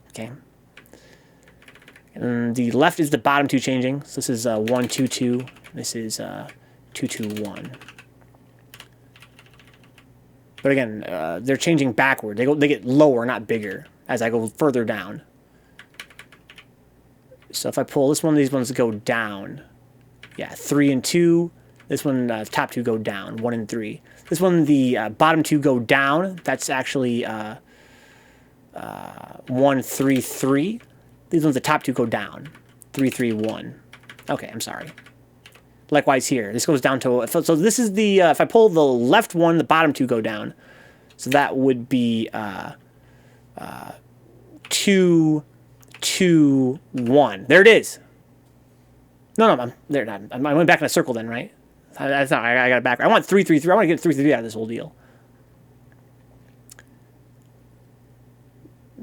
Okay. And the left is the bottom 2 changing. So this is 1, 2, 2. This is 2, 2, 1. But again, they're changing backward. They get lower, not bigger, as I go further down. So if I pull this one, these ones go down. Yeah, 3 and 2. This one, top 2 go down, 1 and 3. This one, the bottom 2 go down. That's actually 1, 3, 3. These ones, the top 2 go down, 3, 3, 1. Okay, I'm sorry. Likewise here, this goes down to, so this is the, if I pull the left one, the bottom 2 go down. So that would be 2, 2, 1. There it is. No, I'm there. I went back in a circle then, right? I thought I got it back. I want 3, 3, 3. I want to get 3, 3, 3 out of this whole deal.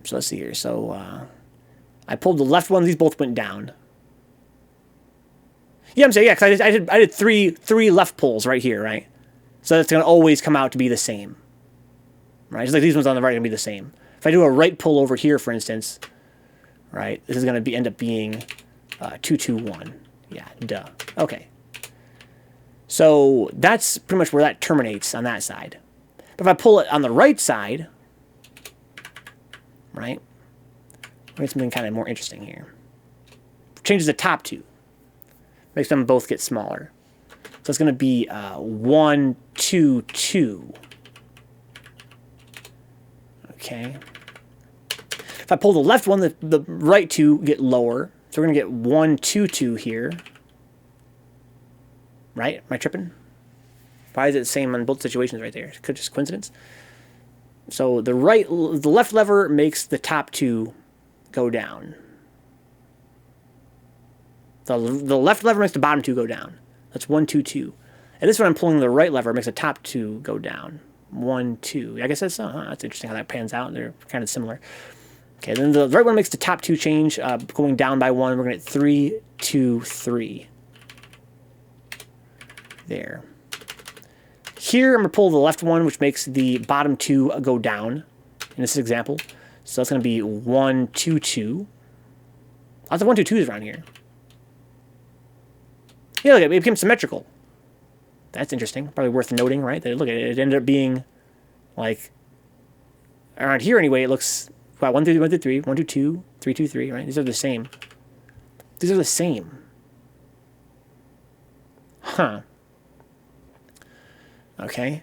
So let's see here. So I pulled the left one. These both went down. Yeah, I'm saying, yeah, because I did three left pulls right here, right? So that's going to always come out to be the same. Right? Just like these ones on the right are going to be the same. If I do a right pull over here, for instance, right, this is going to end up being 2, 2, 1. Yeah, duh. Okay. So that's pretty much where that terminates on that side. But if I pull it on the right side, right, we get something kind of more interesting here. Changes the top 2. Makes them both get smaller. So it's going to be 1, 2, 2. Okay. If I pull the left one, the right 2 get lower. So we're going to get 1, 2, 2 here. Right? Am I tripping? Why is it the same on both situations right there? Could just coincidence. So the left lever makes the top 2 go down. The left lever makes the bottom 2 go down. That's 1, 2, 2. And this one I'm pulling the right lever makes the top 2 go down. 1, 2. I guess that's interesting how that pans out. They're kind of similar. Okay, then the right one makes the top 2 change, going down by 1. We're going to get 3, 2, 3. There. Here, I'm going to pull the left one, which makes the bottom 2 go down in this example. So that's going to be 1, 2, 2. Lots of 1, 2, 2s around here. Yeah, look, it became symmetrical. That's interesting. Probably worth noting, right? That look, it ended up being like around here anyway. It looks 1 through 1 through 3, 1 through 2, 3 2 3. Right? These are the same. These are the same. Huh. Okay.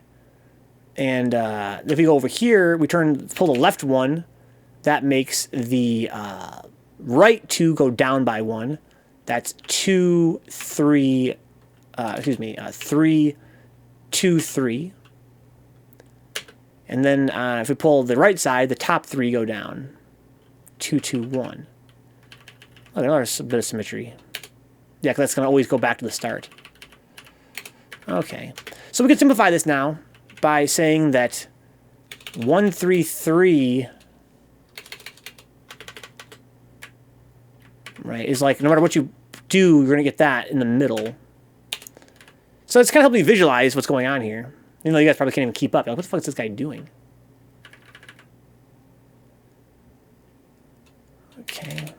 And if we go over here, we pull the left one. That makes the right 2 go down by 1. That's 2, 3. 3, 2, 3. And then if we pull the right side, the top 3 go down. 2, 2, 1. Oh, there's a bit of symmetry. Yeah, because that's going to always go back to the start. Okay. So we can simplify this now by saying that 1, 3, 3, right, is like no matter what you do, you're going to get that in the middle. So it's kind of helping me visualize what's going on here. You know, you guys probably can't even keep up. Like, what the fuck is this guy doing? Okay.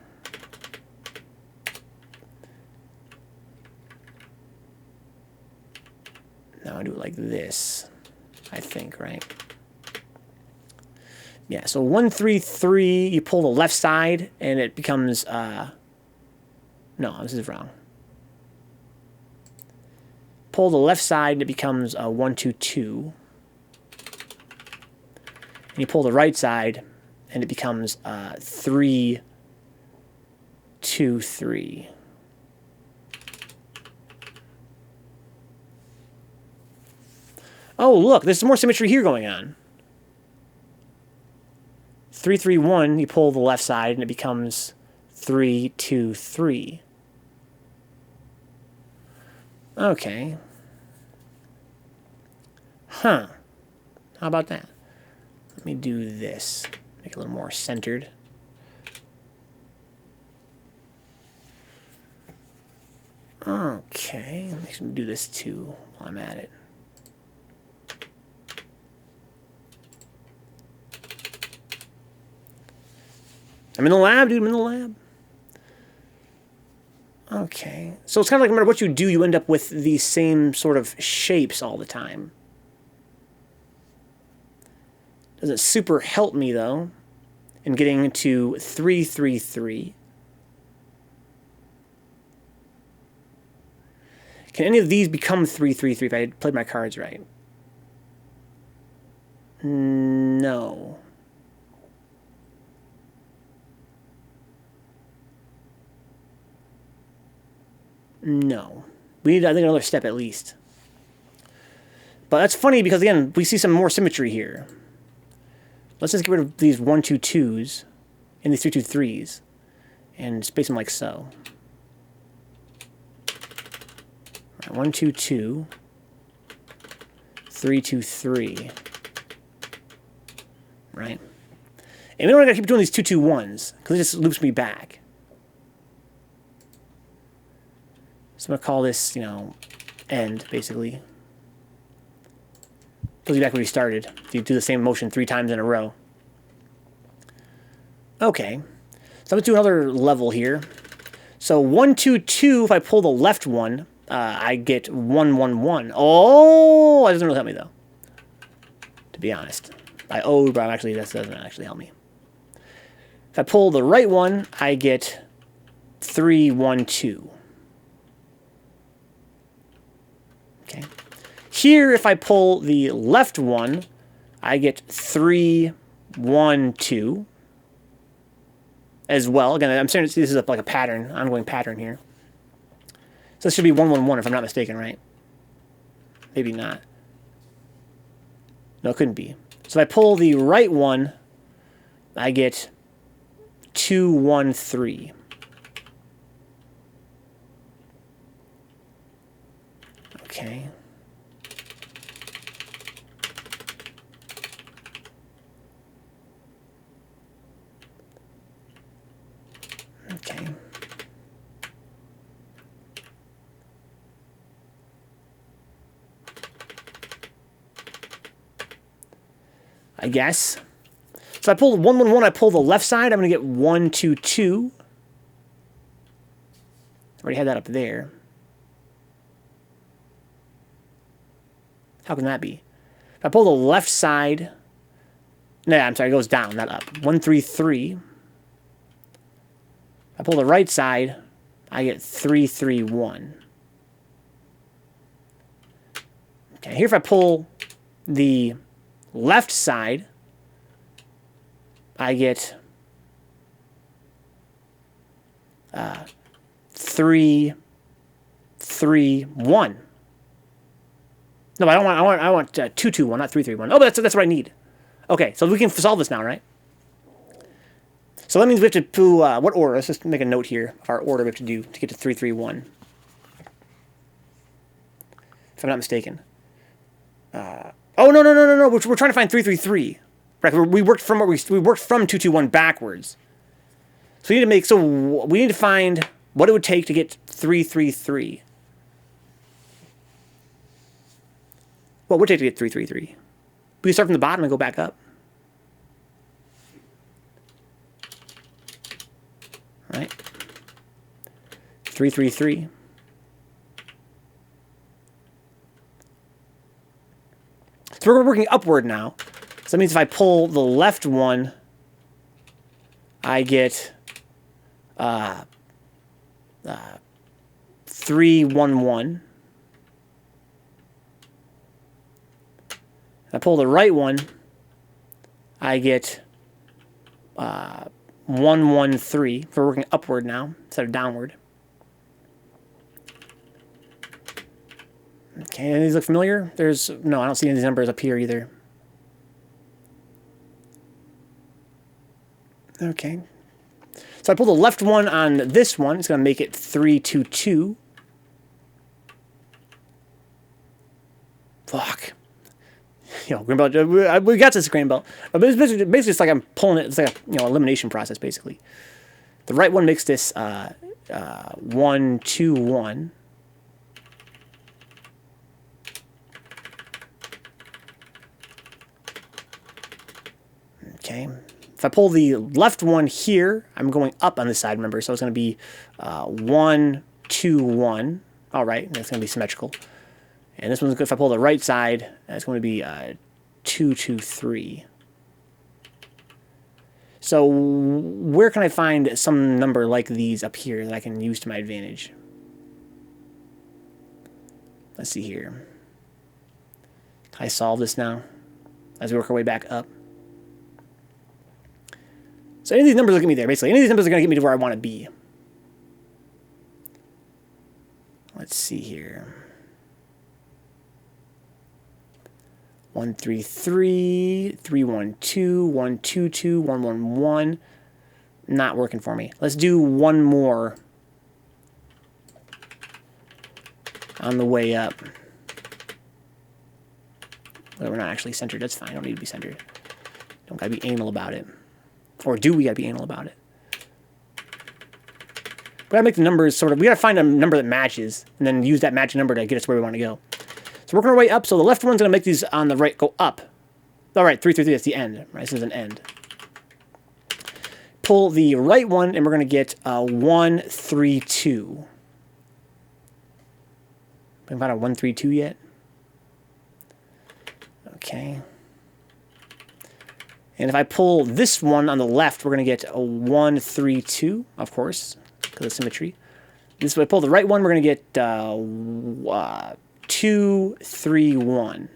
Now I do it like this, I think, right? Yeah, so 1, 3, 3, you pull the left side, and it becomes, no, this is wrong. Pull the left side, and it becomes 1, 2, 2. And you pull the right side, and it becomes 3, 2, 3. Oh, look, there's some more symmetry here going on. 3, 3, 1, you pull the left side, and it becomes 3, 2, 3. Okay. Huh. How about that? Let me do this. Make it a little more centered. Okay. Let me do this too while I'm at it. I'm in the lab, dude. I'm in the lab. Okay. So it's kind of like no matter what you do, you end up with these same sort of shapes all the time. Doesn't super help me, though, in getting to 3, 3, 3. Can any of these become 3, 3, 3 if I played my cards right? No. No. We need, I think, another step at least. But that's funny because, again, we see some more symmetry here. Let's just get rid of these 1, 2, 2s and these 3, 2, 3s and space them like so. Right, 1, 2, 2, 3, 2, 3. Right? And we don't gotta keep doing these 2, 2, 1s because it just loops me back. So I'm gonna call this, you know, end, basically. Goes you back where you started. You do the same motion 3 times in a row. Okay. So let's do another level here. So 1, 2, 2, if I pull the left one, I get 1, 1, 1. Oh, that doesn't really help me, though. To be honest. I owed, but actually, that doesn't actually help me. If I pull the right one, I get 3, 1, 2. Okay. Here, if I pull the left one, I get 3, 1, 2. As well. Again, I'm starting to see this is like a pattern, ongoing pattern here. So this should be 1, 1, 1 if I'm not mistaken, right? Maybe not. No, it couldn't be. So if I pull the right one, I get 2, 1, 3. Okay. Okay. I guess. So I pull 1, 1, 1, I pull the left side, I'm going to get 1, 2, 2. Already had that up there. How can that be? If I pull the left side, no, I'm sorry, it goes down, not up. 1, 3, 3. I pull the right side, I get 3, 3, 1. Okay, here if I pull the left side, I get 3, 3, 1. No, I want 2, 2, 1, not 3, 3, 1. Oh, but that's what I need. Okay, so we can solve this now, right? So that means we have to do, what order? Let's just make a note here of our order we have to do to get to 3, 3, 1. If I'm not mistaken. Oh, no. We're trying to find 3, 3, 3. Right, we worked from 2, 2, 1 backwards. So we need to find what it would take to get 3, 3, 3. What would it take to get 3, 3, 3? We can start from the bottom and go back up. Right? 3, 3, 3. So we're working upward now. So that means if I pull the left one, I get 3, 1, 1. If I pull the right one, I get 1, 1, 3. We're working upward now instead of downward. Okay, any of these look familiar? No, I don't see any of these numbers up here either. Okay. So I pull the left one on this one. It's going to make it 3, 2, 2. Fuck. You know, green belt. We got this green belt. But it's basically it's like I'm pulling it. It's like a elimination process basically. The right one makes this 1, 2, 1. Okay. If I pull the left one here, I'm going up on this side, remember, so it's going to be 1, 2, 1. All right, that's going to be symmetrical. And this one's good. If I pull the right side, it's going to be 2, 2, 3. So where can I find some number like these up here that I can use to my advantage? Let's see here. Can I solve this now as we work our way back up? So any of these numbers will get me there, basically. Any of these numbers are going to get me to where I want to be. Let's see here. 133, 312, 122, 111. Not working for me. Let's do one more on the way up. Well, we're not actually centered. That's fine. Don't need to be centered. Don't gotta be anal about it. Or do we gotta be anal about it? We gotta make the numbers sort of... We gotta find a number that matches, and then use that matching number to get us where we want to go. So working our way up. So the left one's gonna make these on the right go up. All right, 333. That's the end. Right, this is an end. Pull the right one, and we're gonna get 132. Haven't found a 132 yet. Okay. And if I pull this one on the left, we're going to get a 132, of course, because of symmetry. This way, I pull the right one, we're going to get 231.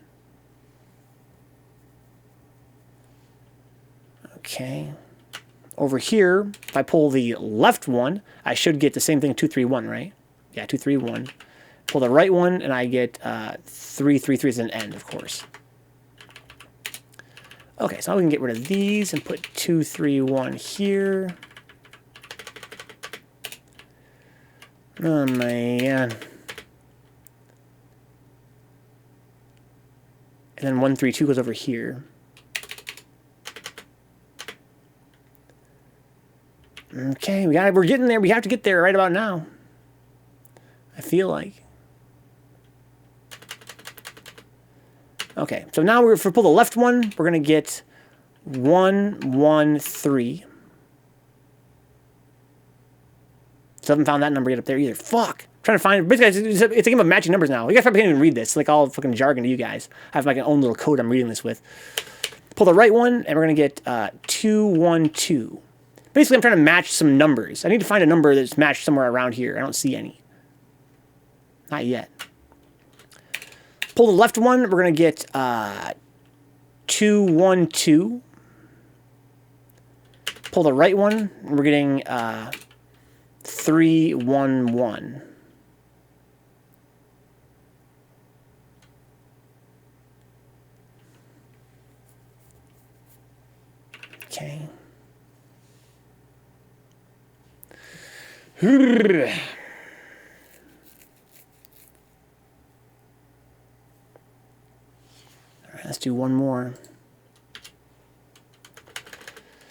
Okay. Over here, if I pull the left one, I should get the same thing, 231, right? Yeah, 231. Pull the right one, and I get 333 as an end, of course. Okay, so now we can get rid of these and put 231 here. Oh, man. And then 132 goes over here. Okay, we're getting there. We have to get there right about now. I feel like. Okay, so now if we pull the left one, we're going to get 113. So I haven't found that number yet up there either. Fuck! I'm trying to find... Basically, it's a game of matching numbers now. You guys probably can't even read this. It's like all fucking jargon to you guys. I have like an own little code I'm reading this with. Pull the right one, and we're going to get 212. Basically, I'm trying to match some numbers. I need to find a number that's matched somewhere around here. I don't see any. Not yet. Pull the left one, we're going to get 212. Pull the right one, we're getting 311. Okay. Let's do one more.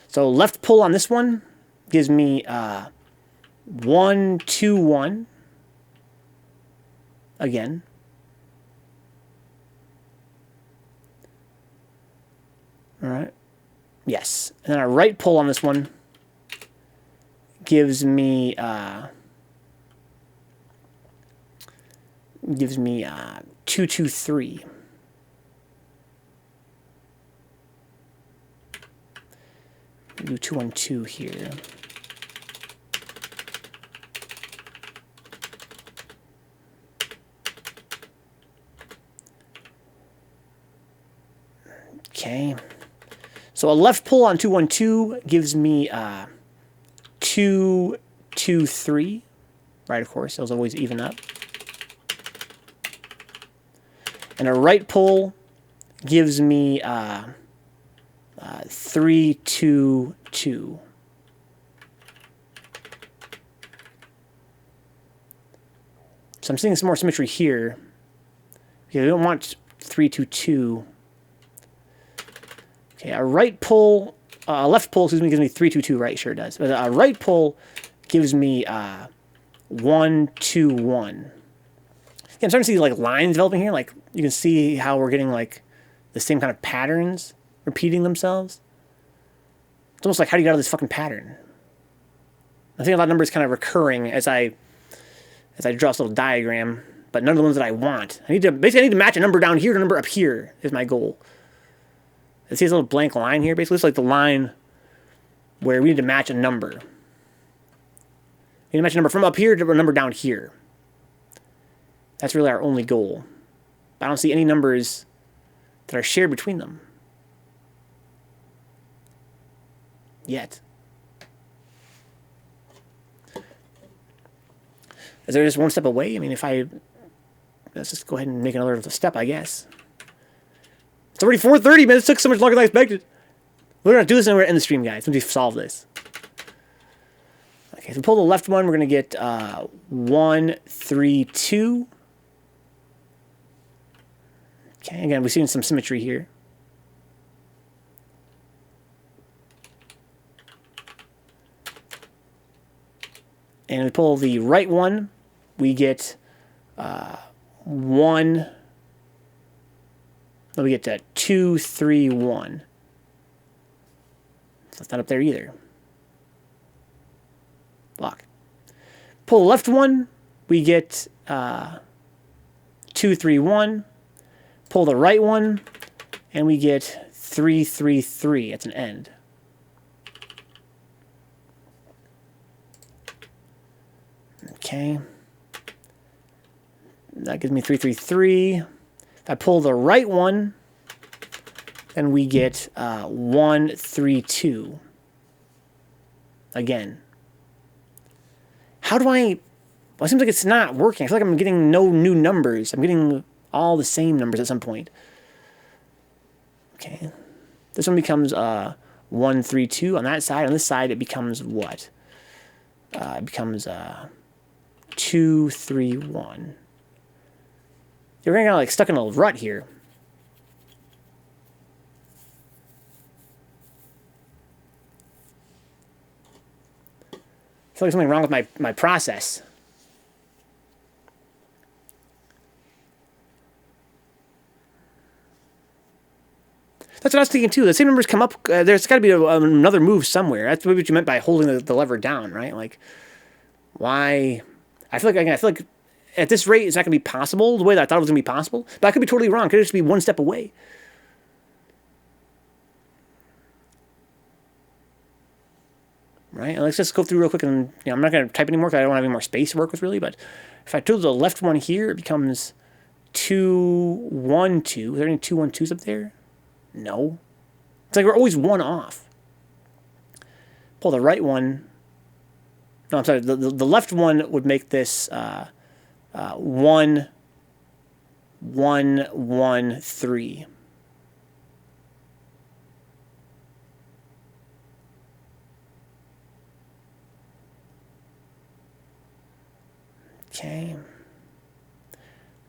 So left pull on this one gives me 121 again. All right. Yes. And then a right pull on this one gives me 223. Do 212 here. Okay. So a left pull on 212 gives me 223. Right, of course, those always even up. And a right pull gives me 322. So I'm seeing some more symmetry here. Okay, we don't want 322. Okay, a right pull, a left pull, excuse me, gives me 322, right? Sure does. But a right pull gives me 121. Yeah, I'm starting to see like lines developing here. Like you can see how we're getting like the same kind of patterns repeating themselves. It's almost like, how do you get out of this fucking pattern? I think a lot of numbers kind of recurring as I draw this little diagram, but none of the ones that I want. I need to match a number down here to a number up here is my goal. See this little blank line here? Basically, it's like the line where we need to match a number. We need to match a number from up here to a number down here. That's really our only goal. But I don't see any numbers that are shared between them. Yet. Is there just one step away? I mean, let's just go ahead and make another step, I guess. It's already 4:30, man. It took so much longer than I expected. We're going to do this and we're going to end the stream, guys. Let me solve this. Okay, so we pull the left one, we're going to get 1, 3, 2. Okay, again, we're seeing some symmetry here. And we pull the right one, we get 1. We get 2, 3, 1. So that's not up there either. Block. Pull the left one, we get 2, 3, 1. Pull the right one, and we get 3, 3, 3. It's an end. Okay. That gives me 3, 3, 3. If I pull the right one, then we get 1, 3, 2. Again. How do I... Well, it seems like it's not working. I feel like I'm getting no new numbers. I'm getting all the same numbers at some point. Okay. This one becomes 1, 3, 2 on that side. On this side, it becomes what? It becomes 2, 3, 1. You're kind of like stuck in a rut here. I feel like something wrong with my process. That's what I was thinking too. The same numbers come up. There's got to be another move somewhere. That's what you meant by holding the lever down, right? Like, why? I feel like at this rate, it's not going to be possible the way that I thought it was going to be possible. But I could be totally wrong. It could just be one step away. Right? And let's just go through real quick. And I'm not going to type anymore because I don't have any more space to work with really. But if I do the left one here, it becomes 2, 1, 2. Is there any 2, 1, 2s up there? No. It's like we're always one off. Pull the right one. No, I'm sorry. The left one would make this 1, 1, 1, 3. Okay.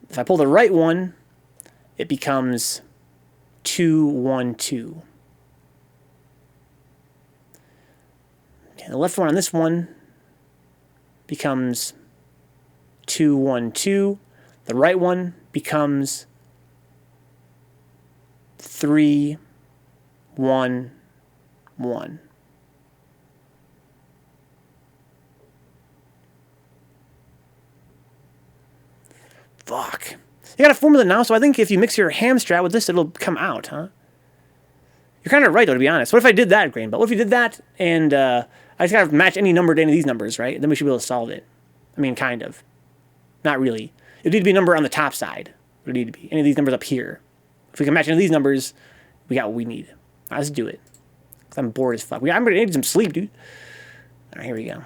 If I pull the right one, it becomes 2, 1, 2. Okay, the left one on this one becomes 2, 1, 2. The right one becomes 3, 1, 1. Fuck. You got a formula now, so I think if you mix your ham strat with this, it'll come out, huh? You're kind of right, though, to be honest. What if I did that, Grain Belt? What if you did that, and I just gotta match any number to any of these numbers, right? Then we should be able to solve it. I mean, kind of. Not really. It would need to be a number on the top side. It would need to be. Any of these numbers up here. If we can match any of these numbers, we got what we need. All right, let's do it. Because I'm bored as fuck. I'm gonna need some sleep, dude. All right, here we go.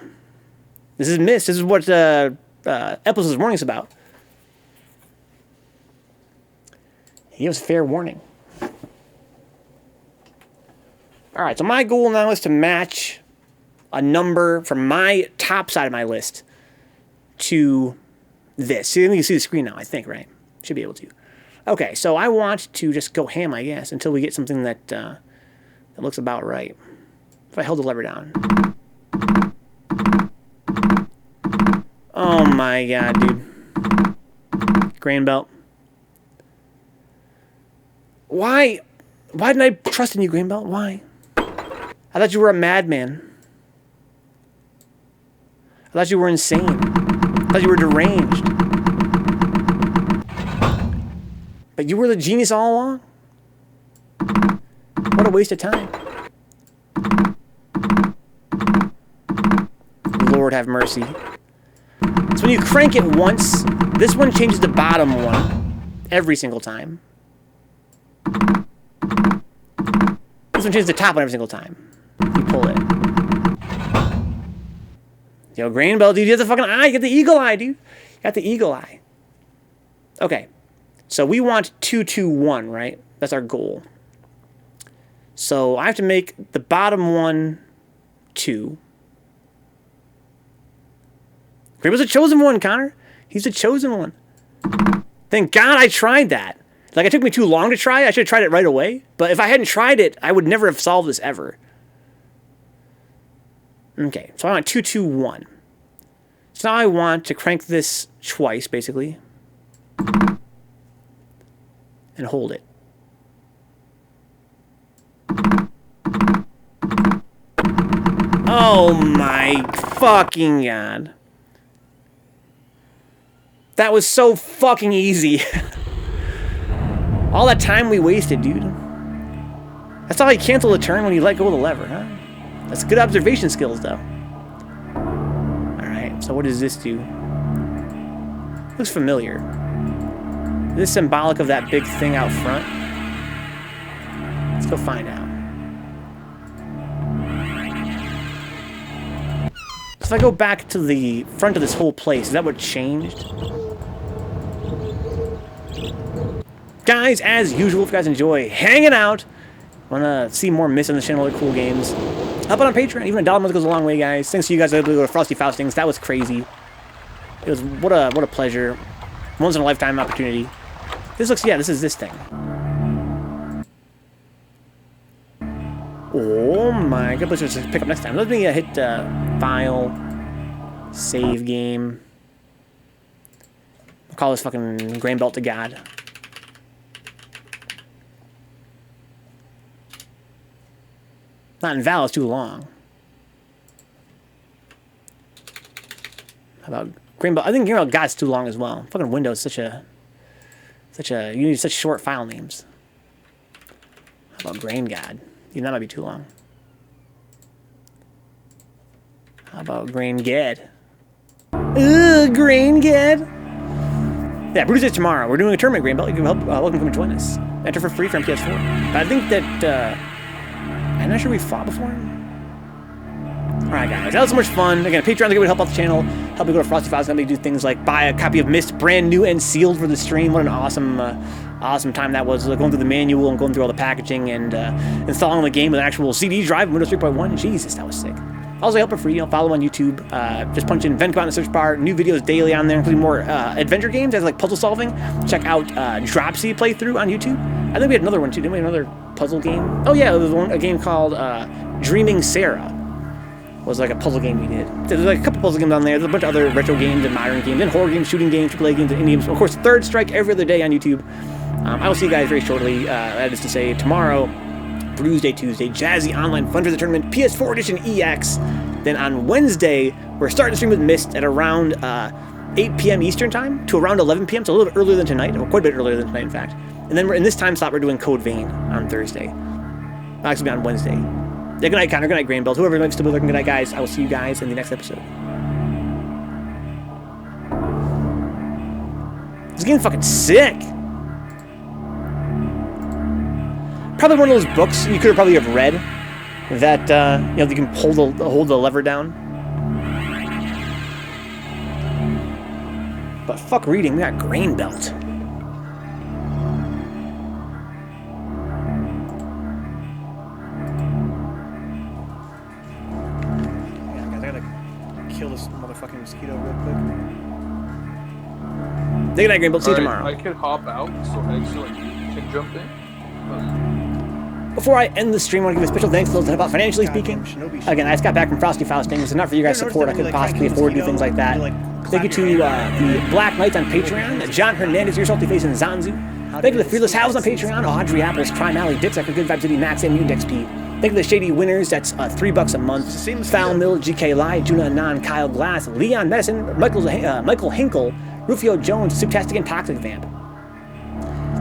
This is Myst. This is what episode this morning's about. He gives fair warning. All right, so my goal now is to match a number from my top side of my list to this. See, you can see the screen now, I think, right? Should be able to. Okay, so I want to just go ham, I guess, until we get something that that looks about right. If I held the lever down. Oh my god, dude. Grain Belt. Why? Why didn't I trust in you, Grain Belt? Why? I thought you were a madman. I thought you were insane. I thought you were deranged. But you were the genius all along? What a waste of time. Lord have mercy. So when you crank it once, this one changes the bottom one every single time. This one changes the top one every single time. You pull it. Yo, Grain Belt, dude, you have the fucking eye. You got the eagle eye, dude. You got the eagle eye. Okay. So we want 2, 2, 1, right? That's our goal. So I have to make the bottom one 2. Grain was a chosen one, Connor. He's a chosen one. Thank God I tried that. Like, it took me too long to try it. I should have tried it right away. But if I hadn't tried it, I would never have solved this ever. Okay, so I want 2, 2, 1. So now I want to crank this twice, basically. And hold it. Oh my fucking God. That was so fucking easy. All that time we wasted, dude. That's how you cancel the turn when you let go of the lever, huh? That's good observation skills, though. Alright, so what does this do? Looks familiar. Is this symbolic of that big thing out front? Let's go find out. So if I go back to the front of this whole place, is that what changed? Guys, as usual, if you guys enjoy hanging out, want to see more Myst on the channel, other cool games, help out on Patreon. Even $1 a month goes a long way, guys. Thanks to you guys that able to go to Frosty Faustings. That was crazy. It was what a pleasure. Once in a lifetime opportunity. This looks, yeah, this is this thing. Oh my god, let's just pick up next time. Let me hit file, save game. I'll call this fucking Grain Belt to God. Not invalid, it's too long. How about Grain Belt? I think Grain Belt God's too long as well. Fucking Windows is you need such short file names. How about Grain God? Even that might be too long. How about Grain Ged? Ugh, Grain Ged. Yeah, Bruce is tomorrow. We're doing a tournament, Grain Belt. You can help. Welcome to join us. Enter for free from PS4. But I think that. I'm not sure we fought before. Alright, guys. That was so much fun. Again, Patreon, they would help out the channel. Help me go to Frosty Files. Help me do things like buy a copy of Myst, brand new and sealed for the stream. What an awesome, awesome time that was. Going through the manual and going through all the packaging and installing the game with an actual CD drive in Windows 3.1. Jesus, that was sick. Also, help it free. Follow on YouTube. Just punch in Vencabot in the search bar. New videos daily on there, including more adventure games as like puzzle solving. Check out Dropsy playthrough on YouTube. I think we had another one too. Didn't we have another puzzle game? Oh yeah, there was a game called Dreaming Sarah. Was like a puzzle game we did. There's like a couple puzzle games on there. There's a bunch of other retro games and modern games and horror games, shooting games, AAA games, and indie games. Of course, Third Strike every other day on YouTube. I will see you guys very shortly. That is to say, tomorrow, Tuesday, Jazzy Online Fundraiser Tournament, PS4 Edition EX. Then on Wednesday, we're starting to stream with Myst at around 8 p.m. Eastern Time to around 11 p.m. So a little bit earlier than tonight, or quite a bit earlier than tonight, in fact. And then we're in this time slot, we're doing Code Vein on Thursday. Actually, be on Wednesday. Yeah, good night, Connor. Good night, Grain Belt. Whoever likes to be looking, good night, guys. I will see you guys in the next episode. This game's fucking sick. Probably one of those books you could probably have read that you know, you can hold the lever down. But fuck reading, we got Grain Belt. Kill this motherfucking mosquito real quick. Good night, Grain Belt. See you tomorrow. I could hop out so excellent can jump in. Before I end the stream, I want to give a special thanks to those that help out financially speaking. Again, I just got back from Frosty Faustings. It's not for you guys' support. I couldn't possibly afford to do things like that. Thank you to the Black Knights on Patreon, John Hernandez, Your Salty Face, and Zanzu. Thank you to the Fearless House on Patreon, Audrey Apples, Crime Alley, Dipsacker, Good Vibe City, Max, and Mutant XP. Thank you to the Shady Winners, that's $3 a month. Foul Mill, GK Lai, Juna Anon, Kyle Glass, Leon Medicine, Michael Hinkle, Rufio Jones, Subtastic, and Toxic Vamp.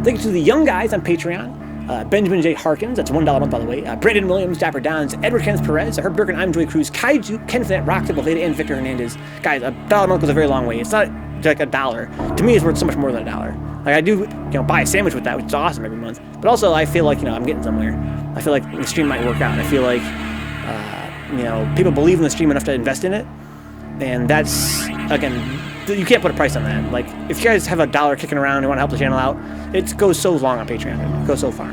Thank you to the Young Guys on Patreon, Benjamin J. Harkins, that's $1 a month, by the way. Brandon Williams, Dapper Downs, Edward Kenneth Perez, Herb Birkin, I'm Joy Cruz, Kaiju, Ken Flint, Rock Table, Veda, and Victor Hernandez. Guys, $1 a month goes a very long way. It's not like $1. To me, it's worth so much more than $1. Like, I do, buy a sandwich with that, which is awesome every month. But also, I feel like, I'm getting somewhere. I feel like the stream might work out. I feel like, people believe in the stream enough to invest in it. And that's, again, you can't put a price on that. Like, if you guys have $1 kicking around and want to help the channel out, it goes so long on Patreon. It goes so far.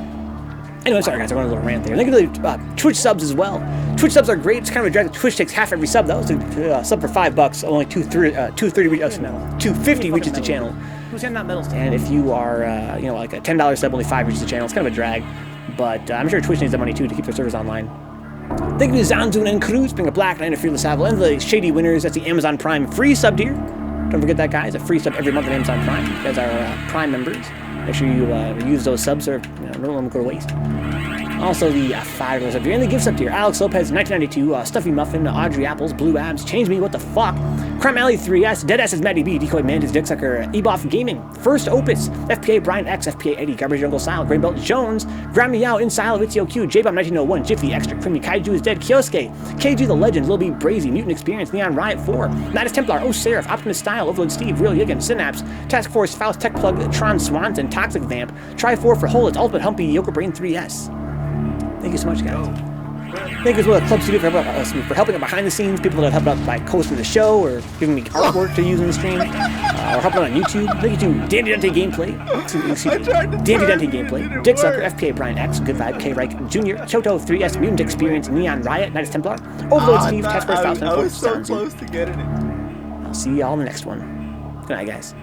Anyway, sorry guys, I went on a little rant there. Thank you to the Twitch subs as well. Twitch subs are great. It's kind of a drag. Twitch takes half every sub though. So sub for $5, only 250 reaches the channel. And if you are, like a $10 sub, only 5 reaches the channel. It's kind of a drag, but I'm sure Twitch needs the money too to keep their servers online. Thank you to Zanzun and Cruz, Bring a Black, and Fearless Savile, and the Shady Winners. That's the Amazon Prime free sub tier. Don't forget that, guys. A free sub every month on Amazon Prime. You guys are Prime members. Make sure you use those subs, or don't let them go to waste. Also, the $5 sub tier and the gift sub tier. Alex Lopez, 1992, Stuffy Muffin, Audrey Apples, Blue Abs, Change Me, What the Fuck, Crime Alley 3S, Deadass is Maddie B, Decoy Mantis, Dicksucker, Eboff Gaming, First Opus, FPA Brian X, FPA Eddie, Garbage Jungle Style, Green Belt Jones, Grab Me Out, In Style, Itzio Q, J-Bomb 1901, Jiffy, Extra Creamy, Kaiju is Dead, Kyosuke, KG the Legend, Lil B, Brazy, Mutant Experience, Neon Riot 4, Nidus Templar, Oh Seraph, Optimus Style, Overload Steve, Real Yigan, Synapse, Task Force, Faust Tech Plug, Tron Swanson, Toxic Vamp, Try 4 for Holitz, Ultimate Humpy, Yoga Brain 3S. Thank you so much, guys. Thank you as well to Club Studio for helping out behind the scenes, people that have helped out by hosting the show or giving me artwork to use in the stream, or helping out on YouTube. Thank you to Dandy Dante Gameplay, Dandy Dante Gameplay, Dicksucker, FPA Brian X, Good Vibe, K Reich Jr., Choto, 3S, Mutant Experience, Neon Riot, Nidus Templar, Overload Steve, Task Force, Faust, and I was so close to getting it. I'll see y'all in the next one. Good night, guys.